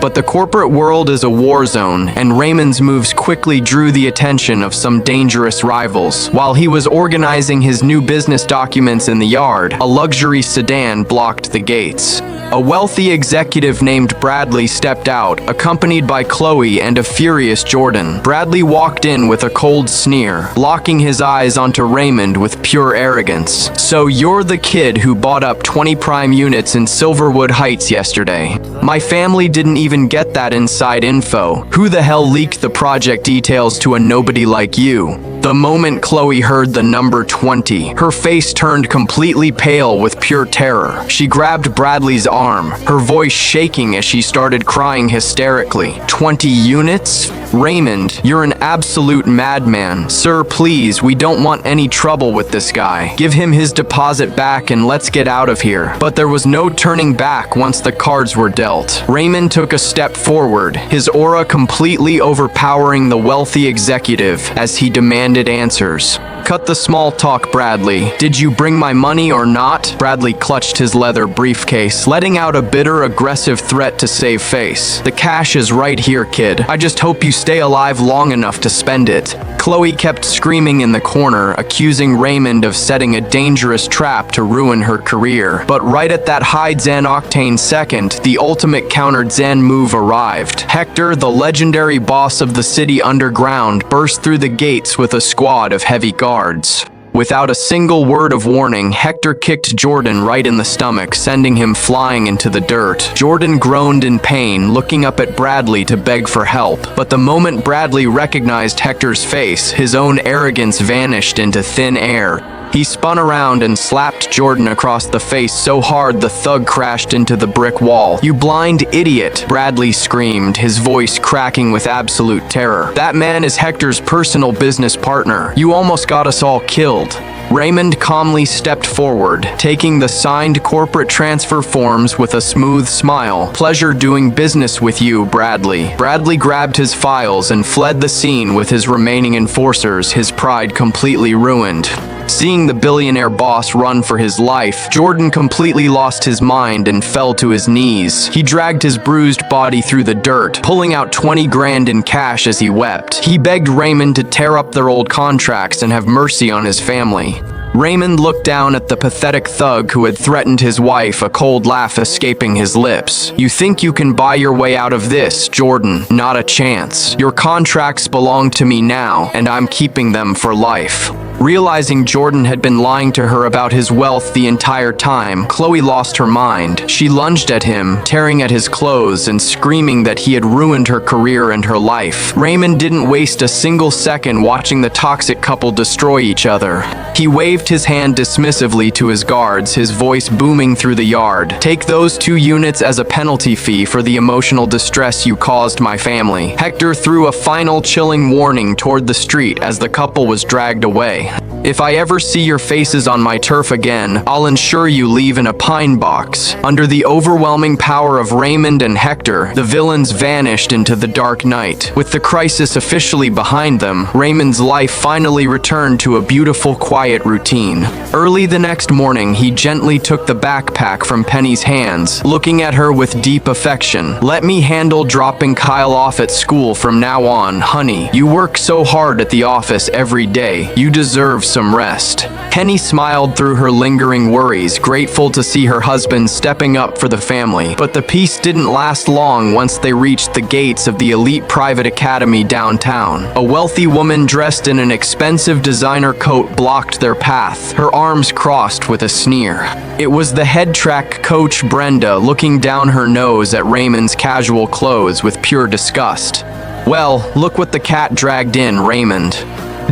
But the corporate world is a war zone, and Raymond's moves quickly drew the attention of some dangerous rivals. While he was organizing his new business documents in the yard, a luxury sedan blocked the gates. A wealthy executive named Bradley stepped out, accompanied by Chloe and a furious Jordan. Bradley walked in with a cold sneer, locking his eyes onto Raymond with pure arrogance. "So you're the kid who bought up 20 prime units in Silverwood Heights yesterday. My family didn't even get that inside info. Who the hell leaked the project details to a nobody like you?" The moment Chloe heard the number 20, her face turned completely pale with pure terror. She grabbed Bradley's arm, her voice shaking as she started crying hysterically. "20 units? Raymond, you're an absolute madman. Sir, please, we don't want any trouble with this guy. Give him his deposit back and let's get out of here." But there was no turning back once the cards were dealt. Raymond took a step forward, his aura completely overpowering the wealthy executive as he demanded answers. "Cut the small talk, Bradley. Did you bring my money or not?" Bradley clutched his leather briefcase, letting out a bitter, aggressive threat to save face. "The cash is right here, kid. I just hope you stay alive long enough to spend it." Chloe kept screaming in the corner, accusing Raymond of setting a dangerous trap to ruin her career. But right at that high Zen-octane second, the ultimate counter-Zen move arrived. Hector, the legendary boss of the city underground, burst through the gates with a squad of heavy guards. Without a single word of warning, Hector kicked Jordan right in the stomach, sending him flying into the dirt. Jordan groaned in pain, looking up at Bradley to beg for help. But the moment Bradley recognized Hector's face, his own arrogance vanished into thin air. He spun around and slapped Jordan across the face so hard the thug crashed into the brick wall. "You blind idiot!" Bradley screamed, his voice cracking with absolute terror. "That man is Hector's personal business partner. You almost got us all killed." Raymond calmly stepped forward, taking the signed corporate transfer forms with a smooth smile. "Pleasure doing business with you, Bradley." Bradley grabbed his files and fled the scene with his remaining enforcers, his pride completely ruined. Seeing the billionaire boss run for his life, Jordan completely lost his mind and fell to his knees. He dragged his bruised body through the dirt, pulling out 20 grand in cash as he wept. He begged Raymond to tear up their old contracts and have mercy on his family. Raymond looked down at the pathetic thug who had threatened his wife, a cold laugh escaping his lips. "You think you can buy your way out of this, Jordan? Not a chance. Your contracts belong to me now, and I'm keeping them for life." Realizing Jordan had been lying to her about his wealth the entire time, Chloe lost her mind. She lunged at him, tearing at his clothes and screaming that he had ruined her career and her life. Raymond didn't waste a single second watching the toxic couple destroy each other. He waved his hand dismissively to his guards, his voice booming through the yard. "Take those 2 units as a penalty fee for the emotional distress you caused my family." Hector threw a final chilling warning toward the street as the couple was dragged away. "If I ever see your faces on my turf again, I'll ensure you leave in a pine box." Under the overwhelming power of Raymond and Hector, the villains vanished into the dark night. With the crisis officially behind them, Raymond's life finally returned to a beautiful, quiet routine. Early the next morning, he gently took the backpack from Penny's hands, looking at her with deep affection. "Let me handle dropping Kyle off at school from now on, honey. You work so hard at the office every day. You deserve some rest." Penny smiled through her lingering worries, grateful to see her husband stepping up for the family. But the peace didn't last long once they reached the gates of the elite private academy downtown. A wealthy woman dressed in an expensive designer coat blocked their path, her arms crossed with a sneer. It was the head track coach Brenda, looking down her nose at Raymond's casual clothes with pure disgust. "Well, look what the cat dragged in, Raymond.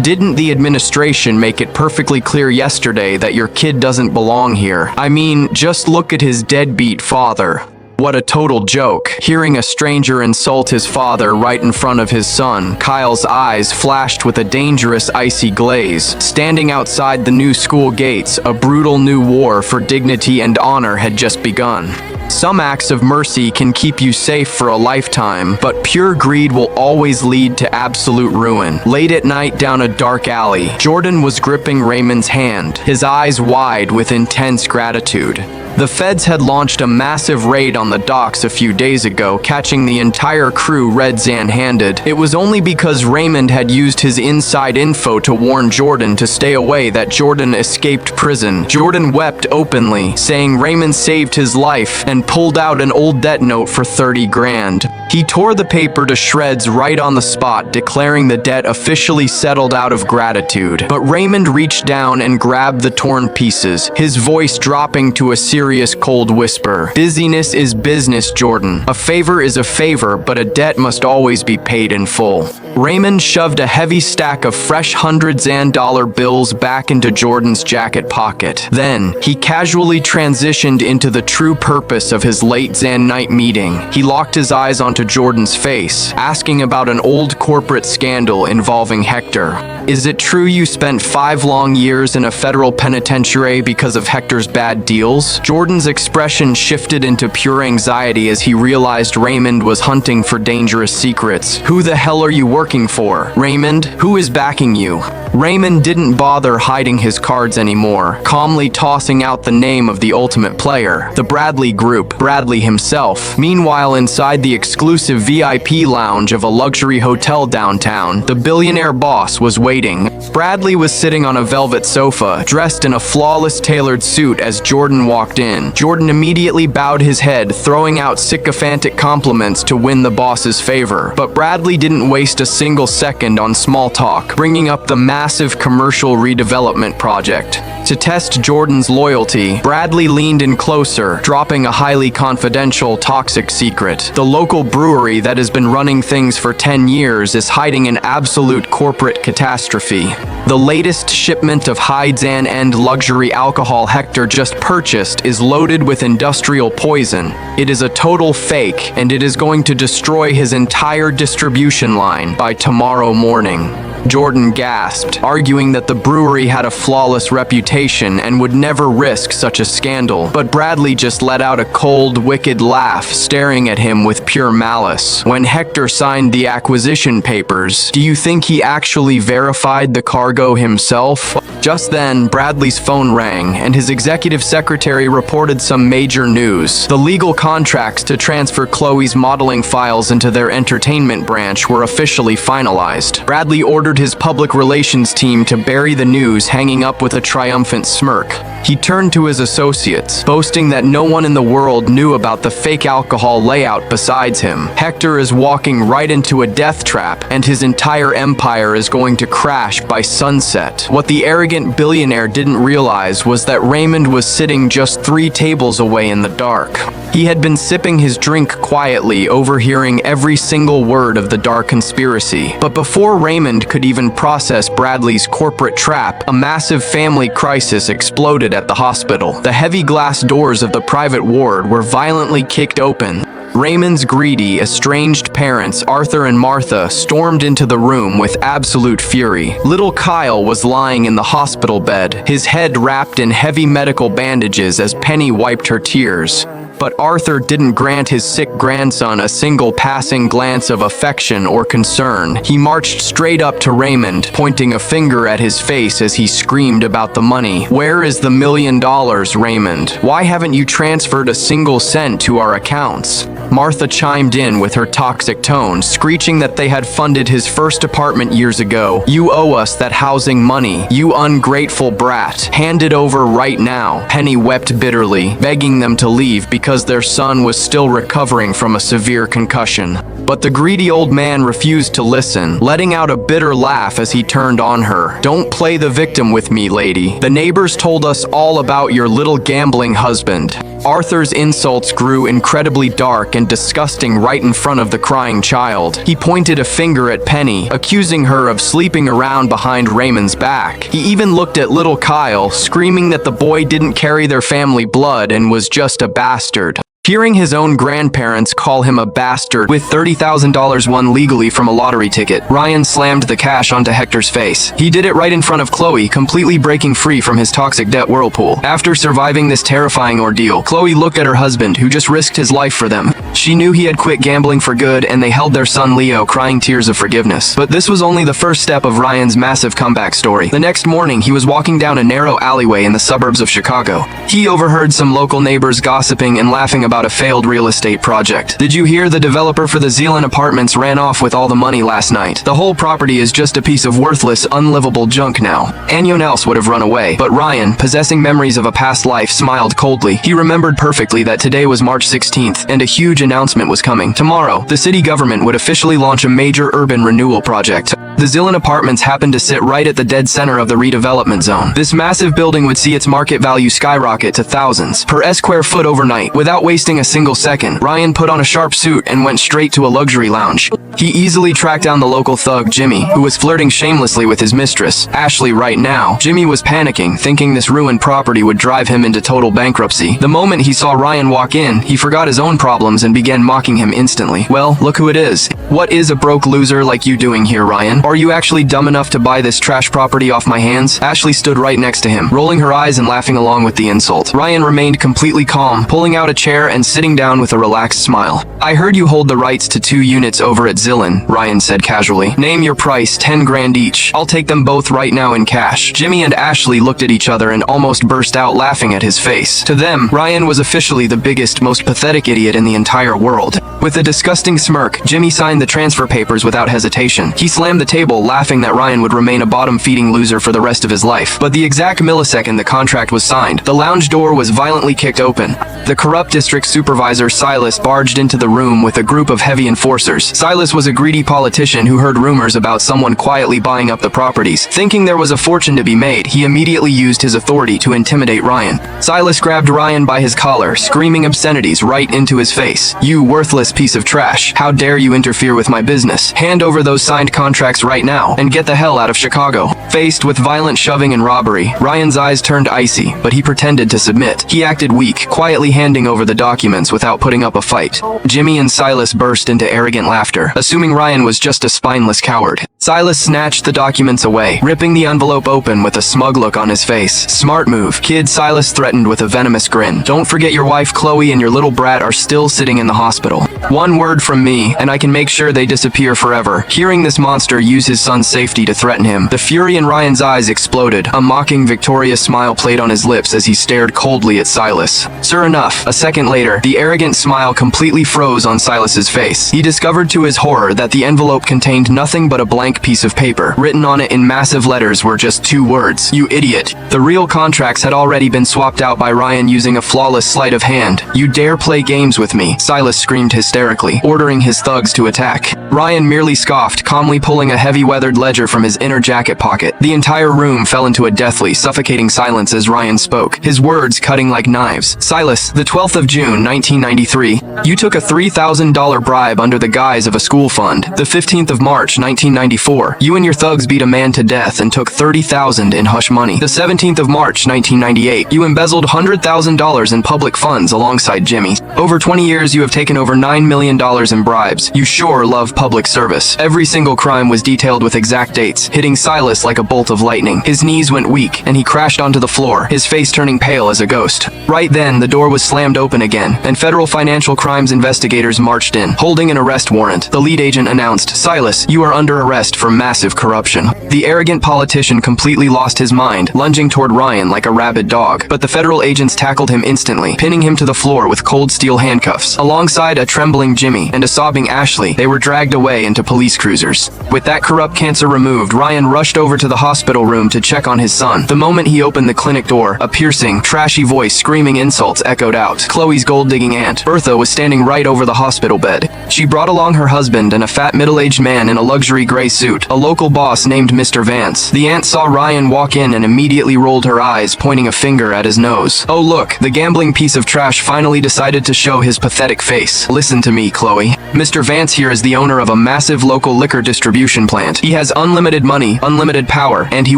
Didn't the administration make it perfectly clear yesterday that your kid doesn't belong here? I mean, just look at his deadbeat father." What a total joke. Hearing a stranger insult his father right in front of his son, Kyle's eyes flashed with a dangerous icy glaze. Standing outside the new school gates, a brutal new war for dignity and honor had just begun. Some acts of mercy can keep you safe for a lifetime, but pure greed will always lead to absolute ruin. Late at night down a dark alley, Jordan was gripping Raymond's hand, his eyes wide with intense gratitude. The feds had launched a massive raid on the docks a few days ago, catching the entire crew red-handed. It was only because Raymond had used his inside info to warn Jordan to stay away that Jordan escaped prison. Jordan wept openly, saying Raymond saved his life, and pulled out an old debt note for 30 grand. He tore the paper to shreds right on the spot, declaring the debt officially settled out of gratitude. But Raymond reached down and grabbed the torn pieces, his voice dropping to a serious cold whisper. Busyness is business, Jordan. A favor is a favor, but a debt must always be paid in full. Raymond shoved a heavy stack of fresh $100 bills back into Jordan's jacket pocket. Then, he casually transitioned into the true purpose of his late Zan night meeting. He locked his eyes onto Jordan's face, asking about an old corporate scandal involving Hector. Is it true you spent 5 long years in a federal penitentiary because of Hector's bad deals? Jordan's expression shifted into pure anxiety as he realized Raymond was hunting for dangerous secrets. Who the hell are you working for? Raymond, who is backing you? Raymond didn't bother hiding his cards anymore, calmly tossing out the name of the ultimate player, the Bradley Group, Bradley himself. Meanwhile, inside the exclusive VIP lounge of a luxury hotel downtown, the billionaire boss was waiting. Bradley was sitting on a velvet sofa, dressed in a flawless tailored suit as Jordan walked in. Jordan immediately bowed his head, throwing out sycophantic compliments to win the boss's favor. But Bradley didn't waste a single second on small talk, bringing up the massive commercial redevelopment project. To test Jordan's loyalty, Bradley leaned in closer, dropping a highly confidential, toxic secret. The local brewery that has been running things for 10 years is hiding an absolute corporate catastrophe. The latest shipment of high-end luxury alcohol Hector just purchased is loaded with industrial poison. It is a total fake, and it is going to destroy his entire distribution line by tomorrow morning. Jordan gasped, arguing that the brewery had a flawless reputation and would never risk such a scandal. But Bradley just let out a cold, wicked laugh, staring at him with pure malice. When Hector signed the acquisition papers, do you think he actually verified the cargo himself? Just then, Bradley's phone rang, and his executive secretary reported some major news. The legal contracts to transfer Chloe's modeling files into their entertainment branch were officially finalized. Bradley ordered his public relations team to bury the news, hanging up with a triumphant smirk. He turned to his associates, boasting that no one in the world knew about the fake alcohol layout besides him. Hector is walking right into a death trap, and his entire empire is going to crash by sunset. What the arrogant billionaire didn't realize was that Raymond was sitting just 3 tables away in the dark. He had been sipping his drink quietly, overhearing every single word of the dark conspiracy. But before Raymond could even process Bradley's corporate trap, a massive family crisis exploded at the hospital. The heavy glass doors of the private ward were violently kicked open. Raymond's greedy, estranged parents, Arthur and Martha, stormed into the room with absolute fury. Little Kyle was lying in the hospital bed, his head wrapped in heavy medical bandages as Penny wiped her tears. But Arthur didn't grant his sick grandson a single passing glance of affection or concern. He marched straight up to Raymond, pointing a finger at his face as he screamed about the money. "Where is the $1 million, Raymond? Why haven't you transferred a single cent to our accounts?" Martha chimed in with her toxic tone, screeching that they had funded his first apartment years ago. "You owe us that housing money, you ungrateful brat. Hand it over right now." Penny wept bitterly, begging them to leave because their son was still recovering from a severe concussion. But the greedy old man refused to listen, letting out a bitter laugh as he turned on her. "Don't play the victim with me, lady. The neighbors told us all about your little gambling husband." Arthur's insults grew incredibly dark and disgusting right in front of the crying child. He pointed a finger at Penny, accusing her of sleeping around behind Raymond's back. He even looked at little Kyle, screaming that the boy didn't carry their family blood and was just a bastard. Hearing his own grandparents call him a bastard with $30,000 won legally from a lottery ticket, Ryan slammed the cash onto Hector's face. He did it right in front of Chloe, completely breaking free from his toxic debt whirlpool. After surviving this terrifying ordeal, Chloe looked at her husband, who just risked his life for them. She knew he had quit gambling for good, and they held their son Leo, crying tears of forgiveness. But this was only the first step of Ryan's massive comeback story. The next morning, he was walking down a narrow alleyway in the suburbs of Chicago. He overheard some local neighbors gossiping and laughing about a failed real estate project. "Did you hear the developer for the Zealand apartments ran off with all the money last night? The whole property is just a piece of worthless, unlivable junk now." Anyone else would have run away, but Ryan, possessing memories of a past life, smiled coldly. He remembered perfectly that today was March 16th, and a huge announcement was coming. Tomorrow, the city government would officially launch a major urban renewal project. The Zealand apartments happened to sit right at the dead center of the redevelopment zone. This massive building would see its market value skyrocket to thousands per square foot overnight. Without wasting a single second, Ryan put on a sharp suit and went straight to a luxury lounge. He easily tracked down the local thug, Jimmy, who was flirting shamelessly with his mistress, Ashley. Right now, Jimmy was panicking, thinking this ruined property would drive him into total bankruptcy. The moment he saw Ryan walk in, he forgot his own problems and began mocking him instantly. "Well, look who it is. What is a broke loser like you doing here, Ryan? Are you actually dumb enough to buy this trash property off my hands?" Ashley stood right next to him, rolling her eyes and laughing along with the insult. Ryan remained completely calm, pulling out a chair and sitting down with a relaxed smile. "I heard you hold the rights to 2 units over at Zealand," Ryan said casually. "Name your price, 10 grand each. I'll take them both right now in cash." Jimmy and Ashley looked at each other and almost burst out laughing at his face. To them, Ryan was officially the biggest, most pathetic idiot in the entire world. With a disgusting smirk, Jimmy signed the transfer papers without hesitation. He slammed the table, laughing that Ryan would remain a bottom-feeding loser for the rest of his life. But the exact millisecond the contract was signed, the lounge door was violently kicked open. The corrupt district supervisor Silas barged into the room with a group of heavy enforcers. Silas was a greedy politician who heard rumors about someone quietly buying up the properties. Thinking there was a fortune to be made, he immediately used his authority to intimidate Ryan. Silas grabbed Ryan by his collar, screaming obscenities right into his face. "You worthless piece of trash. How dare you interfere with my business? Hand over those signed contracts right now, and get the hell out of Chicago." Faced with violent shoving and robbery, Ryan's eyes turned icy, but he pretended to submit. He acted weak, quietly handing over the documents without putting up a fight. Jimmy and Silas burst into arrogant laughter, assuming Ryan was just a spineless coward. Silas snatched the documents away, ripping the envelope open with a smug look on his face. "Smart move, kid," Silas threatened with a venomous grin. "Don't forget your wife Chloe and your little brat are still sitting in the hospital. One word from me, and I can make sure they disappear forever." Hearing this monster use his son's safety to threaten him, the fury in Ryan's eyes exploded. A mocking, victorious smile played on his lips as he stared coldly at Silas. Sure enough, a second later, the arrogant smile completely froze on Silas's face. He discovered to his horror that the envelope contained nothing but a blank piece of paper. Written on it in massive letters were just 2 words: "You idiot." The real contracts had already been swapped out by Ryan using a flawless sleight of hand. "You dare play games with me?" Silas screamed hysterically, ordering his thugs to attack. Ryan merely scoffed, calmly pulling a heavy weathered ledger from his inner jacket pocket. The entire room fell into a deathly, suffocating silence as Ryan spoke, his words cutting like knives. "Silas, the 12th of June, 1993, you took a $3,000 bribe under the guise of a school fund. The 15th of March, 1994, you and your thugs beat a man to death and took $30,000 in hush money. The 17th of March, 1998, you embezzled $100,000 in public funds alongside Jimmy. Over 20 years, you have taken over $9 million in bribes. You sure love public service." Every single crime was detailed with exact dates, hitting Silas like a bolt of lightning. His knees went weak, and he crashed onto the floor, his face turning pale as a ghost. Right then, the door was slammed open again, and federal financial crimes investigators marched in, holding an arrest warrant. The lead agent announced, "Silas, you are under arrest for massive corruption." The arrogant politician completely lost his mind, lunging toward Ryan like a rabid dog. But the federal agents tackled him instantly, pinning him to the floor with cold steel handcuffs. Alongside a trembling Jimmy and a sobbing Ashley, they were dragged away into police cruisers. With that corrupt cancer removed, Ryan rushed over to the hospital room to check on his son. The moment he opened the clinic door, a piercing, trashy voice screaming insults echoed out. Chloe's gold-digging aunt, Bertha, was standing right over the hospital bed. She brought along her husband and a fat middle-aged man in a luxury gray suit, a local boss named Mr. Vance. The aunt saw Ryan walk in and immediately rolled her eyes, pointing a finger at his nose. "Oh look, the gambling piece of trash finally decided to show his pathetic face. Listen to me, Chloe. Mr. Vance here is the owner of a massive local liquor distribution implant. He has unlimited money, unlimited power, and he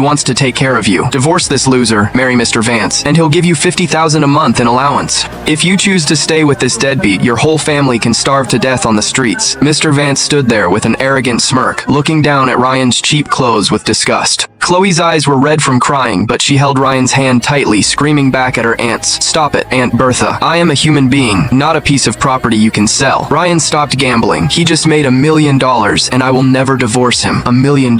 wants to take care of you. Divorce this loser, marry Mr. Vance, and he'll give you $50,000 a month in allowance. If you choose to stay with this deadbeat, your whole family can starve to death on the streets. Mr. Vance stood there with an arrogant smirk, looking down at Ryan's cheap clothes with disgust. Chloe's eyes were red from crying, but she held Ryan's hand tightly, screaming back at her aunts. "Stop it, Aunt Bertha. I am a human being, not a piece of property you can sell." Ryan stopped gambling. He just made $1 million, and I will never divorce him. $1 million.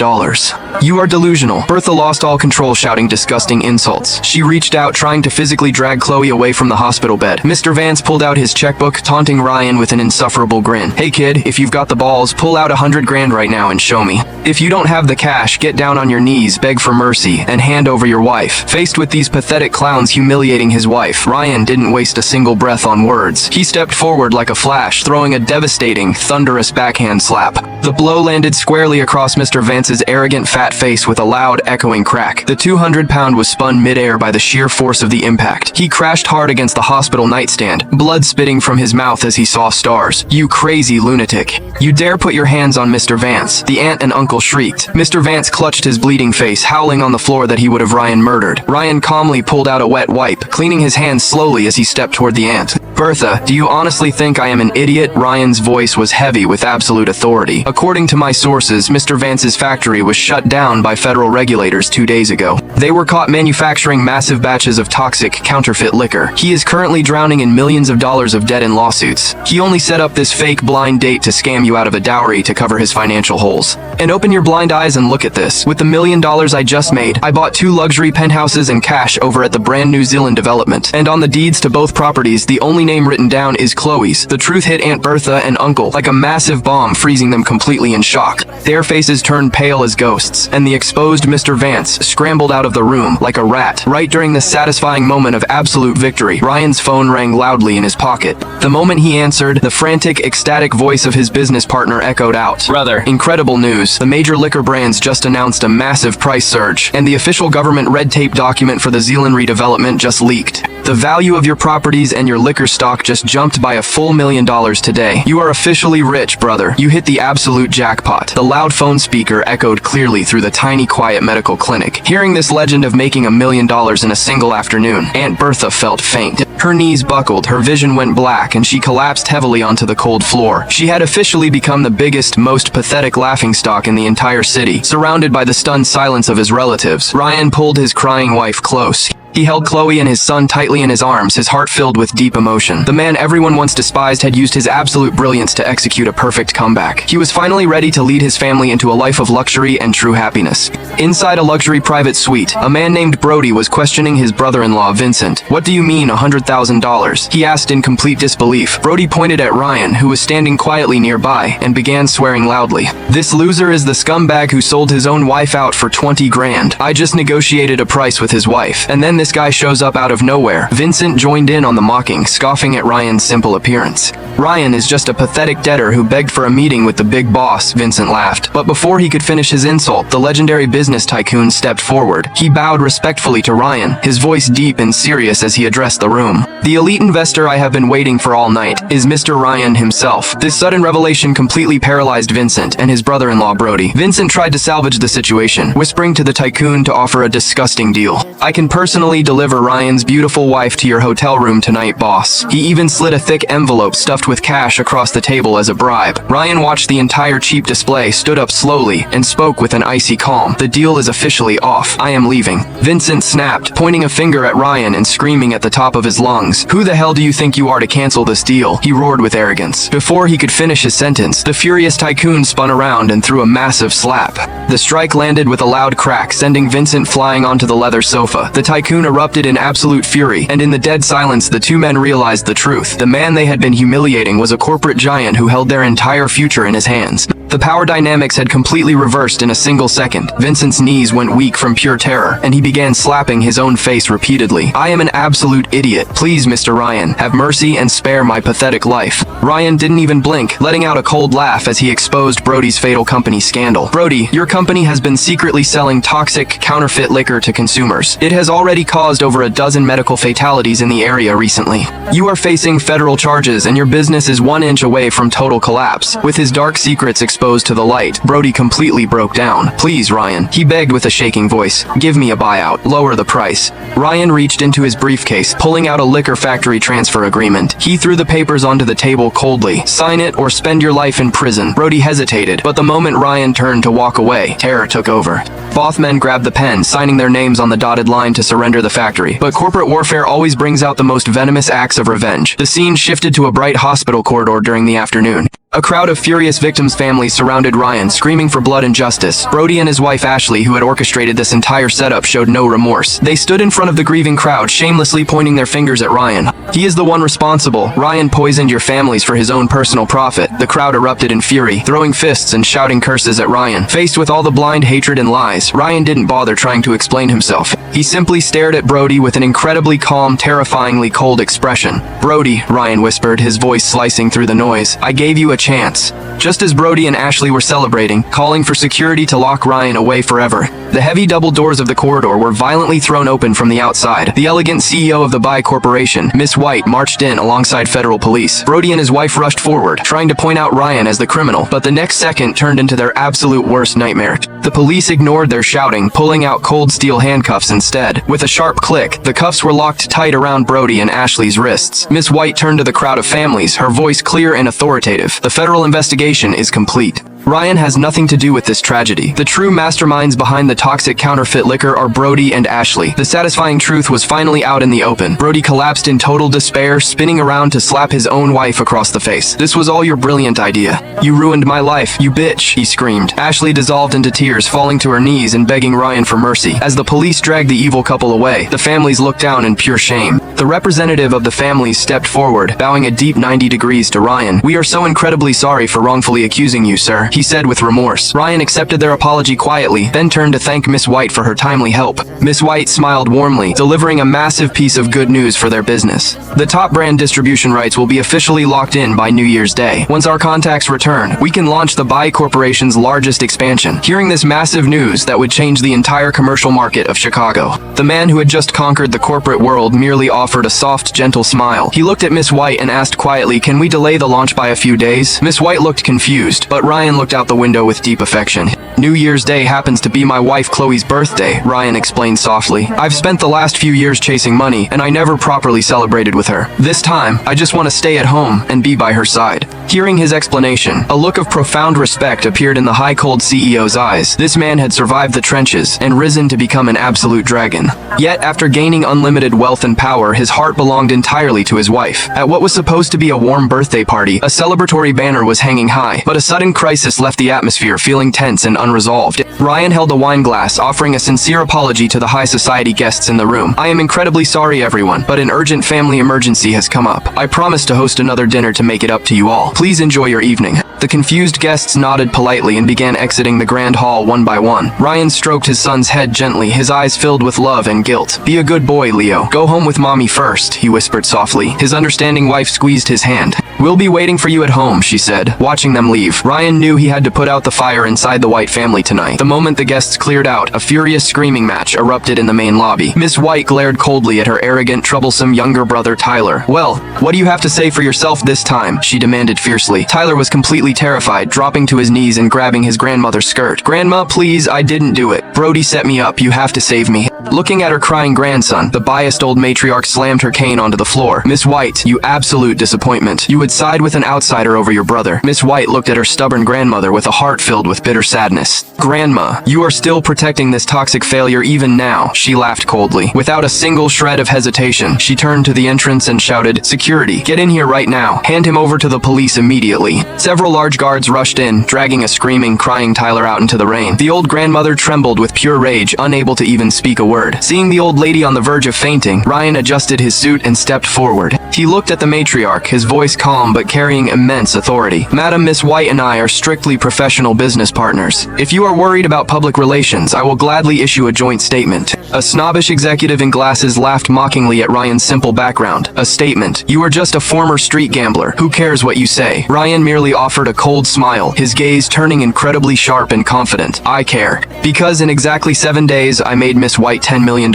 You are delusional. Bertha lost all control, shouting disgusting insults. She reached out, trying to physically drag Chloe away from the hospital bed. Mr. Vance pulled out his checkbook, taunting Ryan with an insufferable grin. "Hey kid, if you've got the balls, pull out $100 grand right now and show me. If you don't have the cash, get down on your knees, beg for mercy, and hand over your wife." Faced with these pathetic clowns humiliating his wife, Ryan didn't waste a single breath on words. He stepped forward like a flash, throwing a devastating, thunderous backhand slap. The blow landed squarely across Mr. Vance's arrogant fat face with a loud, echoing crack. The 200-pound was spun mid-air by the sheer force of the impact. He crashed hard against the hospital nightstand, blood spitting from his mouth as he saw stars. "You crazy lunatic. You dare put your hands on Mr. Vance," the aunt and uncle shrieked. Mr. Vance clutched his bleeding face, howling on the floor that he would have Ryan murdered. Ryan calmly pulled out a wet wipe, cleaning his hands slowly as he stepped toward the aunt. "Bertha, do you honestly think I am an idiot?" Ryan's voice was heavy with absolute authority. "According to my sources, Mr. Vance's factory was shut down by federal regulators 2 days ago. They were caught manufacturing massive batches of toxic, counterfeit liquor. He is currently drowning in millions of dollars of debt and lawsuits. He only set up this fake blind date to scam you out of a dowry to cover his financial holes. And open your blind eyes and look at this. With the $1 million I just made, I bought 2 luxury penthouses and cash over at the brand New Zealand development. And on the deeds to both properties, the only name written down is Chloe's." The truth hit Aunt Bertha and Uncle like a massive bomb, freezing them completely in shock. Their faces turned pale as ghosts, and the exposed Mr. Vance scrambled out of the room like a rat. Right during this satisfying moment of absolute victory, Ryan's phone rang loudly in his pocket. The moment he answered, the frantic, ecstatic voice of his business partner echoed out. "Brother, incredible news. The major liquor brands just announced a massive price surge, and the official government red tape document for the Zealand redevelopment just leaked. The value of your properties and your liquor stock just jumped by a full $1 million today. You are officially rich, brother. You hit the absolute jackpot." The loud phone speaker echoed clearly through the tiny, quiet medical clinic. Hearing this legend of making $1 million in a single afternoon, Aunt Bertha felt faint. Her knees buckled, her vision went black, and she collapsed heavily onto the cold floor. She had officially become the biggest, most pathetic laughingstock in the entire city, surrounded by the stunned silence of his relatives. Ryan pulled his crying wife close. He held Chloe and his son tightly in his arms, his heart filled with deep emotion. The man everyone once despised had used his absolute brilliance to execute a perfect comeback. He was finally ready to lead his family into a life of luxury and true happiness. Inside a luxury private suite, a man named Brody was questioning his brother-in-law, Vincent. "What do you mean, $100,000? He asked in complete disbelief. Brody pointed at Ryan, who was standing quietly nearby, and began swearing loudly. "This loser is the scumbag who sold his own wife out for 20 grand. I just negotiated a price with his wife, and then this guy shows up out of nowhere." Vincent joined in on the mocking, scoffing at Ryan's simple appearance. "Ryan is just a pathetic debtor who begged for a meeting with the big boss," Vincent laughed. But before he could finish his insult, the legendary business tycoon stepped forward. He bowed respectfully to Ryan, his voice deep and serious as he addressed the room. "The elite investor I have been waiting for all night is Mr. Ryan himself." This sudden revelation completely paralyzed Vincent and his brother-in-law Brody. Vincent tried to salvage the situation, whispering to the tycoon to offer a disgusting deal. "I can personally deliver Ryan's beautiful wife to your hotel room tonight, boss." He even slid a thick envelope stuffed with cash across the table as a bribe. Ryan watched the entire cheap display, stood up slowly, and spoke with an icy calm. "The deal is officially off. I am leaving." Vincent snapped, pointing a finger at Ryan and screaming at the top of his lungs. "Who the hell do you think you are to cancel this deal?" he roared with arrogance. Before he could finish his sentence, the furious tycoon spun around and threw a massive slap. The strike landed with a loud crack, sending Vincent flying onto the leather sofa. The tycoon erupted in absolute fury, and in the dead silence the two men realized the truth. The man they had been humiliating was a corporate giant who held their entire future in his hands. The power dynamics had completely reversed in a single second. Vincent's knees went weak from pure terror, and he began slapping his own face repeatedly. "I am an absolute idiot. Please, Mr. Ryan, have mercy and spare my pathetic life." Ryan didn't even blink, letting out a cold laugh as he exposed Brody's fatal company scandal. "Brody, your company has been secretly selling toxic, counterfeit liquor to consumers. It has already caused over a dozen medical fatalities in the area recently. You are facing federal charges, and your business is 1 inch away from total collapse." With his dark secrets exposed exposed to the light. Brody completely broke down. "Please, Ryan," he begged with a shaking voice. "Give me a buyout. Lower the price." Ryan reached into his briefcase, pulling out a liquor factory transfer agreement. He threw the papers onto the table coldly. "Sign it or spend your life in prison." Brody hesitated, but the moment Ryan turned to walk away, terror took over. Both men grabbed the pen, signing their names on the dotted line to surrender the factory. But corporate warfare always brings out the most venomous acts of revenge. The scene shifted to a bright hospital corridor during the afternoon. A crowd of furious victims' families surrounded Ryan, screaming for blood and justice. Brody and his wife Ashley, who had orchestrated this entire setup, showed no remorse. They stood in front of the grieving crowd, shamelessly pointing their fingers at Ryan. "He is the one responsible. Ryan poisoned your families for his own personal profit." The crowd erupted in fury, throwing fists and shouting curses at Ryan. Faced with all the blind hatred and lies, Ryan didn't bother trying to explain himself. He simply stared at Brody with an incredibly calm, terrifyingly cold expression. "Brody," Ryan whispered, his voice slicing through the noise, "I gave you a chance." Just as Brody and Ashley were celebrating, calling for security to lock Ryan away forever, the heavy double doors of the corridor were violently thrown open from the outside. The elegant CEO of the Buy Corporation, Miss White, marched in alongside federal police. Brody and his wife rushed forward, trying to point out Ryan as the criminal, but the next second turned into their absolute worst nightmare. The police ignored their shouting, pulling out cold steel handcuffs instead. With a sharp click, the cuffs were locked tight around Brody and Ashley's wrists. Miss White turned to the crowd of families, her voice clear and authoritative. "The federal investigation is complete. Ryan has nothing to do with this tragedy. The true masterminds behind the toxic counterfeit liquor are Brody and Ashley." The satisfying truth was finally out in the open. Brody collapsed in total despair, spinning around to slap his own wife across the face. "This was all your brilliant idea. You ruined my life, you bitch," he screamed. Ashley dissolved into tears, falling to her knees and begging Ryan for mercy. As the police dragged the evil couple away, the families looked down in pure shame. The representative of the families stepped forward, bowing a deep 90 degrees to Ryan. "We are so incredibly sorry for wrongfully accusing you, sir," he said with remorse. Ryan accepted their apology quietly, then turned to thank Miss White for her timely help. Miss White smiled warmly, delivering a massive piece of good news for their business. "The top brand distribution rights will be officially locked in by New Year's Day. Once our contacts return, we can launch the Buy Corporation's largest expansion." Hearing this massive news that would change the entire commercial market of Chicago, the man who had just conquered the corporate world merely offered a soft, gentle smile. He looked at Miss White and asked quietly, "Can we delay the launch by a few days?" Miss White looked confused, but Ryan looked out the window with deep affection. "New Year's Day happens to be my wife Chloe's birthday," Ryan explained softly. "I've spent the last few years chasing money, and I never properly celebrated with her. This time, I just want to stay at home and be by her side." Hearing his explanation, a look of profound respect appeared in the high cold CEO's eyes. This man had survived the trenches and risen to become an absolute dragon. Yet, after gaining unlimited wealth and power, his heart belonged entirely to his wife. At what was supposed to be a warm birthday party, a celebratory banner was hanging high, but a sudden crisis left the atmosphere feeling tense and unresolved. Ryan held a wine glass, offering a sincere apology to the high society guests in the room. "I am incredibly sorry, everyone, but an urgent family emergency has come up. I promise to host another dinner to make it up to you all. Please enjoy your evening." The confused guests nodded politely and began exiting the grand hall one by one. Ryan stroked his son's head gently, his eyes filled with love and guilt. "Be a good boy, Leo. Go home with mommy first," he whispered softly. His understanding wife squeezed his hand. "We'll be waiting for you at home," she said, watching them leave. Ryan knew he had to put out the fire inside the White family tonight. The moment the guests cleared out, a furious screaming match erupted in the main lobby. Miss White glared coldly at her arrogant, troublesome younger brother Tyler. "Well, what do you have to say for yourself this time?" she demanded fiercely. Tyler was completely terrified, dropping to his knees and grabbing his grandmother's skirt. "Grandma, please, I didn't do it. Brody set me up. You have to save me." Looking at her crying grandson, the biased old matriarch slammed her cane onto the floor. "Miss White, you absolute disappointment. You would side with an outsider over your brother." Miss White looked at her stubborn grandmother with a heart filled with bitter sadness. "Grandma, you are still protecting this toxic failure even now," she laughed coldly. Without a single shred of hesitation, she turned to the entrance and shouted, "Security, get in here right now. Hand him over to the police immediately." Several large guards rushed in, dragging a screaming, crying Tyler out into the rain. The old grandmother trembled with pure rage, unable to even speak a word. Seeing the old lady on the verge of fainting, Ryan adjusted his suit and stepped forward. He looked at the matriarch, his voice calm but carrying immense authority. "Madam, Miss White and I are strictly professional business partners. If you are worried about public relations, I will gladly issue a joint statement." A snobbish executive in glasses laughed mockingly at Ryan's simple background. "A statement? You are just a former street gambler. Who cares what you say?" Ryan merely offered a cold smile, his gaze turning incredibly sharp and confident. "I care. Because in exactly 7 days, I made Miss White right $10 million.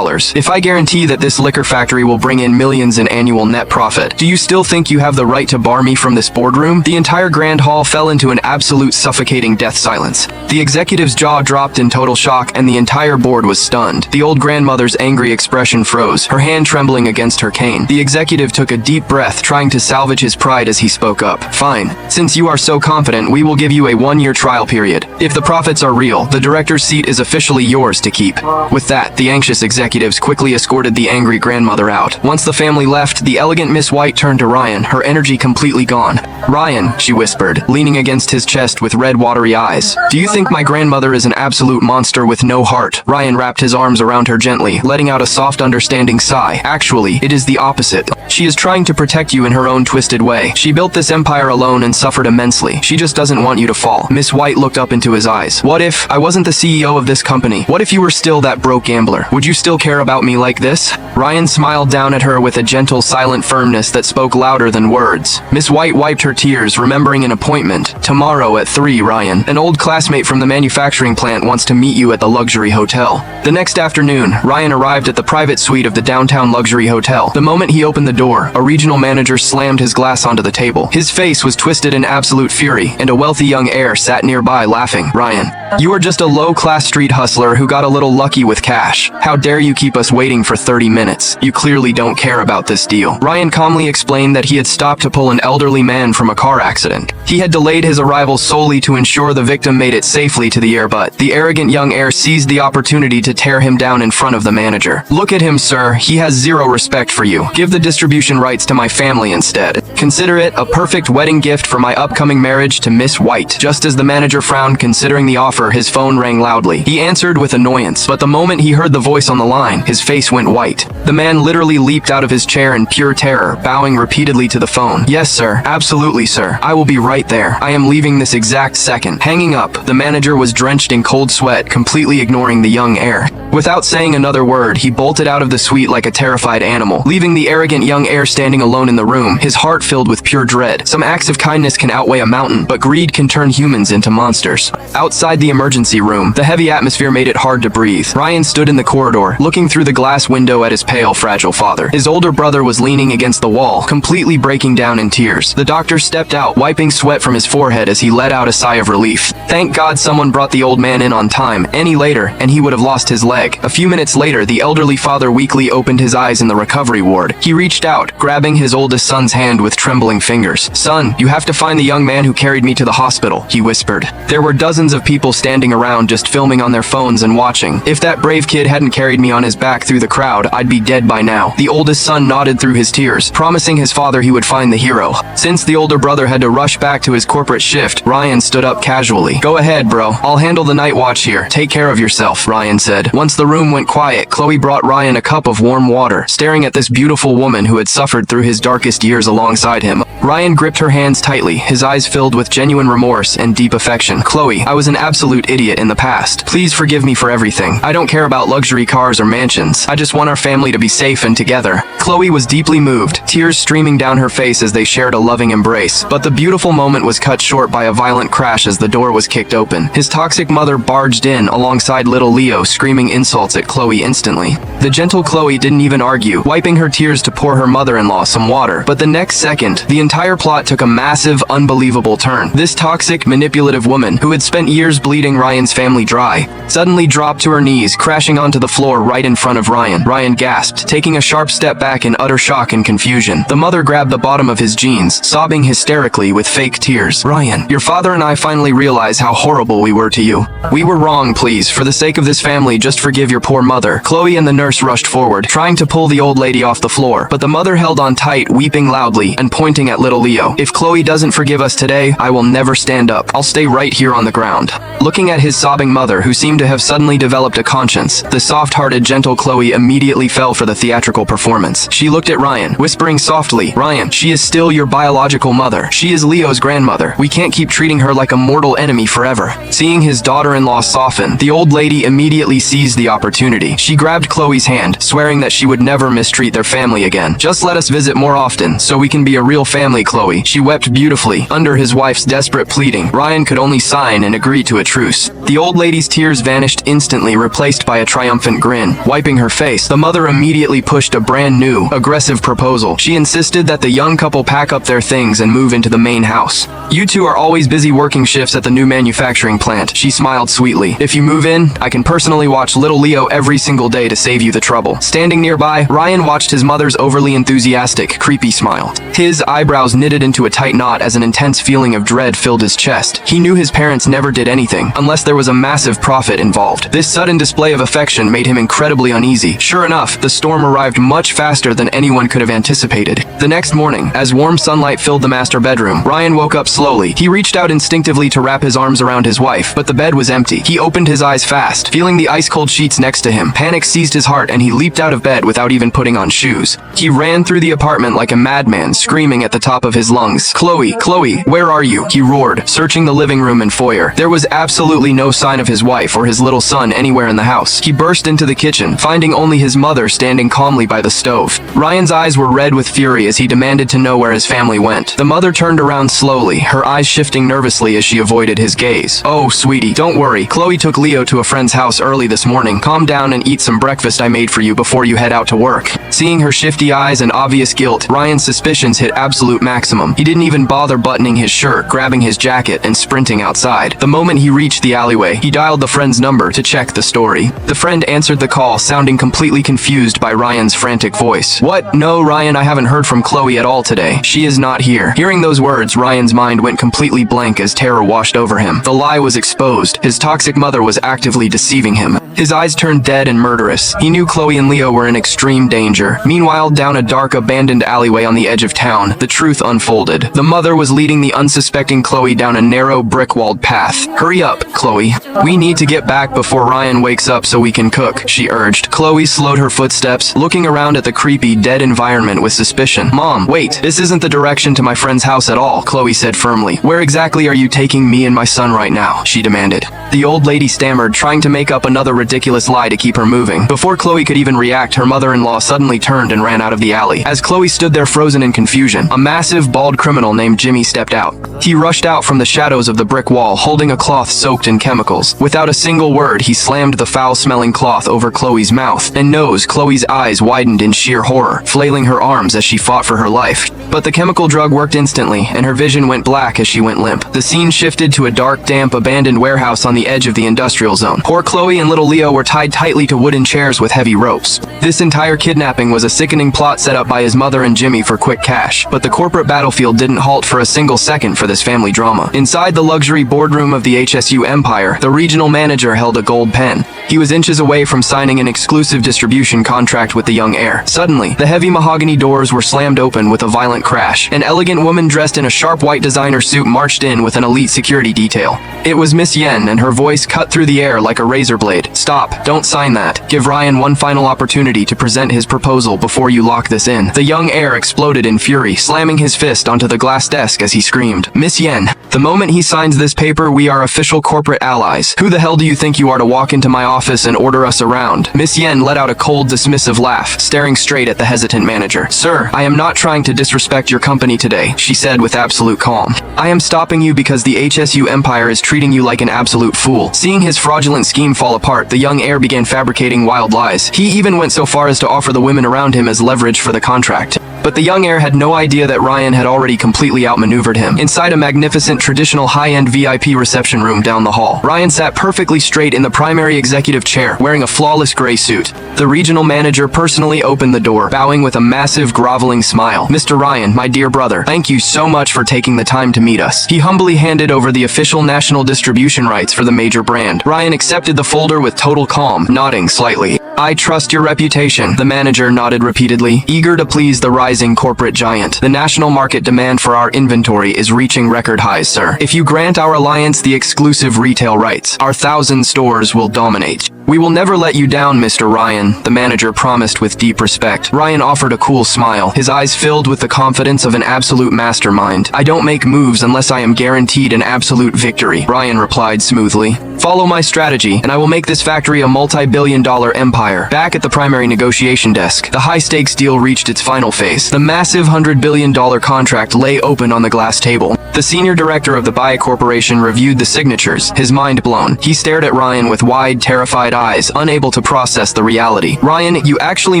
If I guarantee that this liquor factory will bring in millions in annual net profit, do you still think you have the right to bar me from this boardroom? The entire grand hall fell into an absolute suffocating death silence. The executive's jaw dropped in total shock, and the entire board was stunned. The old grandmother's angry expression froze, her hand trembling against her cane. The executive took a deep breath, trying to salvage his pride as he spoke up. Fine. Since you are so confident, we will give you a 1-year trial period. If the profits are real, the director's seat is officially yours to keep. With that, the anxious executives quickly escorted the angry grandmother out. Once the family left, the elegant Miss White turned to Ryan, her energy completely gone. "Ryan," she whispered, leaning against his chest with red watery eyes. "Do you think my grandmother is an absolute monster with no heart?" Ryan wrapped his arms around her gently, letting out a soft understanding sigh. "Actually, it is the opposite. She is trying to protect you in her own twisted way. She built this empire alone and suffered immensely. She just doesn't want you to fall." Miss White looked up into his eyes. "What if I wasn't the CEO of this company? What if you were still that broke gambler? Would you still care about me like this?" Ryan smiled down at her with a gentle, silent firmness that spoke louder than words. Miss White wiped her tears, remembering an appointment. "Tomorrow at 3, Ryan. An old classmate from the manufacturing plant wants to meet you at the luxury hotel." The next afternoon, Ryan arrived at the private suite of the downtown luxury hotel. The moment he opened the door, a regional manager slammed his glass onto the table. His face was twisted in absolute fury, and a wealthy young heir sat nearby laughing. "Ryan, you are just a low-class street hustler who got a little lucky with cash. How dare you keep us waiting for 30 minutes? You clearly don't care about this deal." Ryan calmly explained that he had stopped to pull an elderly man from a car accident. He had delayed his arrival solely to ensure the victim made it safely to the air, but the arrogant young heir seized the opportunity to tear him down in front of the manager. "Look at him, sir. He has zero respect for you. Give the distribution rights to my family instead. Consider it a perfect wedding gift for my upcoming marriage to Miss White." Just as the manager frowned considering the offer, his phone rang loudly. He answered with annoyance, but the moment he heard the voice on the line, his face went white. The man literally leaped out of his chair in pure terror, bowing repeatedly to the phone. "Yes, sir. Absolutely, sir. I will be right there. I am leaving this exact second." Hanging up, the manager was drenched in cold sweat, completely ignoring the young heir. Without saying another word, he bolted out of the suite like a terrified animal, leaving the arrogant young heir standing alone in the room, his heart filled with pure dread. Some acts of kindness can outweigh a mountain, but greed can turn humans into monsters. Outside the emergency room, the heavy atmosphere made it hard to breathe. Ryan stood in the corridor, looking through the glass window at his pale, fragile father. His older brother was leaning against the wall, completely breaking down in tears. The doctor stepped out, wiping sweat from his forehead as he let out a sigh of relief. Thank God someone brought the old man in on time. Any later, and he would have lost his leg. A few minutes later, the elderly father weakly opened his eyes in the recovery ward. He reached out, grabbing his oldest son's hand with trembling fingers. "Son, you have to find the young man who carried me to the hospital," he whispered. There were dozens of people standing around just filming on their phones and watching. "If that brave kid hadn't carried me on his back through the crowd, I'd be dead by now." The oldest son nodded through his tears, promising his father he would find the hero. Since the older brother had to rush back to his corporate shift, Ryan stood up casually. "Go ahead, bro. I'll handle the night watch here. Take care of yourself," Ryan said. Once the room went quiet, Chloe brought Ryan a cup of warm water, staring at this beautiful woman who had suffered through his darkest years alongside him. Ryan gripped her hands tightly, his eyes filled with genuine remorse and deep affection. "Chloe, I was an absolute idiot in the past. Please forgive me for everything. I don't care about luxury cars or mansions. I just want our family to be safe and together." Chloe was deeply moved, tears streaming down her face as they shared a loving embrace. But the beautiful moment was cut short by a violent crash as the door was kicked open. His toxic mother barged in alongside little Leo, screaming insults at Chloe instantly. The gentle Chloe didn't even argue, wiping her tears to pour her mother-in-law some water. But the next second, the entire plot took a massive, unbelievable turn. This toxic, manipulative woman, who had spent years bleeding Ryan's family dry, suddenly dropped to her knees, crashing onto the floor right in front of Ryan. Ryan gasped, taking a sharp step back in utter shock and confusion. The mother grabbed the bottom of his jeans, sobbing hysterically with fake tears. "Ryan, your father and I finally realize how horrible we were to you. We were wrong, please. For the sake of this family, just forgive your poor mother." Chloe and the nurse rushed forward, trying to pull the old lady off the floor, but the mother held on tight, weeping loudly and pointing at little Leo. "If Chloe doesn't forgive us today, I will never stand up. I'll stay right here on the ground." Looking at his sobbing mother, who seemed to have suddenly developed a conscience, the soft-hearted, gentle Chloe immediately fell for the theatrical performance. She looked at Ryan, whispering softly, "Ryan, she is still your biological mother. She is Leo's grandmother. We can't keep treating her like a mortal enemy forever." Seeing his daughter-in-law soften, the old lady immediately seized the opportunity. She grabbed Chloe's hand, swearing that she would never mistreat their family again. "Just let us visit more often, so we can be a real family, Chloe." She wept beautifully. Under his wife's desperate pleading, Ryan could only sign and agree to a truce. The old lady's tears vanished instantly, replaced by a triumphant grin. Wiping her face, the mother immediately pushed a brand new, aggressive proposal. She insisted that the young couple pack up their things and move into the main house. You two are always busy working shifts at the new manufacturing plant, she smiled sweetly. If you move in, I can personally watch little Leo every single day to save you the trouble. Standing nearby, Ryan watched his mother's overly enthusiastic, creepy smile. His eyebrows knitted into a tight knot as an intense feeling of dread filled his chest. He knew his parents never did anything, unless there was a massive profit involved. This sudden display of affection made him incredibly uneasy. Sure enough, the storm arrived much faster than anyone could have anticipated. The next morning, as warm sunlight filled the master bedroom, Ryan woke up slowly. He reached out instinctively to wrap his arms around his wife, but the bed was empty. He opened his eyes fast, feeling the ice-cold sheets next to him. Panic seized his heart and he leaped out of bed without even putting on shoes. He ran through the apartment like a madman, screaming at the top of his lungs. Chloe, Chloe, where are you? He roared, searching the living room and foyer. There was absolutely no sign of his wife or his little son anywhere in the house. He burst into the kitchen, finding only his mother standing calmly by the stove. Ryan's eyes were red with fury as he demanded to know where his family went. The mother turned around slowly, her eyes shifting nervously as she avoided his gaze. Oh, sweetie, don't worry. Chloe took Leo to a friend's house early this morning. Calm down and eat some breakfast I made for you before you head out to work. Seeing her shifty eyes and obvious guilt, Ryan's suspicions hit absolute maximum. He didn't even bother buttoning his shirt, grabbing his jacket, and sprinting outside. The moment he reached the alleyway, he dialed the friend's number to check the story. The friend answered the call, sounding completely confused by Ryan's frantic voice. What? No, Ryan, I haven't heard from Chloe at all today. She is not here. Hearing those words, Ryan's mind went completely blank as terror washed over him. The lie was exposed. His toxic mother was actively deceiving him. His eyes turned dead and murderous. He knew Chloe and Leo were in extreme danger. Meanwhile, down a dark, abandoned alleyway on the edge of town, the truth unfolded. The mother was leading the unsuspecting Chloe down a narrow, brick-walled path. Hurry up, Chloe. We need to get back before Ryan wakes up so we can cook, she urged. Chloe slowed her footsteps, looking around at the creepy, dead environment with suspicion. Mom, wait, this isn't the direction to my friend's house at all, Chloe said firmly. Where exactly are you taking me and my son right now? She demanded. The old lady stammered, trying to make up another ridiculous lie to keep her moving. Before Chloe could even react, her mother-in-law suddenly turned and ran out of the alley. As Chloe stood there frozen in confusion, a massive, bald criminal named Jimmy stepped out. He rushed out from the shadows of the brick wall, holding a cloth soaked in chemicals. Without a single word, he slammed the foul-smelling cloth over Chloe's mouth and nose. Chloe's eyes widened in sheer horror, flailing her arms as she fought for her life. But the chemical drug worked instantly, and her vision went black as she went limp. The scene shifted to a dark, damp, abandoned warehouse on the edge of the industrial zone. Poor Chloe and little Leo were tied tightly to wooden chairs with heavy ropes. This entire kidnapping was a sickening plot set up by his mother and Jimmy for quick cash. But the corporate battlefield didn't halt for a single second for this family drama. Inside the luxury boardroom of the HSU empire, the regional manager held a gold pen. He was inches away from signing an exclusive distribution contract with the young heir. Suddenly, the heavy mahogany doors were slammed open with a violent crash. An elegant woman dressed in a sharp white designer suit marched in with an elite security detail. It was Miss Yen, and her voice cut through the air like a razor blade. Stop, don't sign that. Give Ryan one final opportunity to present his proposal before you lock this in. The young heir exploded in fury, slamming his fist onto the glass desk as he screamed, Miss Yen, the moment he signs this paper, we are official corporate allies. Who the hell do you think you are to walk into my office and order us around? Miss Yen let out a cold, dismissive laugh, staring straight at the hesitant manager. Sir, I am not trying to disrespect your company today, she said with absolute calm. I am stopping you because the HSU empire is treating you like an absolute fool. Seeing his fraudulent scheme fall apart, the young heir began fabricating wild lies. He even went so far as to offer the women around him as leverage for the contract. But the young heir had no idea that Ryan had already completely outmaneuvered him. Inside a magnificent, traditional high-end VIP reception room down the hall, Ryan sat perfectly straight in the primary executive chair, wearing a flawless gray suit. The regional manager personally opened the door, bowing with a massive, groveling smile. Mr. Ryan, my dear brother, thank you so much for taking the time to meet us. He humbly handed over the official national distribution rights for the major brand. Ryan accepted the folder with total calm, nodding slightly. I trust your reputation, the manager nodded repeatedly, eager to please the rising corporate giant. The national market demand for our inventory is reaching record highs, sir. If you grant our alliance the exclusive retail rights, our 1,000 stores will dominate. We will never let you down, Mr. Ryan, the manager promised with deep respect. Ryan offered a cool smile, his eyes filled with the confidence of an absolute mastermind. I don't make moves unless I am guaranteed an absolute victory, Ryan replied smoothly. Follow my strategy, and I will make this factory a multi-billion-dollar empire. Back at the primary negotiation desk, the high-stakes deal reached its final phase. The massive $100 billion contract lay open on the glass table. The senior director of the Bayer Corporation reviewed the signatures, his mind blown. He stared at Ryan with wide, terrified eyes, unable to process the reality. Ryan, you actually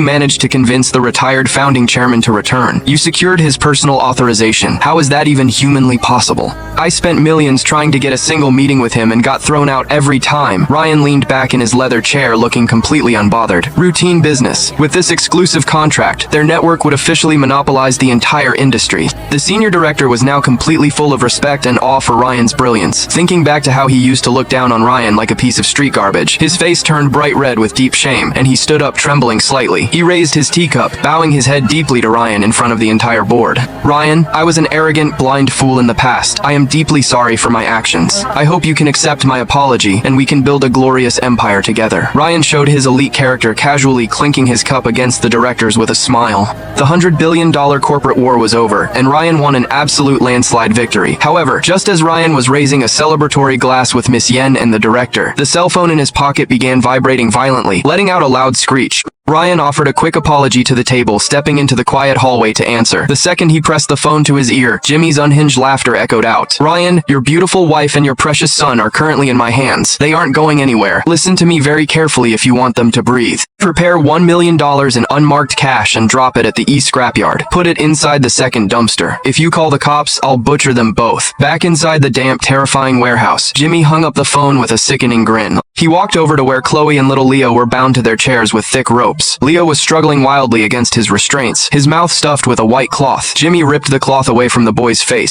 managed to convince the retired founding chairman to return. You secured his personal authorization. How is that even humanly possible? I spent millions trying to get a single meeting with him and got thrown out every time. Ryan leaned back in his leather chair looking completely unbothered. Routine business. With this exclusive contract, their network would officially monopolize the entire industry. The senior director was now completely full of respect and awe for Ryan's brilliance. Thinking back to how he used to look down on Ryan like a piece of street garbage, his face turned bright red with deep shame, and he stood up trembling slightly. He raised his teacup, bowing his head deeply to Ryan in front of the entire board. Ryan, I was an arrogant, blind fool in the past. I am deeply sorry for my actions. I hope you can accept my apology, and we can build a glorious empire together. Ryan showed his elite character, casually clinking his cup against the directors with a smile. The $100 billion corporate war was over, and Ryan won an absolute landslide victory. However, just as Ryan was raising a celebratory glass with Miss Yen and the director, the cell phone in his pocket began vibrating violently, letting out a loud screech. Ryan offered a quick apology to the table, stepping into the quiet hallway to answer. The second he pressed the phone to his ear, Jimmy's unhinged laughter echoed out. Ryan, your beautiful wife and your precious son are currently in my hands. They aren't going anywhere. Listen to me very carefully if you want them to breathe. Prepare $1 million in unmarked cash and drop it at the East Scrapyard. Put it inside the second dumpster. If you call the cops, I'll butcher them both. Back inside the damp, terrifying warehouse, Jimmy hung up the phone with a sickening grin. He walked over to where Chloe and little Leo were bound to their chairs with thick ropes. Leo was struggling wildly against his restraints, his mouth stuffed with a white cloth. Jimmy ripped the cloth away from the boy's face,